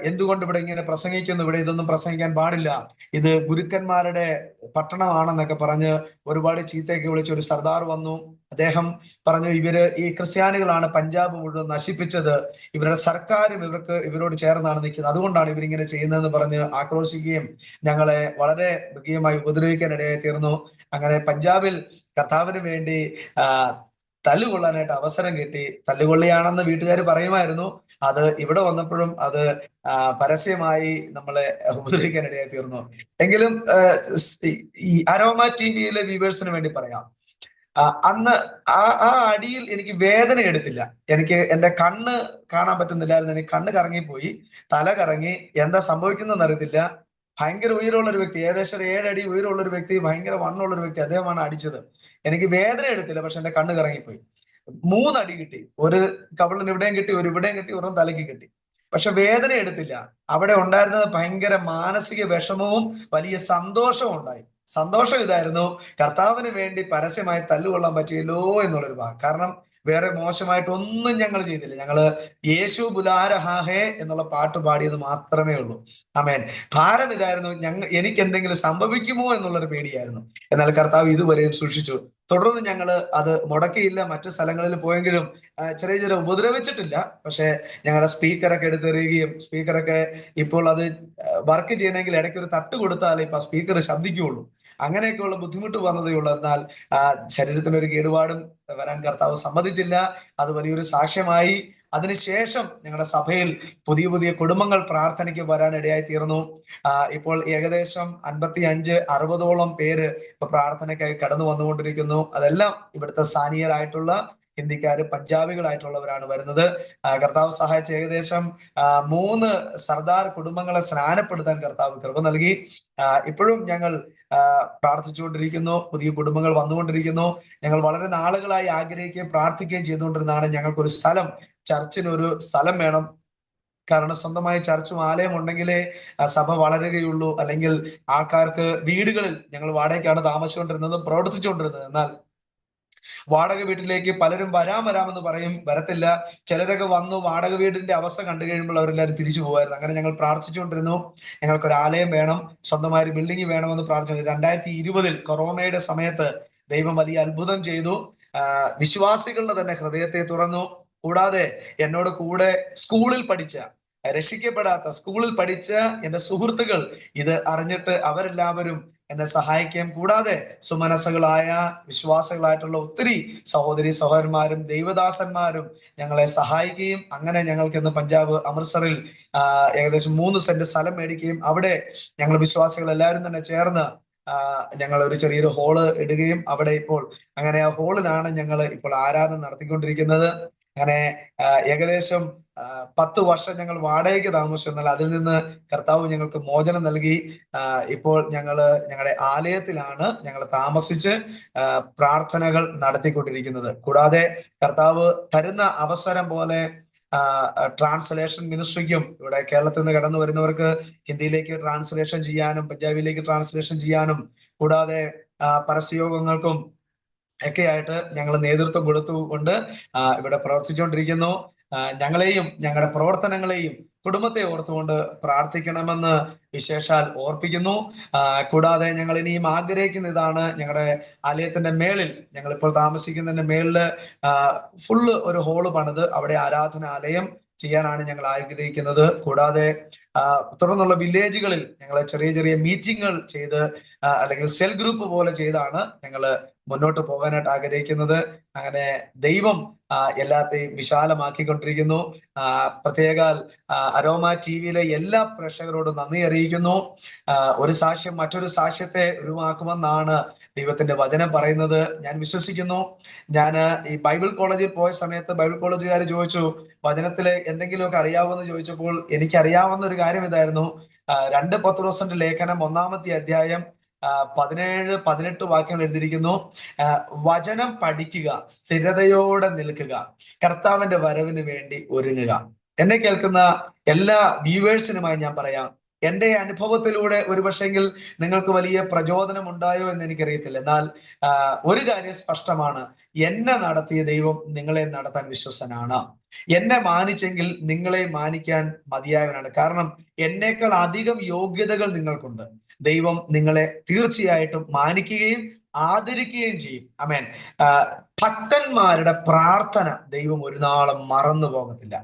എന്തുകൊണ്ട് ഇവിടെ ഇങ്ങനെ പ്രസംഗിക്കുന്നു, ഇവിടെ ഇതൊന്നും പ്രസംഗിക്കാൻ പാടില്ല, ഇത് ഗുരുക്കന്മാരുടെ പട്ടണമാണെന്നൊക്കെ പറഞ്ഞ് ഒരുപാട് ചീത്തയൊക്കെ വിളിച്ച ഒരു സർദാർ വന്നു. അദ്ദേഹം പറഞ്ഞു, ഈ ക്രിസ്ത്യാനികളാണ് പഞ്ചാബ് മുഴുവൻ നശിപ്പിച്ചത്, ഇവരുടെ സർക്കാരും ഇവരോട് ചേർന്നാണ് നിൽക്കുന്നത്, അതുകൊണ്ടാണ് ഇവരിങ്ങനെ ചെയ്യുന്നതെന്ന് പറഞ്ഞ് ആക്രോശിക്കുകയും ഞങ്ങളെ വളരെ മൃഗീയമായി ഉപദ്രവിക്കാൻ ഇടയായി തീർന്നു. അങ്ങനെ പഞ്ചാബിൽ കർത്താവിന് വേണ്ടി തല്ലുകൊള്ളാനായിട്ട് അവസരം കിട്ടി. തല്ലുകൊള്ളിയാണെന്ന് വീട്ടുകാർ പറയുമായിരുന്നു. അത് ഇവിടെ വന്നപ്പോഴും അത് പരസ്യമായി നമ്മളെ ഉപദ്രവിക്കാൻ ഇടയായി തീർന്നു. എങ്കിലും ഈ അരോമ TVയിലെ വ്യൂവേഴ്സിന് വേണ്ടി പറയാം, അന്ന് ആ അടിയിൽ എനിക്ക് വേദന എടുത്തില്ല. എനിക്ക് എൻ്റെ കണ്ണ് കാണാൻ പറ്റുന്നില്ലായിരുന്നു. എനിക്ക് കണ്ണ് കറങ്ങിപ്പോയി, തല കറങ്ങി, എന്താ സംഭവിക്കുന്നതെന്ന് അറിയത്തില്ല. ഭയങ്കര ഉയരമുള്ള ഒരു വ്യക്തി, ഏകദേശം ഒരു 7 അടി ഉയരമുള്ള ഒരു വ്യക്തി, ഭയങ്കര വണ്ണമുള്ള ഒരു വ്യക്തി, അദ്ദേഹമാണ് അടിച്ചത്. എനിക്ക് വേദന എടുത്തില്ല, പക്ഷെ എന്റെ കണ്ണ് കറങ്ങിപ്പോയി. 3 അടി കിട്ടി, ഒരു കവിളിന് ഇവിടെയും കിട്ടി, ഒരു ഇവിടെയും കിട്ടി, ഒരു തലയ്ക്ക് കിട്ടി, പക്ഷെ വേദന എടുത്തില്ല. അവിടെ ഉണ്ടായിരുന്നത് ഭയങ്കര മാനസിക വിഷമവും വലിയ സന്തോഷവും ഉണ്ടായി. സന്തോഷം ഇതായിരുന്നു, കർത്താവിന് വേണ്ടി പരസ്യമായി തല്ലുകൊള്ളാൻ പറ്റിയല്ലോ എന്നുള്ളൊരു ഭാഗം. കാരണം വേറെ മോശമായിട്ടൊന്നും ഞങ്ങൾ ചെയ്തില്ല. ഞങ്ങള് യേശു ബുലാരഹാഹേ എന്നുള്ള പാട്ട് പാടിയത് മാത്രമേ ഉള്ളൂ. ആമേൻ. ഭാരം ഇതായിരുന്നു, എനിക്ക് എന്തെങ്കിലും സംഭവിക്കുമോ എന്നുള്ളൊരു പേടിയായിരുന്നു. എന്നാൽ കർത്താവ് ഇതുവരെയും സൂക്ഷിച്ചു. തുടർന്ന് ഞങ്ങൾ അത് മുടക്കിയില്ല. മറ്റു സ്ഥലങ്ങളിൽ പോയെങ്കിലും ചെറിയ ഉപദ്രവിച്ചിട്ടില്ല. പക്ഷെ ഞങ്ങളുടെ സ്പീക്കറൊക്കെ എടുത്തെറിയുകയും, സ്പീക്കറൊക്കെ ഇപ്പോൾ അത് വർക്ക് ചെയ്യണമെങ്കിൽ ഇടയ്ക്ക് ഒരു തട്ട് കൊടുത്താലേ ഇപ്പൊ സ്പീക്കർ ശബ്ദിക്കുകയുള്ളൂ. അങ്ങനെയൊക്കെയുള്ള ബുദ്ധിമുട്ട് വന്നതേ ഉള്ളൂ. എന്നാൽ ശരീരത്തിനൊരു കേടുപാടും വരാൻ കർത്താവ് സമ്മതിച്ചില്ല. അത് വലിയൊരു സാക്ഷ്യമായി. അതിനുശേഷം ഞങ്ങളുടെ സഭയിൽ പുതിയ പുതിയ കുടുംബങ്ങൾ പ്രാർത്ഥനയ്ക്ക് വരാൻ ഇടയായി തീർന്നു. ഇപ്പോൾ ഏകദേശം 55-60ഓളം പേര് ഇപ്പൊ പ്രാർത്ഥനയ്ക്കായി കടന്നു വന്നുകൊണ്ടിരിക്കുന്നു. അതെല്ലാം ഇവിടുത്തെ സ്ഥാനീയരായിട്ടുള്ള ഹിന്ദിക്കാര്, പഞ്ചാബികളായിട്ടുള്ളവരാണ് വരുന്നത്. കർത്താവ് സഹായിച്ച് ഏകദേശം 3 സർദാർ കുടുംബങ്ങളെ സ്നാനപ്പെടുത്താൻ കർത്താവ് കൃപ നൽകി. ഇപ്പോഴും ഞങ്ങൾ പ്രാർത്ഥിച്ചുകൊണ്ടിരിക്കുന്നു. പുതിയ കുടുംബങ്ങൾ വന്നുകൊണ്ടിരിക്കുന്നു. ഞങ്ങൾ വളരെ നാളുകളായി ആഗ്രഹിക്കുകയും പ്രാർത്ഥിക്കുകയും ചെയ്തുകൊണ്ടിരുന്നതാണ്, ഞങ്ങൾക്കൊരു സ്ഥലം, ചർച്ചിനൊരു സ്ഥലം വേണം. കാരണം സ്വന്തമായി ചർച്ചും ആലയം ഉണ്ടെങ്കിലേ സഭ വളരുകയുള്ളൂ. അല്ലെങ്കിൽ ആൾക്കാർക്ക് വീടുകളിൽ, ഞങ്ങൾ വാടകയ്ക്കാണ് താമസിച്ചുകൊണ്ടിരുന്നതും പ്രവർത്തിച്ചുകൊണ്ടിരുന്നത്. എന്നാൽ വാടക വീട്ടിലേക്ക് പലരും വരാമെന്ന് പറയും, വരത്തില്ല. ചിലരൊക്കെ വന്നു വാടക വീടിന്റെ അവസ്ഥ കണ്ടു കഴിയുമ്പോൾ അവരെല്ലാവരും തിരിച്ചു പോകുമായിരുന്നു. അങ്ങനെ ഞങ്ങൾ പ്രാർത്ഥിച്ചുകൊണ്ടിരുന്നു, ഞങ്ങൾക്കൊരു ആലയം വേണം, സ്വന്തമായ ഒരു ബിൽഡിംഗ് വേണമെന്ന് പ്രാർത്ഥിച്ചു. 2020 കൊറോണയുടെ സമയത്ത് ദൈവം വലിയ അത്ഭുതം ചെയ്തു. വിശ്വാസികളുടെ തന്നെ ഹൃദയത്തെ തുറന്നു. കൂടാതെ എന്നോട് കൂടെ സ്കൂളിൽ പഠിച്ച, രക്ഷിക്കപ്പെടാത്ത സ്കൂളിൽ പഠിച്ച എന്റെ സുഹൃത്തുക്കൾ ഇത് അറിഞ്ഞിട്ട് അവരെല്ലാവരും എന്നെ സഹായിക്കുകയും, കൂടാതെ സുമനസ്സുകളായ വിശ്വാസികളായിട്ടുള്ള ഒത്തിരി സഹോദരി സഹോദരന്മാരും ദൈവദാസന്മാരും ഞങ്ങളെ സഹായിക്കുകയും, അങ്ങനെ ഞങ്ങൾക്ക് ഇന്ന് പഞ്ചാബ് അമൃത്സറിൽ ഏകദേശം 3 സെന്റ് സ്ഥലം മേടിക്കുകയും അവിടെ ഞങ്ങൾ വിശ്വാസികൾ എല്ലാവരും തന്നെ ചേർന്ന് ഞങ്ങൾ ഒരു ചെറിയൊരു ഹോള് ഇടുകയും അവിടെ ഇപ്പോൾ അങ്ങനെ ആ ഹോളിലാണ് ഞങ്ങൾ ഇപ്പോൾ ആരാധന നടത്തിക്കൊണ്ടിരിക്കുന്നത്. അങ്ങനെ ഏകദേശം 10 വർഷം ഞങ്ങൾ വാടകയ്ക്ക് താമസിച്ചു. എന്നാൽ അതിൽ നിന്ന് കർത്താവ് ഞങ്ങൾക്ക് മോചനം നൽകി. ഇപ്പോൾ ഞങ്ങളുടെ ആലയത്തിലാണ് ഞങ്ങൾ താമസിച്ച് പ്രാർത്ഥനകൾ നടത്തിക്കൊണ്ടിരിക്കുന്നത്. കൂടാതെ കർത്താവ് തരുന്ന അവസരം പോലെ ട്രാൻസ്ലേഷൻ മിനിസ്ട്രിക്കും, ഇവിടെ കേരളത്തിൽ നിന്ന് കടന്നു വരുന്നവർക്ക് ഹിന്ദിയിലേക്ക് ട്രാൻസ്ലേഷൻ ചെയ്യാനും പഞ്ചാബിലേക്ക് ട്രാൻസ്ലേഷൻ ചെയ്യാനും കൂടാതെ പരസ്യയോഗങ്ങൾക്കും ഒക്കെ ആയിട്ട് ഞങ്ങൾ നേതൃത്വം കൊടുത്തുകൊണ്ട് ഇവിടെ പ്രവർത്തിച്ചുകൊണ്ടിരിക്കുന്നു. ഞങ്ങളെയും ഞങ്ങളുടെ പ്രവർത്തനങ്ങളെയും കുടുംബത്തെ ഓർത്തുകൊണ്ട് പ്രാർത്ഥിക്കണമെന്ന് വിശേഷാൽ ഓർപ്പിക്കുന്നു. കൂടാതെ ഞങ്ങൾ ഇനിയും ആഗ്രഹിക്കുന്ന ഇതാണ്, ഞങ്ങളുടെ ആലയത്തിന്റെ മേളിൽ, ഞങ്ങൾ ഇപ്പോൾ താമസിക്കുന്നതിന്റെ മേളില് ഫുള്ള് ഒരു ഹോള് പണിത് അവിടെ ആരാധനാലയം ചെയ്യാനാണ് ഞങ്ങൾ ആഗ്രഹിക്കുന്നത്. കൂടാതെ തുടർന്നുള്ള വില്ലേജുകളിൽ ഞങ്ങൾ ചെറിയ ചെറിയ മീറ്റിങ്ങുകൾ ചെയ്ത് അല്ലെങ്കിൽ സെൽ ഗ്രൂപ്പ് പോലെ ചെയ്താണ് ഞങ്ങൾ മുന്നോട്ട് പോകാനായിട്ട് ആഗ്രഹിക്കുന്നത്. അങ്ങനെ ദൈവം എല്ലാത്തെയും വിശാലമാക്കിക്കൊണ്ടിരിക്കുന്നു. പ്രത്യേകാൽ അരോമ ടിവിയിലെ എല്ലാ പ്രേക്ഷകരോടും നന്ദി അറിയിക്കുന്നു. ഒരു സാക്ഷ്യം മറ്റൊരു സാക്ഷ്യത്തെ ഉരുവാക്കുമെന്നാണ് ദൈവത്തിന്റെ വചനം പറയുന്നത്. ഞാൻ വിശ്വസിക്കുന്നു. ഞാൻ ഈ ബൈബിൾ കോളേജിൽ പോയ സമയത്ത് ബൈബിൾ കോളേജുകാർ ചോദിച്ചു, വചനത്തിലെ എന്തെങ്കിലുമൊക്കെ അറിയാവുമെന്ന് ചോദിച്ചപ്പോൾ എനിക്കറിയാവുന്ന ഒരു കാര്യം ഇതായിരുന്നു. 2 പത്രോസിന്റെ ലേഖനം 1-ാമത്തെ അധ്യായം 17-18 വാക്യങ്ങൾ എഴുതിയിരിക്കുന്നു. വചനം പഠിക്കുക, സ്ഥിരതയോടെ നിൽക്കുക, കർത്താവിന്റെ വരവിന് വേണ്ടി ഒരുങ്ങുക. എന്നെ കേൾക്കുന്ന എല്ലാ വ്യൂവേഴ്സിനുമായി ഞാൻ പറയാം, എന്റെ അനുഭവത്തിലൂടെ ഒരു പക്ഷെങ്കിൽ നിങ്ങൾക്ക് വലിയ പ്രചോദനം ഉണ്ടായോ എന്ന് എനിക്കറിയത്തില്ല. എന്നാൽ ഒരു കാര്യം സ്പഷ്ടമാണ്, എന്നെ നടത്തിയ ദൈവം നിങ്ങളെ നടത്താൻ വിശ്വസനാണ്. എന്നെ മാനിച്ചെങ്കിൽ നിങ്ങളെ മാനിക്കാൻ മതിയായവനാണ്. കാരണം എന്നേക്കാൾ അധികം യോഗ്യതകൾ നിങ്ങൾക്കുണ്ട്. ദൈവം നിങ്ങളെ തീർച്ചയായിട്ടും മാനിക്കുകയും ആദരിക്കുകയും ചെയ്യും. ആമേൻ. ഭക്തന്മാരുടെ പ്രാർത്ഥന ദൈവം ഒരു നാളും മറന്നു പോകത്തില്ല.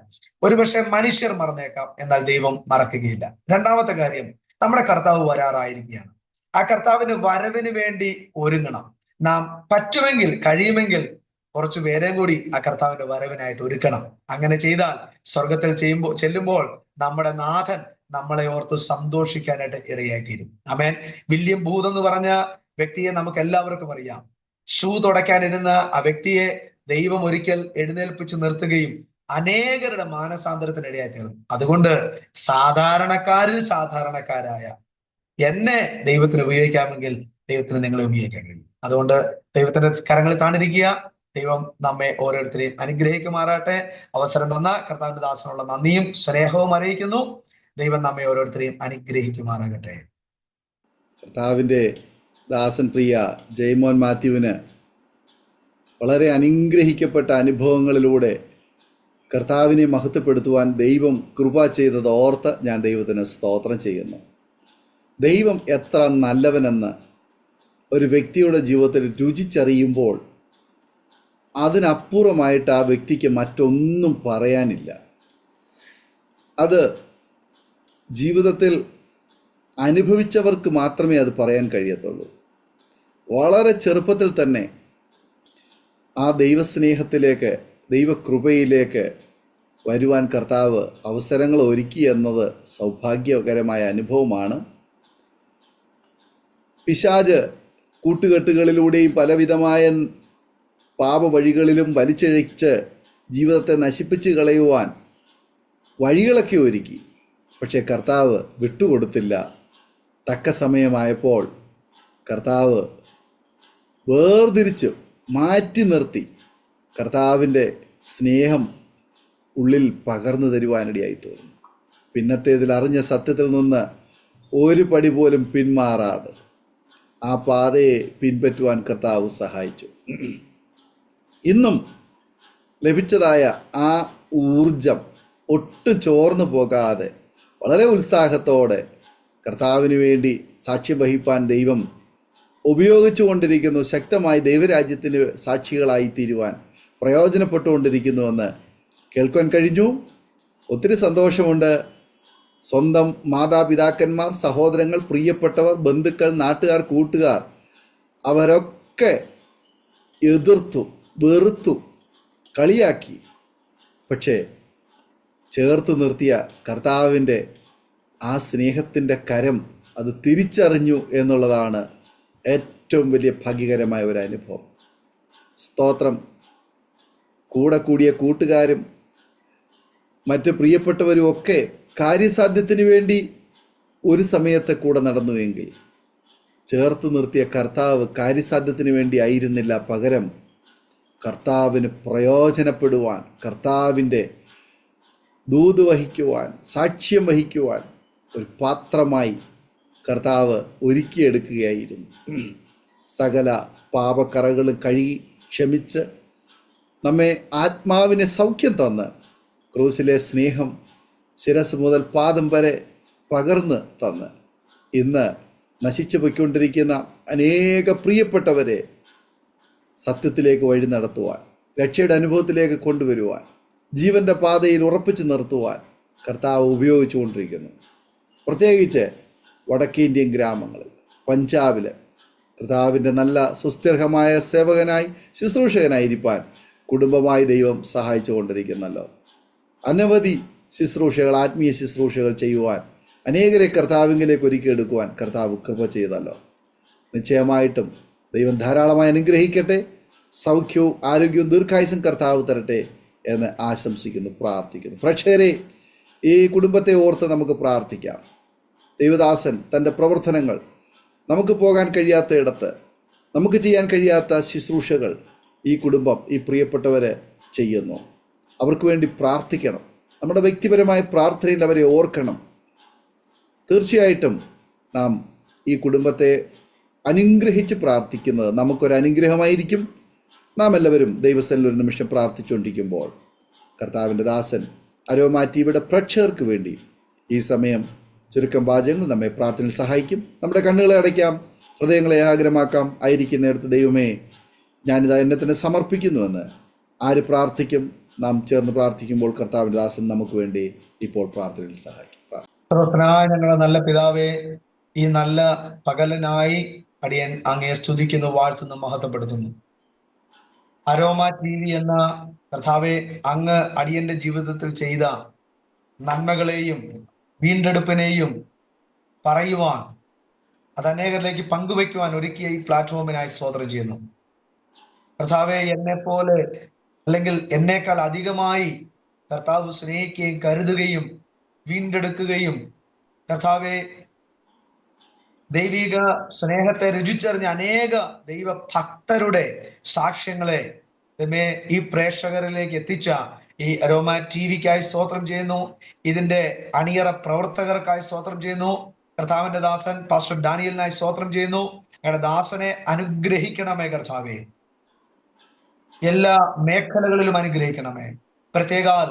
ഒരുപക്ഷെ മനുഷ്യർ മറന്നേക്കാം, എന്നാൽ ദൈവം മറക്കുകയില്ല. രണ്ടാമത്തെ കാര്യം, നമ്മുടെ കർത്താവ് വരാറായിരിക്കുകയാണ്. ആ കർത്താവിന്റെ വരവിന് വേണ്ടി ഒരുങ്ങണം. നാം പറ്റുമെങ്കിൽ, കഴിയുമെങ്കിൽ കുറച്ചു പേരെയും കൂടി ആ കർത്താവിന്റെ വരവിനായിട്ട് ഒരുക്കണം. അങ്ങനെ ചെയ്താൽ സ്വർഗത്തിൽ ചെല്ലുമ്പോൾ നമ്മുടെ നാഥൻ നമ്മളെ ഓർത്ത് സന്തോഷിക്കാനായിട്ട് ഇടയായിത്തീരും. ആമേൻ. വില്യം ബൂത്ത് എന്ന് പറഞ്ഞ വ്യക്തിയെ നമുക്ക് എല്ലാവർക്കും അറിയാം. ഷൂ തുടയ്ക്കാനിരുന്ന ആ വ്യക്തിയെ ദൈവം ഒരിക്കൽ എഴുന്നേൽപ്പിച്ച് നിർത്തുകയും അനേകരുടെ മാനസാന്തരത്തിന് ഇടയായിത്തീർന്നു. അതുകൊണ്ട് സാധാരണക്കാരിൽ സാധാരണക്കാരായ എന്നെ ദൈവത്തിന് ഉപയോഗിക്കാമെങ്കിൽ ദൈവത്തിന് നിങ്ങളെ ഉപയോഗിക്കാൻ കഴിയും. അതുകൊണ്ട് ദൈവത്തിന്റെ കരങ്ങളിൽ താണിരിക്കുക. ദൈവം നമ്മെ ഓരോരുത്തരെയും അനുഗ്രഹിക്കുമാറാട്ടെ. അവസരം തന്ന കർത്താവിന്റെ ദാസനുള്ള നന്ദിയും സ്നേഹവും അറിയിക്കുന്നു. ദൈവം നമ്മെ ഓരോരുത്തരെയും അനുഗ്രഹിക്കുമാറാകട്ടെ. കർത്താവിൻ്റെ ദാസൻ പ്രിയ ജയ്മോൻ മാത്യുവിന് വളരെ അനുഗ്രഹിക്കപ്പെട്ട അനുഭവങ്ങളിലൂടെ കർത്താവിനെ മഹത്വപ്പെടുത്തുവാൻ ദൈവം കൃപ ചെയ്തത് ഓർത്ത് ഞാൻ ദൈവത്തിന് സ്തോത്രം ചെയ്യുന്നു. ദൈവം എത്ര നല്ലവനെന്ന് ഒരു വ്യക്തിയുടെ ജീവിതത്തിൽ രുചിച്ചറിയുമ്പോൾ അതിനപ്പുറമായിട്ട് ആ വ്യക്തിക്ക് മറ്റൊന്നും പറയാനില്ല. അത് ജീവിതത്തിൽ അനുഭവിച്ചവർക്ക് മാത്രമേ അത് പറയാൻ കഴിയത്തുള്ളൂ. വളരെ ചെറുപ്പത്തിൽ തന്നെ ആ ദൈവസ്നേഹത്തിലേക്ക്, ദൈവകൃപയിലേക്ക് വരുവാൻ കർത്താവ് അവസരങ്ങൾ ഒരുക്കി എന്നത് സൗഭാഗ്യകരമായ അനുഭവമാണ്. പിശാച് കൂട്ടുകെട്ടുകളിലൂടെയും പലവിധമായ പാപവഴികളിലും വലിച്ചിഴച്ച് ജീവിതത്തെ നശിപ്പിച്ച് കളയുവാൻ വഴികളൊക്കെ ഒരുക്കി. പക്ഷേ കർത്താവ് വിട്ടുകൊടുത്തില്ല. തക്ക സമയമായപ്പോൾ കർത്താവ് വേർതിരിച്ചു മാറ്റി നിർത്തി കർത്താവിൻ്റെ സ്നേഹം ഉള്ളിൽ പകർന്നു തരുവാനിടയായി തീർന്നു. പിന്നത്തേതിൽ അറിഞ്ഞ സത്യത്തിൽ നിന്ന് ഒരു പടി പോലും പിന്മാറാതെ ആ പാതയെ പിൻപറ്റുവാൻ കർത്താവ് സഹായിച്ചു. ഇന്നും ലഭിച്ചതായ ആ ഊർജം ഒട്ടും ചോർന്നു പോകാതെ വളരെ ഉത്സാഹത്തോടെ കർത്താവിന് വേണ്ടി സാക്ഷ്യം വഹിപ്പാൻ ദൈവം ഉപയോഗിച്ചു കൊണ്ടിരിക്കുന്നു. ശക്തമായി ദൈവരാജ്യത്തിന് സാക്ഷികളായി തീരുവാൻ പ്രയോജനപ്പെട്ടുകൊണ്ടിരിക്കുന്നുവെന്ന് കേൾക്കാൻ കഴിഞ്ഞു. ഒത്തിരി സന്തോഷമുണ്ട്. സ്വന്തം മാതാപിതാക്കന്മാർ, സഹോദരങ്ങൾ, പ്രിയപ്പെട്ടവർ, ബന്ധുക്കൾ, നാട്ടുകാർ, കൂട്ടുകാർ അവരൊക്കെ എതിർത്തു, വെറുത്തു, കളിയാക്കി. പക്ഷേ ചേർത്ത് നിർത്തിയ കർത്താവിൻ്റെ ആ സ്നേഹത്തിൻ്റെ കരം അത് തിരിച്ചറിഞ്ഞു എന്നുള്ളതാണ് ഏറ്റവും വലിയ ഭാഗ്യകരമായ ഒരു അനുഭവം. സ്തോത്രം. കൂടെ കൂടിയ കൂട്ടുകാരും മറ്റ് പ്രിയപ്പെട്ടവരും ഒക്കെ കാര്യസാധ്യത്തിന് വേണ്ടി ഒരു സമയത്ത് കൂടെ നടന്നുവെങ്കിൽ ചേർത്ത് നിർത്തിയ കർത്താവ് കാര്യസാധ്യത്തിന് വേണ്ടി ആയിരുന്നില്ല, പകരം കർത്താവിന് പ്രയോജനപ്പെടുവാൻ, കർത്താവിൻ്റെ ദൂത് വഹിക്കുവാൻ, സാക്ഷ്യം വഹിക്കുവാൻ ഒരു പാത്രമായി കർത്താവ് ഒരുക്കിയെടുക്കുകയായിരുന്നു. സകല പാപക്കറകളും കഴുകി ക്ഷമിച്ച് നമ്മെ ആത്മാവിനെ സൗഖ്യം തന്ന് ക്രൂസിലെ സ്നേഹം ശിരസ് മുതൽ പാദം വരെ പകർന്ന് തന്ന് ഇന്ന് നശിച്ചു പോയിക്കൊണ്ടിരിക്കുന്ന അനേക പ്രിയപ്പെട്ടവരെ സത്യത്തിലേക്ക് വഴി നടത്തുവാൻ, രക്ഷയുടെ അനുഭവത്തിലേക്ക് കൊണ്ടുവരുവാൻ, ജീവൻ്റെ പാതയിൽ ഉറപ്പിച്ചു നിർത്തുവാൻ കർത്താവ് ഉപയോഗിച്ചുകൊണ്ടിരിക്കുന്നു. പ്രത്യേകിച്ച് വടക്കേന്ത്യൻ ഗ്രാമങ്ങളിൽ, പഞ്ചാബിൽ കർത്താവിൻ്റെ നല്ല സുസ്ഥിരമായ സേവകനായി, ശുശ്രൂഷകനായിരിക്കാൻ കുടുംബമായി ദൈവം സഹായിച്ചു കൊണ്ടിരിക്കുന്നല്ലോ. അനവധി ശുശ്രൂഷകൾ, ആത്മീയ ശുശ്രൂഷകൾ ചെയ്യുവാൻ, അനേകരെ കർത്താവിങ്കിലേക്ക് ഒരുക്കി എടുക്കുവാൻ കർത്താവ് കൃപ ചെയ്തല്ലോ. നിശ്ചയമായിട്ടും ദൈവം ധാരാളമായി അനുഗ്രഹിക്കട്ടെ. സൗഖ്യവും ആരോഗ്യവും ദീർഘായുസ്സും കർത്താവ് തരട്ടെ എന്ന് ആശംസിക്കുന്നു, പ്രാർത്ഥിക്കുന്നു. പ്രേക്ഷകരെ, ഈ കുടുംബത്തെ ഓർത്ത് നമുക്ക് പ്രാർത്ഥിക്കാം. ദൈവദാസൻ തൻ്റെ പ്രവർത്തനങ്ങൾ, നമുക്ക് പോകാൻ കഴിയാത്ത ഇടത്ത്, നമുക്ക് ചെയ്യാൻ കഴിയാത്ത ശുശ്രൂഷകൾ ഈ കുടുംബം, ഈ പ്രിയപ്പെട്ടവരെ ചെയ്യുന്നു. അവർക്ക് വേണ്ടി പ്രാർത്ഥിക്കണം. നമ്മുടെ വ്യക്തിപരമായ പ്രാർത്ഥനയിൽ അവരെ ഓർക്കണം. തീർച്ചയായിട്ടും നാം ഈ കുടുംബത്തെ അനുഗ്രഹിച്ച് പ്രാർത്ഥിക്കുന്നത് നമുക്കൊരനുഗ്രഹമായിരിക്കും. നാം എല്ലാവരും ദൈവസന്നിധിയിൽ ഒരു നിമിഷം പ്രാർത്ഥിച്ചുകൊണ്ടിരിക്കുമ്പോൾ കർത്താവിൻ്റെ ദാസൻ അരോമ ടിവിയുടെ പ്രേക്ഷകർക്ക് വേണ്ടി ഈ സമയം ചുരുക്കം വാചകങ്ങൾ നമ്മെ പ്രാർത്ഥനയിൽ സഹായിക്കും. നമ്മുടെ കണ്ണുകളെ അടയ്ക്കാം, ഹൃദയങ്ങളെ ഏകാഗ്രമാക്കാം. ആയിരിക്കുന്നിടത്ത് ദൈവമേ, ഞാനിതാ എന്നെ തന്നെ സമർപ്പിക്കുന്നുവെന്ന് ആര് പ്രാർത്ഥിക്കും? നാം ചേർന്ന് പ്രാർത്ഥിക്കുമ്പോൾ കർത്താവിൻ്റെ ദാസൻ നമുക്ക് വേണ്ടി ഇപ്പോൾ പ്രാർത്ഥനയിൽ സഹായിക്കും. ഞങ്ങളുടെ നല്ല പിതാവേ, ഈ നല്ല പകലനായി അടിയൻ അങ്ങയെ സ്തുതിക്കുന്നു, വാഴ്ത്തുന്നു, മഹത്വപ്പെടുത്തുന്നു. അരോമ TV എന്ന കർത്താവെ, അങ്ങ് അടിയന്റെ ജീവിതത്തിൽ ചെയ്ത നന്മകളെയും വീണ്ടെടുപ്പിനെയും പറയുവാൻ, അത് അനേകരിലേക്ക് പങ്കുവെക്കുവാൻ ഒരുക്കിയ ഈ പ്ലാറ്റ്ഫോമിനായി സ്തോത്രം ചെയ്യുന്നു. കർത്താവെ, എന്നെ പോലെ അല്ലെങ്കിൽ എന്നേക്കാൾ അധികമായി കർത്താവ് സ്നേഹിക്കുകയും കരുതുകയും വീണ്ടെടുക്കുകയും കർത്താവെ ദൈവിക സ്നേഹത്തെ രുചിച്ചറിഞ്ഞ അനേക ദൈവഭക്തരുടെ സാക്ഷ്യങ്ങളെ ഈ പ്രേക്ഷകരിലേക്ക് എത്തിച്ച ഈ അരോമ TVക്കായി സ്തോത്രം ചെയ്യുന്നു. ഇതിന്റെ അണിയറ പ്രവർത്തകർക്കായി സ്തോത്രം ചെയ്യുന്നു. കർത്താവിന്റെ ദാസൻ പാസ്റ്റർ ഡാനിയലിനായി സ്തോത്രം ചെയ്യുന്നു. ഞങ്ങളുടെ ദാസനെ അനുഗ്രഹിക്കണമേ കർത്താവേ, എല്ലാ മേഖലകളിലും അനുഗ്രഹിക്കണമേ. പ്രത്യേകാൽ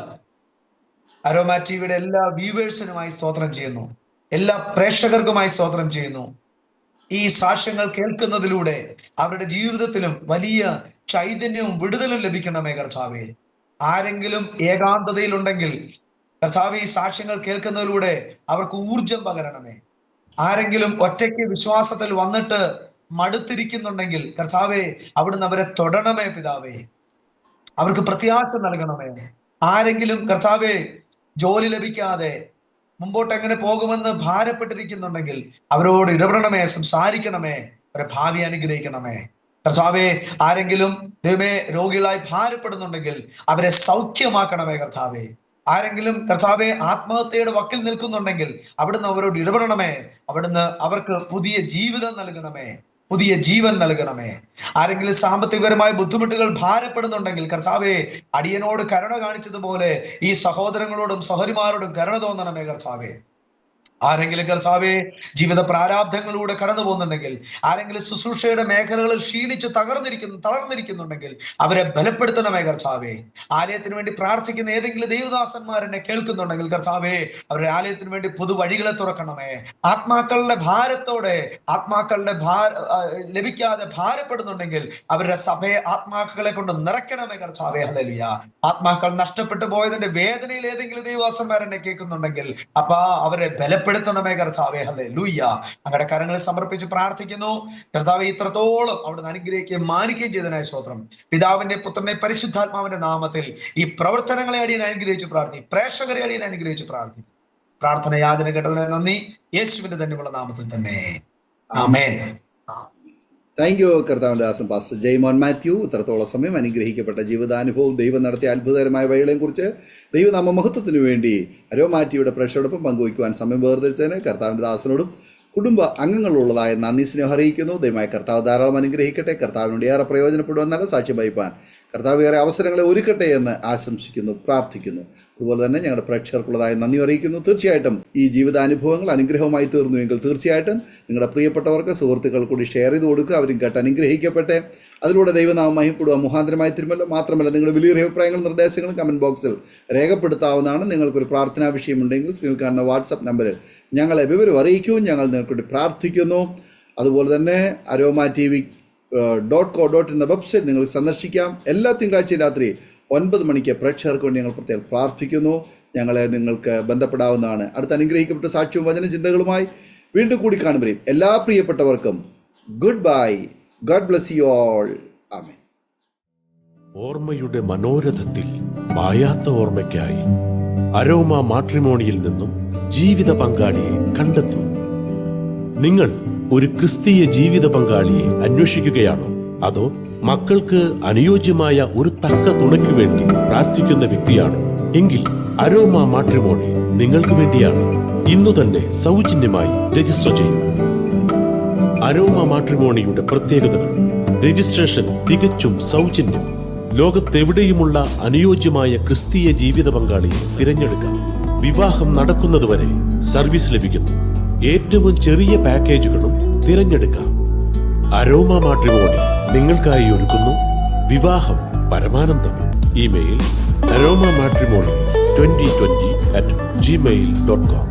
അരോമ TVയുടെ എല്ലാ വ്യൂവേഴ്സിനുമായി സ്തോത്രം ചെയ്യുന്നു, എല്ലാ പ്രേക്ഷകർക്കുമായി സ്തോത്രം ചെയ്യുന്നു. ഈ സാക്ഷ്യങ്ങൾ കേൾക്കുന്നതിലൂടെ അവരുടെ ജീവിതത്തിലും വലിയ ചൈതന്യവും വിടുതലും ലഭിക്കണമേ കർത്താവേ. ആരെങ്കിലും ഏകാന്തതയിലുണ്ടെങ്കിൽ കർത്താവേ, ഈ സാക്ഷ്യങ്ങൾ കേൾക്കുന്നതിലൂടെ അവർക്ക് ഊർജം പകരണമേ. ആരെങ്കിലും ഒറ്റയ്ക്ക് വിശ്വാസത്തിൽ വന്നിട്ട് മടുത്തിരിക്കുന്നുണ്ടെങ്കിൽ കർത്താവേ, അവിടുന്ന് അവരെ തൊടണമേ പിതാവേ, അവർക്ക് പ്രത്യാശ നൽകണമേ. ആരെങ്കിലും കർത്താവേ ജോലി ലഭിക്കാതെ മുമ്പോട്ട് എങ്ങനെ പോകുമെന്ന് ഭാരപ്പെട്ടിരിക്കുന്നുണ്ടെങ്കിൽ അവരോട് ഇടപെടണമേ, സംസാരിക്കണമേ, അവരെ ഭാവി അനുഗ്രഹിക്കണമേ കർത്താവേ. ആരെങ്കിലും ദൈവമേ രോഗികളായി ഭാരപ്പെടുന്നുണ്ടെങ്കിൽ അവരെ സൗഖ്യമാക്കണമേ കർത്താവേ. ആരെങ്കിലും കർത്താവെ ആത്മഹത്യയുടെ വക്കിൽ നിൽക്കുന്നുണ്ടെങ്കിൽ അവിടുന്ന് അവരോട് ഇടപെടണമേ, അവിടുന്ന് അവർക്ക് പുതിയ ജീവിതം നൽകണമേ, പുതിയ ജീവൻ നൽകണമേ. ആരെങ്കിലും സാമ്പത്തികപരമായ ബുദ്ധിമുട്ടുകൾ ഭാരപ്പെടുന്നുണ്ടെങ്കിൽ കർത്താവെ, അടിയനോട് കരുണ കാണിച്ചതുപോലെ ഈ സഹോദരങ്ങളോടും സഹോദരിമാരോടും കരുണ തോന്നണമേ കർത്താവെ. ആരെങ്കിലും കർത്താവെ ജീവിത പ്രാരാബ്ധങ്ങളിലൂടെ കടന്നു പോകുന്നുണ്ടെങ്കിൽ, ആരെങ്കിലും ശുശ്രൂഷയുടെ മേഖലകളിൽ ക്ഷീണിച്ച് തളർന്നിരിക്കുന്നുണ്ടെങ്കിൽ അവരെ ബലപ്പെടുത്തണമേ കർത്താവെ. ആലയത്തിന് വേണ്ടി പ്രാർത്ഥിക്കുന്ന ഏതെങ്കിലും ദൈവദാസന്മാർ എന്നെ കേൾക്കുന്നുണ്ടെങ്കിൽ കർത്താവെ, അവരുടെ ആലയത്തിന് വേണ്ടി പുതുവഴികളെ തുറക്കണമേ. ആത്മാക്കളുടെ ഭാരത്തോടെ ലഭിക്കാതെ ഭാരപ്പെടുന്നുണ്ടെങ്കിൽ അവരുടെ സഭയെ ആത്മാക്കളെ കൊണ്ട് നിറയ്ക്കണമേ കർത്താവെ. ഹല്ലേലൂയ. ആത്മാക്കൾ നഷ്ടപ്പെട്ടു പോയതിന്റെ വേദനയിൽ ഏതെങ്കിലും ദൈവദാസന്മാർ എന്നെ കേൾക്കുന്നുണ്ടെങ്കിൽ അപ്പാ അവരെ ബലപ്പെടുത്തണമേ കർത്താവേ. ഹല്ലേലൂയ. അങ്ങയുടെ കരങ്ങളിൽ സമർപ്പിച്ച് പ്രാർത്ഥിക്കുന്നു കർത്താവേ. ഇത്രത്തോളം അവിടുന്ന് അനുഗ്രഹിക്കുകയും മാനിക്കുകയും ചെയ്തതിനായി സ്തോത്രം. പിതാവിന്റെ പുത്രന്റെ പരിശുദ്ധാത്മാവിന്റെ നാമത്തിൽ ഈ പ്രവർത്തനങ്ങളെ അടിയൻ അനുഗ്രഹിച്ച് പ്രാർത്ഥിക്കും, പ്രേക്ഷകരെ അടിയൻ അനുഗ്രഹിച്ച് പ്രാർത്ഥിക്കും. പ്രാർത്ഥന യാചന കേട്ടതിന് നന്ദി, യേശുവിന്റെ തന്നെയുള്ള നാമത്തിൽ തന്നെ ആമേൻ. താങ്ക് യു കർത്താവിൻ്റെ ദാസൻ പാസ്റ്റർ ജെയ്മോൻ മാത്യു. ഇത്രത്തോളം സമയം അനുഗ്രഹിക്കപ്പെട്ട ജീവിതാനുഭവവും ദൈവം നടത്തിയ അത്ഭുതകരമായ വഴികളെക്കുറിച്ച് ദൈവനാമ മഹത്വത്തിനു വേണ്ടി അരോമാറ്റിയുടെ പ്രേക്ഷകരോടൊപ്പം പങ്കുവയ്ക്കുവാൻ സമയം വേർതിരിച്ചതിന് കർത്താവിൻ്റെ ദാസനോടും കുടുംബ അംഗങ്ങളുള്ളതായ നന്ദി സ്നേഹം അറിയിക്കുന്നു. ദയമായി കർത്താവ് ധാരാളം അനുഗ്രഹിക്കട്ടെ. കർത്താവിനോട് ഏറെ പ്രയോജനപ്പെടുവാൻ നല്ല സാക്ഷ്യം വഹിപ്പാൻ കർത്താവ് ഏറെ അവസരങ്ങളെ ഒരുക്കട്ടെ എന്ന് ആശംസിക്കുന്നു, പ്രാർത്ഥിക്കുന്നു. അതുപോലെ തന്നെ ഞങ്ങളുടെ പ്രേക്ഷകർക്കുള്ളതായ നന്ദി അറിയിക്കുന്നു. തീർച്ചയായിട്ടും ഈ ജീവിതാനുഭവങ്ങൾ അനുഗ്രഹമായി തീർന്നുവെങ്കിൽ തീർച്ചയായിട്ടും നിങ്ങളുടെ പ്രിയപ്പെട്ടവർക്ക്, സുഹൃത്തുക്കൾ കൂടി ഷെയർ ചെയ്ത് കൊടുക്കുക. അവരും കേട്ട് അനുഗ്രഹിക്കട്ടെ. അതിലൂടെ ദൈവനാമം മഹിമപ്പെടുക മുഖാന്തരമായി തീരുമല്ലോ. മാത്രമല്ല നിങ്ങളുടെ വലിയ അഭിപ്രായങ്ങളും നിർദ്ദേശങ്ങളും കമൻറ്റ് ബോക്സിൽ രേഖപ്പെടുത്താവുന്നതാണ്. നിങ്ങൾക്കൊരു പ്രാർത്ഥനാ വിഷയമുണ്ടെങ്കിൽ സ്ക്രീനിൽ കാണുന്ന വാട്സപ്പ് നമ്പറിൽ ഞങ്ങളെ വിവരം അറിയിക്കൂ. ഞങ്ങൾ നിങ്ങൾക്ക് വേണ്ടി പ്രാർത്ഥിക്കുന്നു. അതുപോലെ തന്നെ aroma.tv.co.in എന്ന വെബ്സൈറ്റ് നിങ്ങൾ സന്ദർശിക്കാം. എല്ലാ തിങ്കളാഴ്ചയും രാത്രി 9 മണിക്ക് പ്രേക്ഷകർക്ക് വേണ്ടി ഞങ്ങൾ പ്രത്യേകം പ്രാർത്ഥിക്കുന്നു. ഞങ്ങളെ നിങ്ങൾക്ക് ബന്ധപ്പെടാവുന്നതാണ്. അടുത്ത അനുഗ്രഹിക്കപ്പെട്ട സാക്ഷ്യവും വചന ചിന്തകളുമായി വീണ്ടും കൂടി കാണുമ്പോഴേയും എല്ലാ പ്രിയപ്പെട്ടവർക്കും goodbye. God bless you all. Amen. ഓർമ്മയുടെ മനോരഥത്തിൽ മായാത്ത ഓർമ്മയ്ക്കായി അരോമ മാട്രിമോണിയിൽ നിന്നും ജീവിത പങ്കാളിയെ കണ്ടെത്തൂ. നിങ്ങൾ ഒരു ക്രിസ്തീയ ജീവിത പങ്കാളിയെ അന്വേഷിക്കുകയാണോ? അതോ മക്കൾക്ക് അനുയോജ്യമായ ഒരു തക്ക തുണയ്ക്ക് വേണ്ടി പ്രാർത്ഥിക്കുന്ന വ്യക്തിയാണോ? എങ്കിൽ അരോമ മാട്രിമോണി നിങ്ങൾക്ക് വേണ്ടിയാണ്. ഇന്നു തന്നെ സൗജന്യമായി രജിസ്റ്റർ ചെയ്യൂ. അരോമ മാട്രിമോണിയുടെ പ്രത്യേകതകൾ: രജിസ്ട്രേഷൻ തികച്ചും സൗജന്യം. ലോകത്തെവിടെയുമുള്ള അനുയോജ്യമായ ക്രിസ്തീയ ജീവിത പങ്കാളിയെ തിരഞ്ഞെടുക്കാം. വിവാഹം നടക്കുന്നതുവരെ സർവീസ് ലഭിക്കുന്നു. ഏറ്റവും ചെറിയ പാക്കേജുകളും തിരഞ്ഞെടുക്കാം. അരോമ മാട്രിമോണി നിങ്ങൾക്കായി ഒരുക്കുന്നു വിവാഹം പരമാനന്ദം. Email aroma matrimony2020@gmail.com.